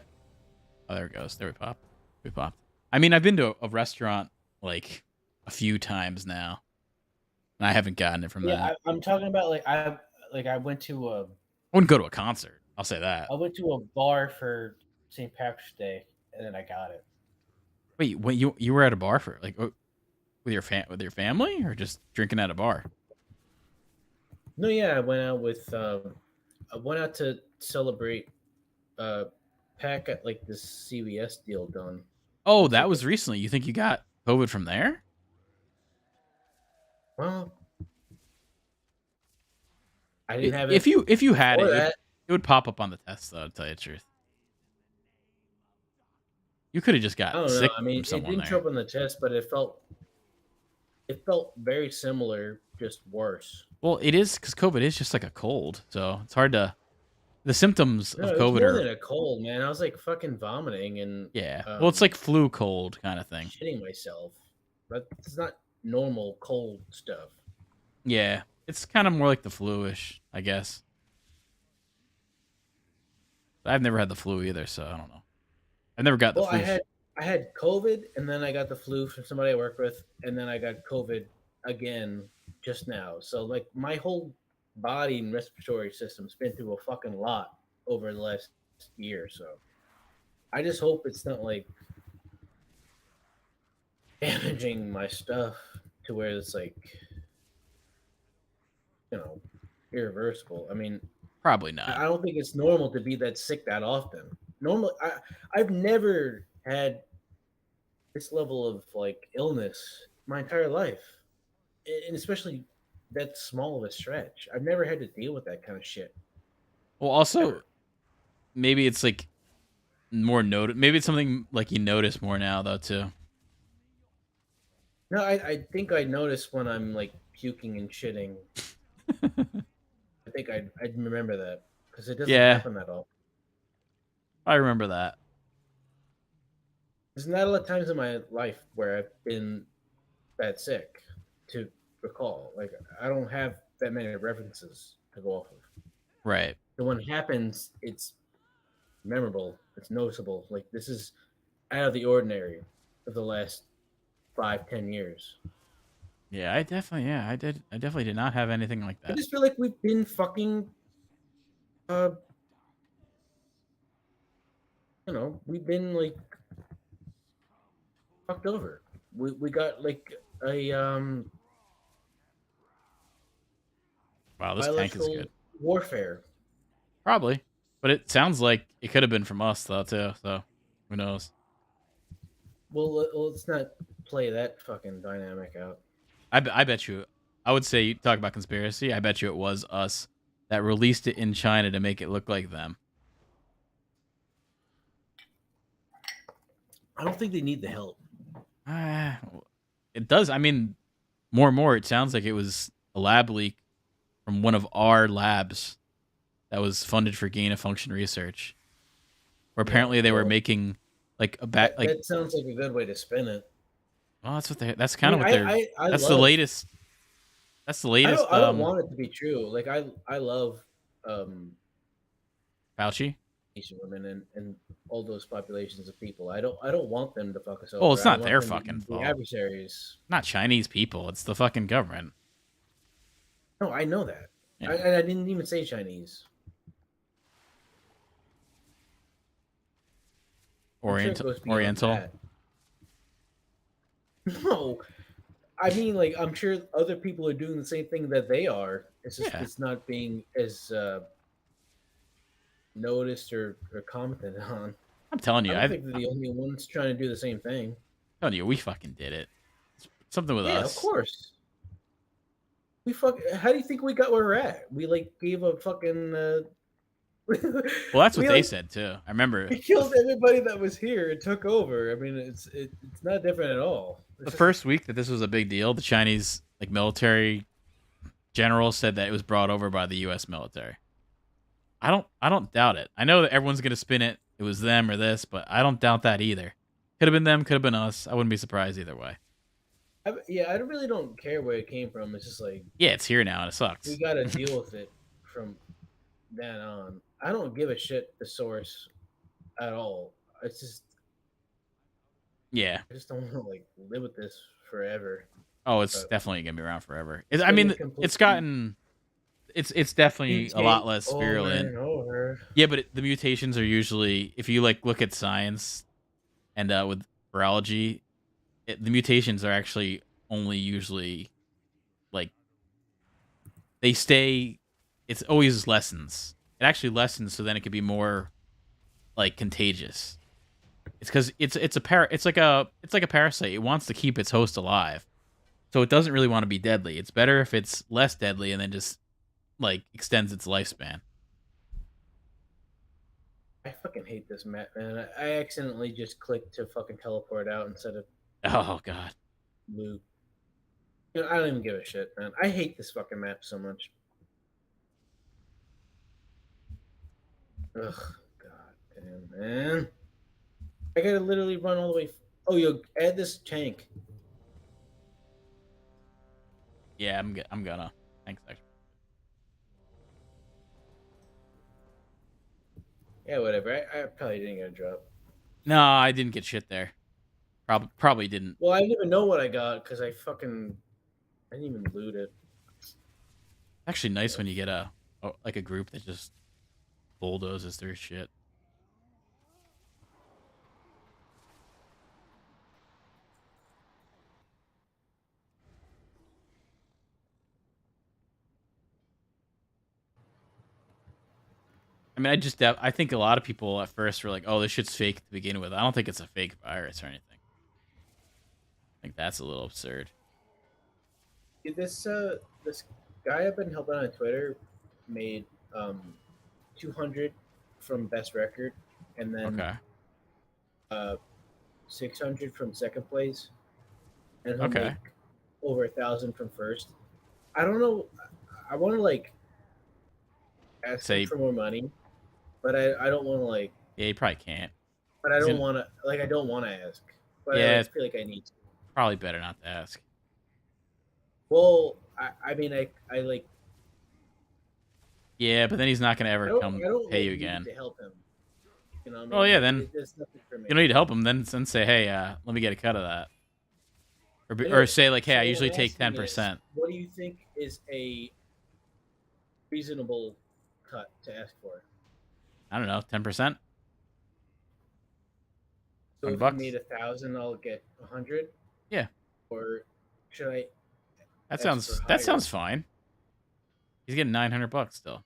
Speaker 1: Oh, there it goes. There we popped. We popped. I mean, I've been to a restaurant like a few times now, and I haven't gotten it from
Speaker 2: Yeah,
Speaker 1: that.
Speaker 2: I'm talking about like I went to a
Speaker 1: I wouldn't go to a concert. I'll say that.
Speaker 2: I went to a bar for St. Patrick's Day and then I got it.
Speaker 1: Wait, when you were at a bar for like with your family or just drinking at a bar?
Speaker 2: No, yeah, I went out to celebrate pack at like this CVS deal done.
Speaker 1: Oh,
Speaker 2: It's
Speaker 1: that
Speaker 2: like a
Speaker 1: was recently. You think you got COVID from there?
Speaker 2: well, I didn't have
Speaker 1: If
Speaker 2: it
Speaker 1: you had
Speaker 2: before
Speaker 1: it,
Speaker 2: that.
Speaker 1: it would pop up on the test though. To tell you the truth, you could have just
Speaker 2: I
Speaker 1: got
Speaker 2: don't know.
Speaker 1: sick
Speaker 2: I
Speaker 1: from
Speaker 2: mean, it
Speaker 1: someone
Speaker 2: didn't show
Speaker 1: there.
Speaker 2: up on the test, but it felt very similar, just worse.
Speaker 1: Well, it is because COVID is just like a cold, so it's hard to. The symptoms
Speaker 2: No,
Speaker 1: of
Speaker 2: it was
Speaker 1: COVID
Speaker 2: more
Speaker 1: are
Speaker 2: than a cold, man. I was like fucking vomiting and
Speaker 1: yeah. Well, it's like flu cold kind of thing.
Speaker 2: shitting myself. But it's not normal cold stuff.
Speaker 1: Yeah, it's kind of more like the flu-ish, I guess. But I've never had the flu either, so I don't know. I've never got the
Speaker 2: Well,
Speaker 1: flu.
Speaker 2: I had COVID and then I got the flu from somebody I work with, and then I got COVID again just now. So like my whole body and respiratory system's been through a fucking lot over the last year. So I just hope it's not like damaging my stuff to where it's like you know irreversible. I mean,
Speaker 1: Probably not.
Speaker 2: I don't think it's normal to be that sick that often. Normally, I've never had this level of like illness my entire life, and especially that small of a stretch. I've never had to deal with that kind of shit
Speaker 1: Well, also
Speaker 2: ever.
Speaker 1: maybe it's like more notice. Maybe it's something like you notice more now though too.
Speaker 2: No, I think I noticed when I'm like puking and shitting. I think I'd remember that because it doesn't
Speaker 1: Yeah,
Speaker 2: happen that often.
Speaker 1: I remember that.
Speaker 2: There's not a lot of times in my life where I've been that sick to recall. Like I don't have that many references to go off of.
Speaker 1: Right.
Speaker 2: So when it happens, it's memorable. It's noticeable. Like this is out of the ordinary of the last 5, 10 years.
Speaker 1: Yeah, I definitely. Yeah, I did. I definitely did not have anything like
Speaker 2: I
Speaker 1: that.
Speaker 2: just feel like we've been fucking. Uh, we've been like fucked over. We got like a
Speaker 1: Wow, this tank is
Speaker 2: biological
Speaker 1: good.
Speaker 2: warfare.
Speaker 1: Probably, but it sounds like it could have been from us though too. So who knows?
Speaker 2: Well, let's not play that fucking dynamic out.
Speaker 1: I bet you. I would say you talk about conspiracy. I bet you it was us that released it in China to make it look like them.
Speaker 2: I don't think they need the help.
Speaker 1: Ah, it does. I mean, more and more, it sounds like it was a lab leak from one of our labs that was funded for gain of function research. Where
Speaker 2: Yeah,
Speaker 1: apparently they were
Speaker 2: well,
Speaker 1: making like a bat.
Speaker 2: that
Speaker 1: Like,
Speaker 2: that sounds like a good way to spin it.
Speaker 1: well, that's what they. That's
Speaker 2: I
Speaker 1: kind of
Speaker 2: mean,
Speaker 1: what they're.
Speaker 2: I
Speaker 1: That's the
Speaker 2: love.
Speaker 1: latest. That's the latest.
Speaker 2: I don't want it to be true. Like I love um
Speaker 1: Fauci.
Speaker 2: Asian women and all those populations of people. I don't want them to fuck us
Speaker 1: Well,
Speaker 2: over.
Speaker 1: it's
Speaker 2: I don't
Speaker 1: not
Speaker 2: want
Speaker 1: their
Speaker 2: them to
Speaker 1: fucking
Speaker 2: be the
Speaker 1: fault.
Speaker 2: adversaries.
Speaker 1: Not Chinese people. It's the fucking government.
Speaker 2: No, I know that.
Speaker 1: Yeah.
Speaker 2: I didn't even say Chinese. I'm sure it
Speaker 1: Oriental.
Speaker 2: goes beyond
Speaker 1: Oriental.
Speaker 2: that. No, I mean like I'm sure other people are doing the same thing that they are. It's just
Speaker 1: Yeah.
Speaker 2: it's not being as noticed or commented on.
Speaker 1: I'm telling
Speaker 2: I
Speaker 1: you.
Speaker 2: don't think they're the only ones trying to do the same thing.
Speaker 1: Telling you, we fucking did it. It's something with
Speaker 2: Yeah, of
Speaker 1: us.
Speaker 2: course. We fuck. How do you think we got where we're at? We like gave a fucking.
Speaker 1: Well, that's what
Speaker 2: We
Speaker 1: they
Speaker 2: like
Speaker 1: said too. I remember
Speaker 2: we killed everybody that was here and took over. I mean, it's not different at all.
Speaker 1: the
Speaker 2: It's just
Speaker 1: first week that this was a big deal. The Chinese like military general said that it was brought over by the U.S. military. I don't doubt it. I know that everyone's gonna spin it. It was them or this, but I don't doubt that either. Could have been them. Could have been us. I wouldn't be surprised either way.
Speaker 2: yeah. I really don't care where it came from. It's just like
Speaker 1: Yeah, it's here now and it
Speaker 2: we
Speaker 1: sucks.
Speaker 2: got to deal with it from then on. I don't give a shit the source at all. It's just
Speaker 1: Yeah.
Speaker 2: I just don't want to like live with this forever.
Speaker 1: Oh, it's
Speaker 2: But
Speaker 1: definitely gonna be around forever.
Speaker 2: it's
Speaker 1: I
Speaker 2: been a
Speaker 1: mean,
Speaker 2: complete
Speaker 1: it's gotten. It's definitely a lot
Speaker 2: mutate
Speaker 1: less
Speaker 2: over
Speaker 1: virulent.
Speaker 2: and over.
Speaker 1: Yeah, but the mutations are usually, if you like look at science and with virology, the mutations are actually only usually like they stay. It's always lessens. It actually lessens, so then it could be more like contagious. It's because it's like a parasite. It wants to keep its host alive, so it doesn't really want to be deadly. It's better if it's less deadly and then just like extends its lifespan.
Speaker 2: I fucking hate this map, man. I accidentally just clicked to fucking teleport out instead of
Speaker 1: Oh god.
Speaker 2: loot. I don't even give a shit, man. I hate this fucking map so much. Ugh, god damn, man. I gotta literally run all the way. Oh, yo, add this tank.
Speaker 1: Yeah, I'm gonna. Thanks, actually.
Speaker 2: Yeah, whatever. I probably didn't get a drop.
Speaker 1: No, I didn't get shit there. Probably didn't.
Speaker 2: Well, I didn't even know what I got because I didn't even loot it.
Speaker 1: Actually, nice when you get like a group that just bulldozes through shit. I mean, I think a lot of people at first were like, "Oh, this shit's fake to begin with." I don't think it's a fake virus or anything. I think that's a little absurd.
Speaker 2: Dude, this guy I've been helping on Twitter made 200 from best record, and then
Speaker 1: Okay.
Speaker 2: uh 600 from second place. and he'll
Speaker 1: Okay.
Speaker 2: make over 1,000 from first. I don't know. I want to like ask him
Speaker 1: Say,
Speaker 2: for more money, but I don't want to like.
Speaker 1: yeah, you probably can't.
Speaker 2: But I
Speaker 1: He's
Speaker 2: don't
Speaker 1: gonna.
Speaker 2: want to like. I don't want to ask, but I
Speaker 1: Yeah,
Speaker 2: like
Speaker 1: it's
Speaker 2: feel like I need to.
Speaker 1: probably better not to ask.
Speaker 2: Well, I mean, I like.
Speaker 1: Yeah, but then he's not gonna
Speaker 2: I
Speaker 1: ever
Speaker 2: don't.
Speaker 1: come
Speaker 2: I don't
Speaker 1: pay
Speaker 2: like
Speaker 1: you
Speaker 2: need
Speaker 1: again.
Speaker 2: to help him. You know what I
Speaker 1: Oh
Speaker 2: mean?
Speaker 1: yeah,
Speaker 2: Like
Speaker 1: then
Speaker 2: there's nothing for
Speaker 1: you
Speaker 2: me.
Speaker 1: don't need to help him. Then say, hey, let me get a cut of that,
Speaker 2: I
Speaker 1: or
Speaker 2: know.
Speaker 1: say like, hey,
Speaker 2: So
Speaker 1: I
Speaker 2: what
Speaker 1: usually
Speaker 2: I'm
Speaker 1: take ten
Speaker 2: asking is,
Speaker 1: percent.
Speaker 2: what do you think is a reasonable cut to ask for?
Speaker 1: I don't know, 10%,
Speaker 2: So
Speaker 1: twenty
Speaker 2: if he made
Speaker 1: bucks.
Speaker 2: 1,000, I'll get 100,
Speaker 1: Yeah,
Speaker 2: or should I
Speaker 1: that
Speaker 2: ask for
Speaker 1: sounds
Speaker 2: higher?
Speaker 1: fine. He's getting 900 bucks still.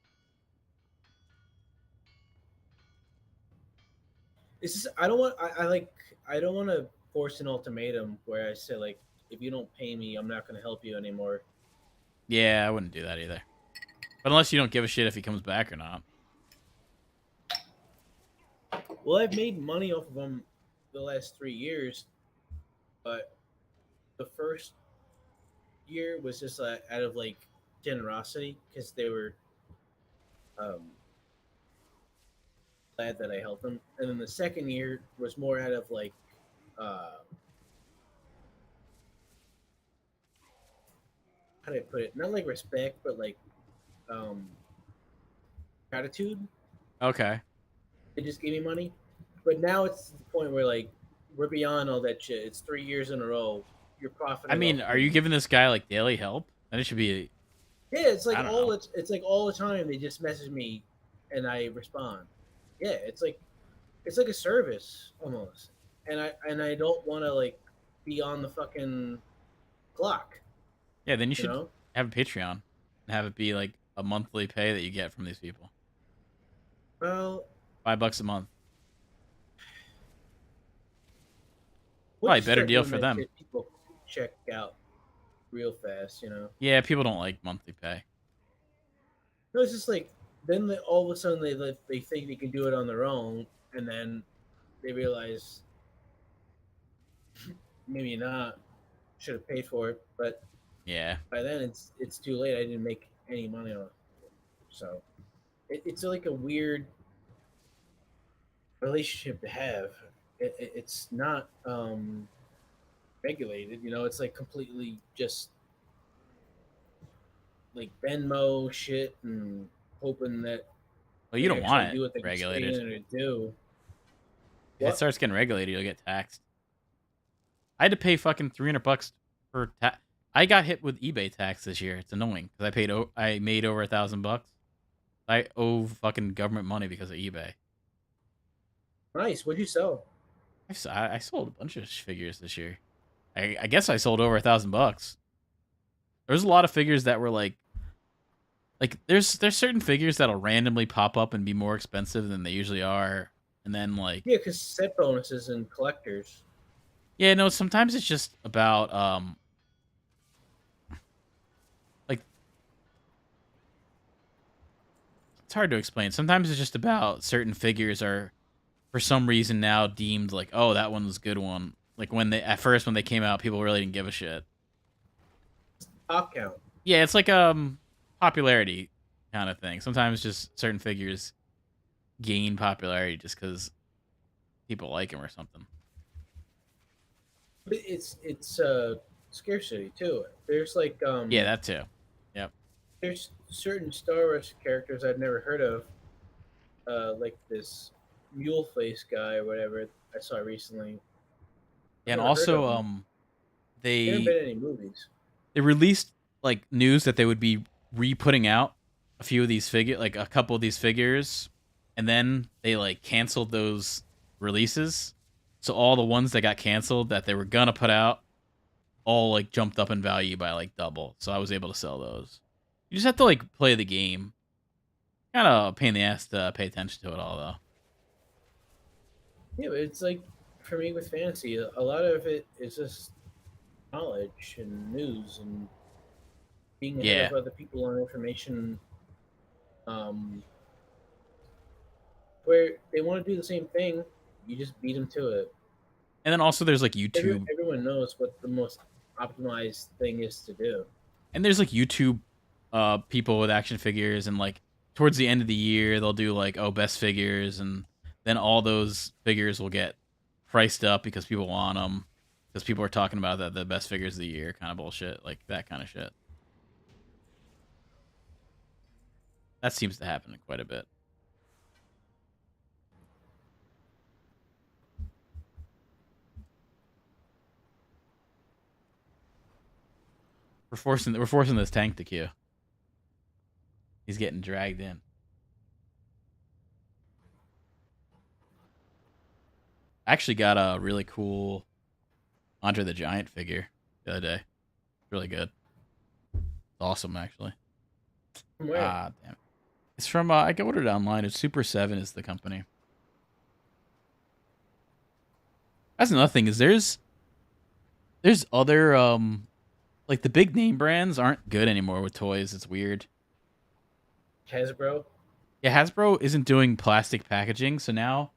Speaker 2: It's just I don't want I like I don't want to force an ultimatum where I say like if you don't pay me, I'm not going to help you anymore.
Speaker 1: Yeah, I wouldn't do that either. But unless you don't give a shit if he comes back or not.
Speaker 2: Well, I've made money off of them the last 3 years, but the first year was just out of like generosity because they were um, glad that I helped them, and then the second year was more out of like uh, how do I put it? Not like respect, but like um, gratitude.
Speaker 1: Okay.
Speaker 2: They just gave me money, but now it's to the point where like we're beyond all that shit. It's 3 years in a row. You're
Speaker 1: I
Speaker 2: profiting
Speaker 1: mean,
Speaker 2: off of
Speaker 1: are you
Speaker 2: me.
Speaker 1: giving this guy like daily help? Then it should be.
Speaker 2: Yeah, it's like
Speaker 1: I don't know.
Speaker 2: it's like all the time they just message me, and I respond. Yeah, it's like a service almost, and I don't want to like be on the fucking clock.
Speaker 1: Yeah, then you
Speaker 2: You
Speaker 1: should
Speaker 2: know.
Speaker 1: have a Patreon and have it be like a monthly pay that you get from these people.
Speaker 2: Well,
Speaker 1: $5 a month.
Speaker 2: once
Speaker 1: Probably
Speaker 2: you
Speaker 1: a better
Speaker 2: start
Speaker 1: deal
Speaker 2: doing
Speaker 1: for
Speaker 2: that
Speaker 1: them.
Speaker 2: shit, people check out real fast. You know.
Speaker 1: Yeah, people don't like monthly pay.
Speaker 2: No, it's just like then all of a sudden they think they can do it on their own, and then they realize maybe not. Should have paid for it, but
Speaker 1: Yeah.
Speaker 2: by then it's too late. I didn't make any money on it, so it's like a weird relationship to have. It's not regulated, you know. It's like completely just like Venmo shit and hoping that
Speaker 1: Well, you
Speaker 2: they
Speaker 1: don't
Speaker 2: actually
Speaker 1: want it
Speaker 2: do what they say
Speaker 1: regulated.
Speaker 2: they're gonna do.
Speaker 1: If it
Speaker 2: What?
Speaker 1: starts getting regulated, you'll get taxed. I had to pay fucking 300 bucks for tax. I got hit with eBay tax this year. It's annoying because I made over $1,000 bucks. I owe fucking government money because of eBay.
Speaker 2: Nice. What'd you sell?
Speaker 1: I sold a bunch of figures this year. I guess I sold over $1,000 bucks. There's a lot of figures that were like there's certain figures that'll randomly pop up and be more expensive than they usually are, and then like
Speaker 2: Yeah, because set bonuses and collectors.
Speaker 1: yeah, no, sometimes it's just about like it's hard to explain. Sometimes it's just about certain figures are for some reason now deemed like, oh, that one was a good one. Like when they at first when they came out, people really didn't give a shit.
Speaker 2: Top count.
Speaker 1: Yeah, it's like popularity kind of thing. Sometimes just certain figures gain popularity just because people like them or something.
Speaker 2: But it's scarcity too. There's like
Speaker 1: Yeah, that too. Yep.
Speaker 2: there's certain Star Wars characters I've never heard of, like this mule face guy or whatever I saw recently. I've
Speaker 1: Yeah, and
Speaker 2: never heard of
Speaker 1: also
Speaker 2: him. He hasn't
Speaker 1: they
Speaker 2: been in any movies.
Speaker 1: they released like news that they would be re-putting out a few of these figure like a couple of these figures, and then they like canceled those releases. So all the ones that got canceled that they were gonna put out all like jumped up in value by like double. So I was able to sell those. You just have to like play the game. Kind of a pain in the ass to pay attention to it all though.
Speaker 2: Yeah, but it's like for me with fantasy, a lot of it is just knowledge and news and being ahead
Speaker 1: Yeah.
Speaker 2: of other people on information, um, where they want to do the same thing. You just beat them to it.
Speaker 1: And then also there's like YouTube.
Speaker 2: Everyone knows what the most optimized thing is to do.
Speaker 1: And there's like YouTube people with action figures, and like towards the end of the year they'll do like, oh, best figures, and then all those figures will get priced up because people want them, because people are talking about that the best figures of the year kind of bullshit, like that kind of shit. That seems to happen quite a bit. We're forcing this tank to queue. He's getting dragged in. I actually got a really cool Andre the Giant figure the other day. Really good. It's awesome, actually.
Speaker 2: From where?
Speaker 1: Ah, damn it. It's from I ordered it online. It's Super 7 is the company. That's another thing is there's other like the big name brands aren't good anymore with toys. It's weird.
Speaker 2: Hasbro.
Speaker 1: Yeah, Hasbro isn't doing plastic packaging, so now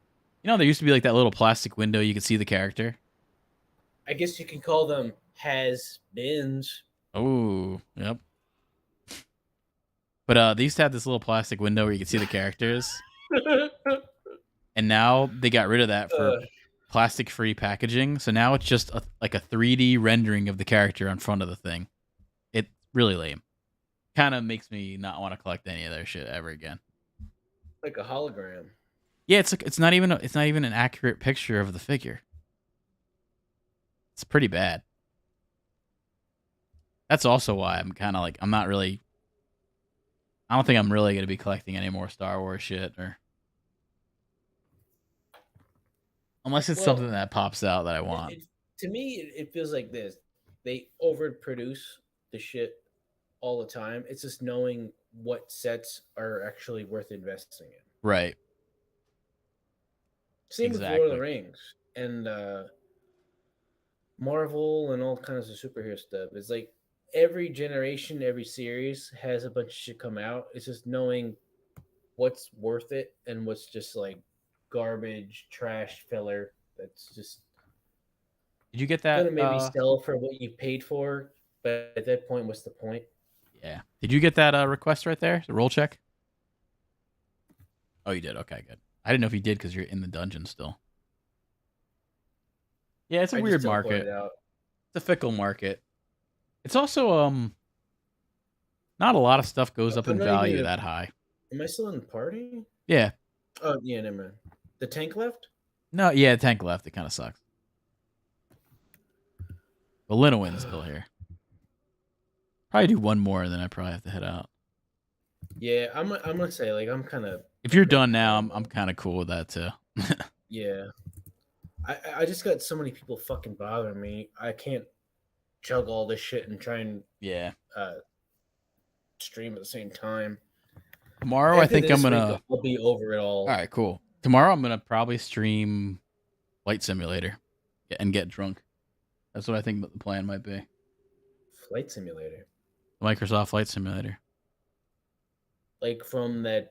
Speaker 1: there used to be like that little plastic window you could see the character.
Speaker 2: I guess you can call them has-beens.
Speaker 1: Oh, yep. But they used to have this little plastic window where you could see the characters, and now they got rid of that for plastic-free packaging. So now it's just like a 3D rendering of the character on front of the thing. It's really lame. Kind of makes me not want to collect any of their shit ever again.
Speaker 2: Like a hologram.
Speaker 1: Yeah, it's not even an accurate picture of the figure. It's pretty bad. That's also why I'm kind of like I'm not really. I don't think I'm really going to be collecting any more Star Wars shit, or unless it's
Speaker 2: Well,
Speaker 1: something that pops out that I want.
Speaker 2: to me, it feels like this. They overproduce the shit all the time. It's just knowing what sets are actually worth investing in.
Speaker 1: Right.
Speaker 2: Same with Lord of the
Speaker 1: Exactly.
Speaker 2: Rings and Marvel and all kinds of superhero stuff. It's like every generation, every series has a bunch of shit come out. It's just knowing what's worth it and what's just like garbage, trash, filler. That's just
Speaker 1: Did you get that?
Speaker 2: gonna maybe sell for what you paid for, but at that point, what's the point?
Speaker 1: Yeah. Did you get that request right there? The roll check? Oh, you did. Okay, good. I didn't know if you did because you're in the dungeon still. Yeah, it's a
Speaker 2: I just
Speaker 1: weird
Speaker 2: teleported
Speaker 1: market.
Speaker 2: out.
Speaker 1: It's a fickle market. It's also not a lot of stuff goes up
Speaker 2: I'm
Speaker 1: in
Speaker 2: not even
Speaker 1: value
Speaker 2: in
Speaker 1: that high.
Speaker 2: Am I still in the party?
Speaker 1: Yeah.
Speaker 2: Oh yeah, never mind. The tank left.
Speaker 1: No, yeah, tank left. It kind of sucks. But Linowin's still here. Probably do one more, and then I probably have to head out.
Speaker 2: Yeah, I'm gonna say like I'm kind of.
Speaker 1: If you're done now, I'm kind of cool with that too.
Speaker 2: Yeah, I just got so many people fucking bothering me. I can't juggle all this shit and try and
Speaker 1: Yeah.
Speaker 2: uh, stream at the same time.
Speaker 1: Tomorrow, I
Speaker 2: After
Speaker 1: think I'm
Speaker 2: this week,
Speaker 1: gonna.
Speaker 2: I'll be over it
Speaker 1: All
Speaker 2: all.
Speaker 1: right, cool. Tomorrow, I'm gonna probably stream Flight Simulator and get drunk. That's what I think the plan might be.
Speaker 2: Flight Simulator,
Speaker 1: Microsoft Flight Simulator.
Speaker 2: like from that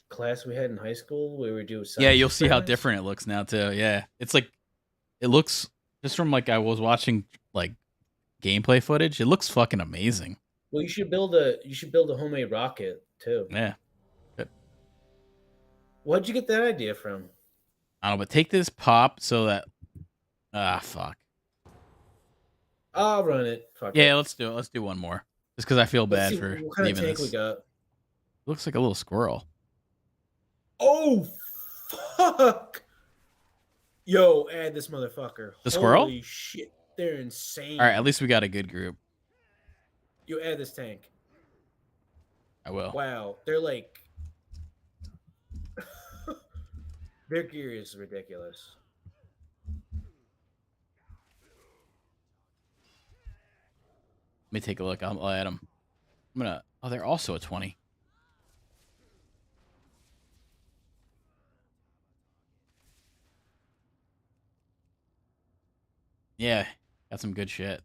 Speaker 2: class we had in high school where we do
Speaker 1: Yeah,
Speaker 2: science
Speaker 1: you'll see how
Speaker 2: experiments.
Speaker 1: different it looks now too. Yeah, it's like it looks just from like I was watching like gameplay footage. It looks fucking amazing.
Speaker 2: Well, you should build a homemade rocket too.
Speaker 1: Yeah, but
Speaker 2: Where'd you get that idea from?
Speaker 1: I don't know. But take this pop so that fuck.
Speaker 2: I'll run it. Fuck
Speaker 1: Yeah,
Speaker 2: it.
Speaker 1: let's do it. Let's do one more. Just because I feel
Speaker 2: Let's
Speaker 1: bad
Speaker 2: see
Speaker 1: for
Speaker 2: what kind of
Speaker 1: leaving
Speaker 2: tank we
Speaker 1: this.
Speaker 2: got.
Speaker 1: It looks like a little squirrel.
Speaker 2: Oh fuck! Yo, add this motherfucker.
Speaker 1: The squirrel?
Speaker 2: Holy shit, they're insane.
Speaker 1: All right, at least we got a good group.
Speaker 2: You add this tank.
Speaker 1: I will.
Speaker 2: Wow, they're like their gear is ridiculous.
Speaker 1: Let me take a look. I'll add them. I'm gonna. Oh, they're also a 20. Yeah, got some good shit.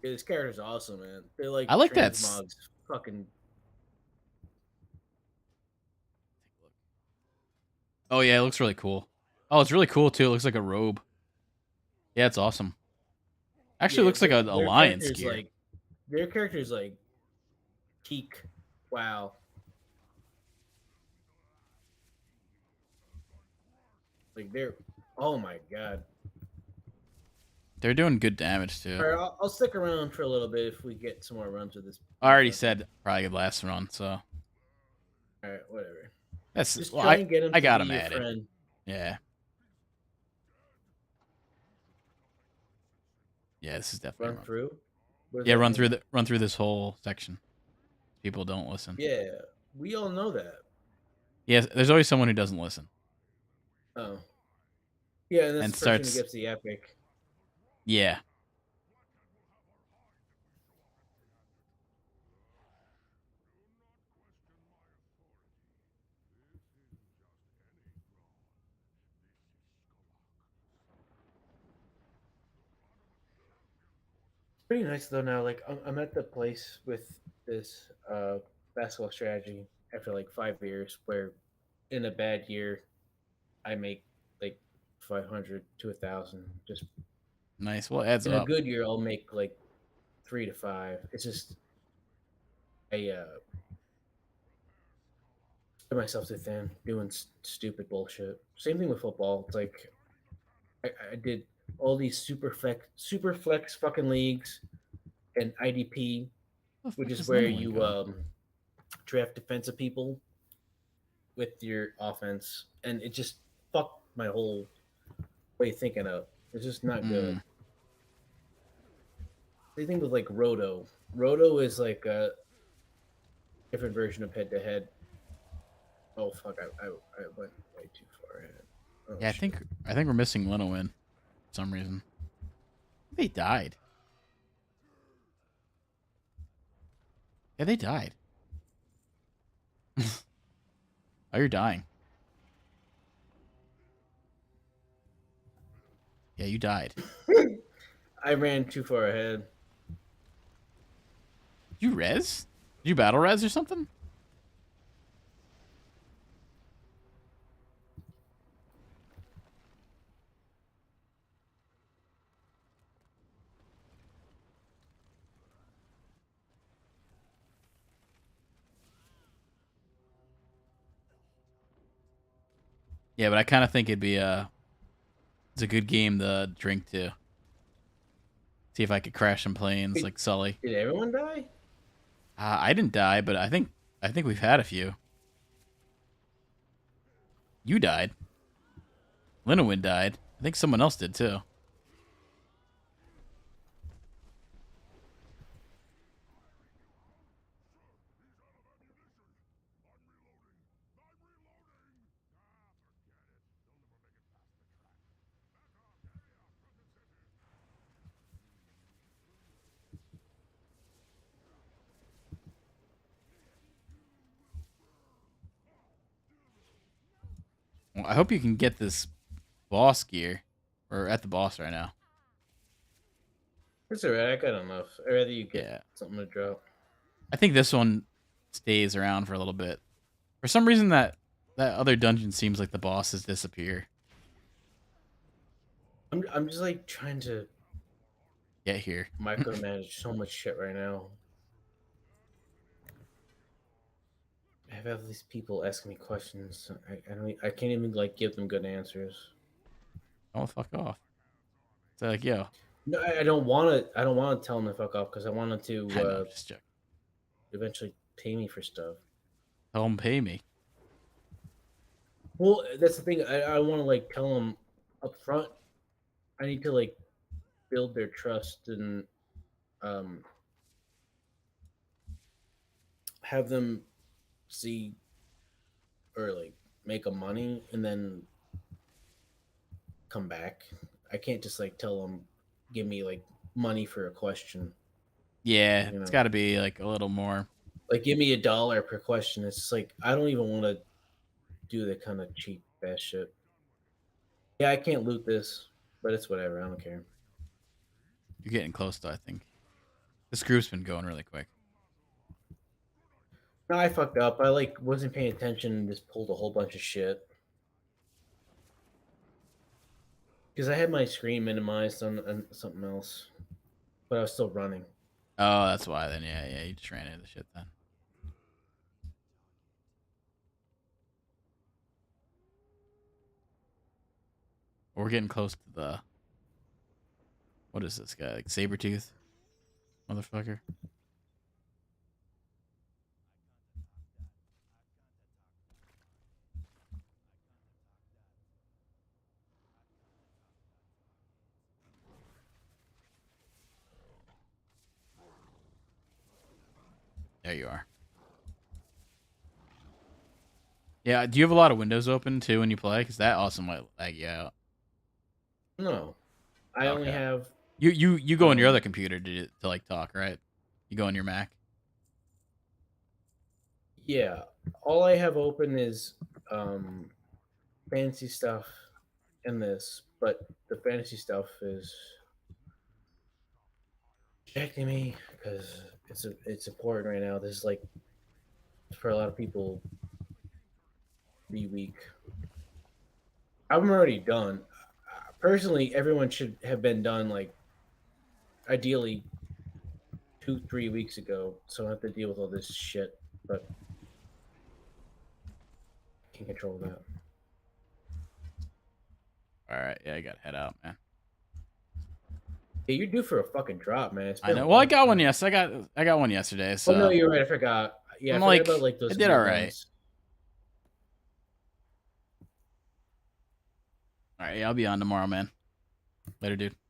Speaker 2: Yeah, this character's awesome, man. They're like
Speaker 1: I like that.
Speaker 2: transmogs. Fucking
Speaker 1: Oh yeah, it looks really cool. Oh, it's really cool too. It looks like a robe. Yeah, it's awesome. Actually, it
Speaker 2: Yeah,
Speaker 1: looks like a
Speaker 2: their
Speaker 1: lion's
Speaker 2: characters
Speaker 1: gear.
Speaker 2: like their characters like peak. Wow, like they're oh my god.
Speaker 1: They're doing good damage too.
Speaker 2: All right, I'll stick around for a little bit if we get some more runs of this
Speaker 1: I already
Speaker 2: beta.
Speaker 1: said probably could last run, so
Speaker 2: All right, whatever.
Speaker 1: that's
Speaker 2: Just
Speaker 1: well.
Speaker 2: try
Speaker 1: I
Speaker 2: and get him
Speaker 1: I
Speaker 2: to be
Speaker 1: got him
Speaker 2: your
Speaker 1: added.
Speaker 2: friend.
Speaker 1: Yeah, yeah. This is definitely
Speaker 2: Run
Speaker 1: a run.
Speaker 2: through. What does
Speaker 1: Yeah,
Speaker 2: that mean?
Speaker 1: run through this whole section. People don't listen.
Speaker 2: Yeah, we all know that.
Speaker 1: Yes, there's always someone who doesn't listen
Speaker 2: Oh, yeah, and that's
Speaker 1: and
Speaker 2: the person who
Speaker 1: starts.
Speaker 2: gets the epic.
Speaker 1: Yeah,
Speaker 2: Pretty nice though. Now, like I'm at the place with this basketball strategy after like 5 years, where in a bad year I make like 500 to 1,000. Just
Speaker 1: nice. Well, it adds
Speaker 2: in a
Speaker 1: up.
Speaker 2: good year, I'll make like 3 to 5. It's just I spread myself too thin doing stupid bullshit. Same thing with football. It's like I did all these super flex fucking leagues and IDP,
Speaker 1: Where the
Speaker 2: which
Speaker 1: fuck
Speaker 2: is
Speaker 1: does
Speaker 2: where
Speaker 1: Linowin
Speaker 2: you
Speaker 1: go?
Speaker 2: draft defensive people with your offense, and it just fucked my whole way of thinking up. It's just not good.
Speaker 1: Mm,
Speaker 2: Same thing with like Roto. Roto is like a different version of head to head. Oh fuck! I went way too far ahead. Oh
Speaker 1: yeah,
Speaker 2: shit!
Speaker 1: I think we're missing Linowin for some reason. They died. Yeah, they died. Oh, you're dying. Yeah, you died.
Speaker 2: I ran too far ahead.
Speaker 1: Did you res? Did you battle res or something? Yeah, but I kind of think it'd be it's a good game to drink to. See if I could crash some planes
Speaker 2: Wait,
Speaker 1: like Sully.
Speaker 2: did everyone die?
Speaker 1: I didn't die, but I think we've had a few. You died. Linowin died. I think someone else did too. Well, I hope you can get this boss gear. We're at the boss right now.
Speaker 2: It's alright. I got enough. I'd rather you get
Speaker 1: Yeah.
Speaker 2: something to drop.
Speaker 1: I think this one stays around for a little bit. For some reason that other dungeon seems like the bosses disappear.
Speaker 2: I'm just like trying to
Speaker 1: Get here.
Speaker 2: micromanage so much shit right now. I have all these people asking me questions. I can't even like give them good answers.
Speaker 1: Oh fuck off. It's like, yo,
Speaker 2: No, I don't want to. I don't want to tell them to fuck off because I wanted to
Speaker 1: I know, just joking.
Speaker 2: eventually pay me for stuff.
Speaker 1: Tell them pay me.
Speaker 2: Well, that's the thing. I want to like tell them up front. I need to like build their trust and um, have them see or like make a money and then come back. I can't just like tell them give me like money for a question.
Speaker 1: Yeah,
Speaker 2: You
Speaker 1: it's
Speaker 2: know,
Speaker 1: got to be like a little more.
Speaker 2: like give me $1 per question. It's like I don't even want to do that kind of cheap ass shit. Yeah, I can't loot this, but it's whatever. I don't care.
Speaker 1: You're getting close though. I think this group's been going really quick.
Speaker 2: No, I fucked up. I like wasn't paying attention and just pulled a whole bunch of shit. because I had my screen minimized on something else, but I was still running.
Speaker 1: Oh, that's why then. Yeah, yeah. You just ran into the shit then. We're getting close to the. What is this guy? Like Sabretooth? Motherfucker. There you are. Yeah, do you have a lot of windows open too when you play? Because that also might lag you out.
Speaker 2: No, I only
Speaker 1: Okay.
Speaker 2: have
Speaker 1: You go on your other computer to like talk, right? You go on your Mac.
Speaker 2: yeah. All I have open is um fantasy stuff and this, but the fantasy stuff is rejecting me because it's important right now. This is like for a lot of people be weak. I'm already done. Personally, everyone should have been done like ideally 2-3 weeks ago, so I don't have to deal with all this shit. But I can't control that.
Speaker 1: All right. Yeah, I got to head out, man.
Speaker 2: Yeah, you're due for a fucking drop, man. It's
Speaker 1: I
Speaker 2: been a
Speaker 1: know. Well, I
Speaker 2: long
Speaker 1: got one.
Speaker 2: time.
Speaker 1: Yes, I got one yesterday.
Speaker 2: Oh no,
Speaker 1: So
Speaker 2: you're right. I forgot. Yeah, I
Speaker 1: I'm
Speaker 2: forgot about
Speaker 1: like,
Speaker 2: like
Speaker 1: I
Speaker 2: those
Speaker 1: did all right.
Speaker 2: mid-ranks.
Speaker 1: All right. Yeah, I'll be on tomorrow, man. Later, dude.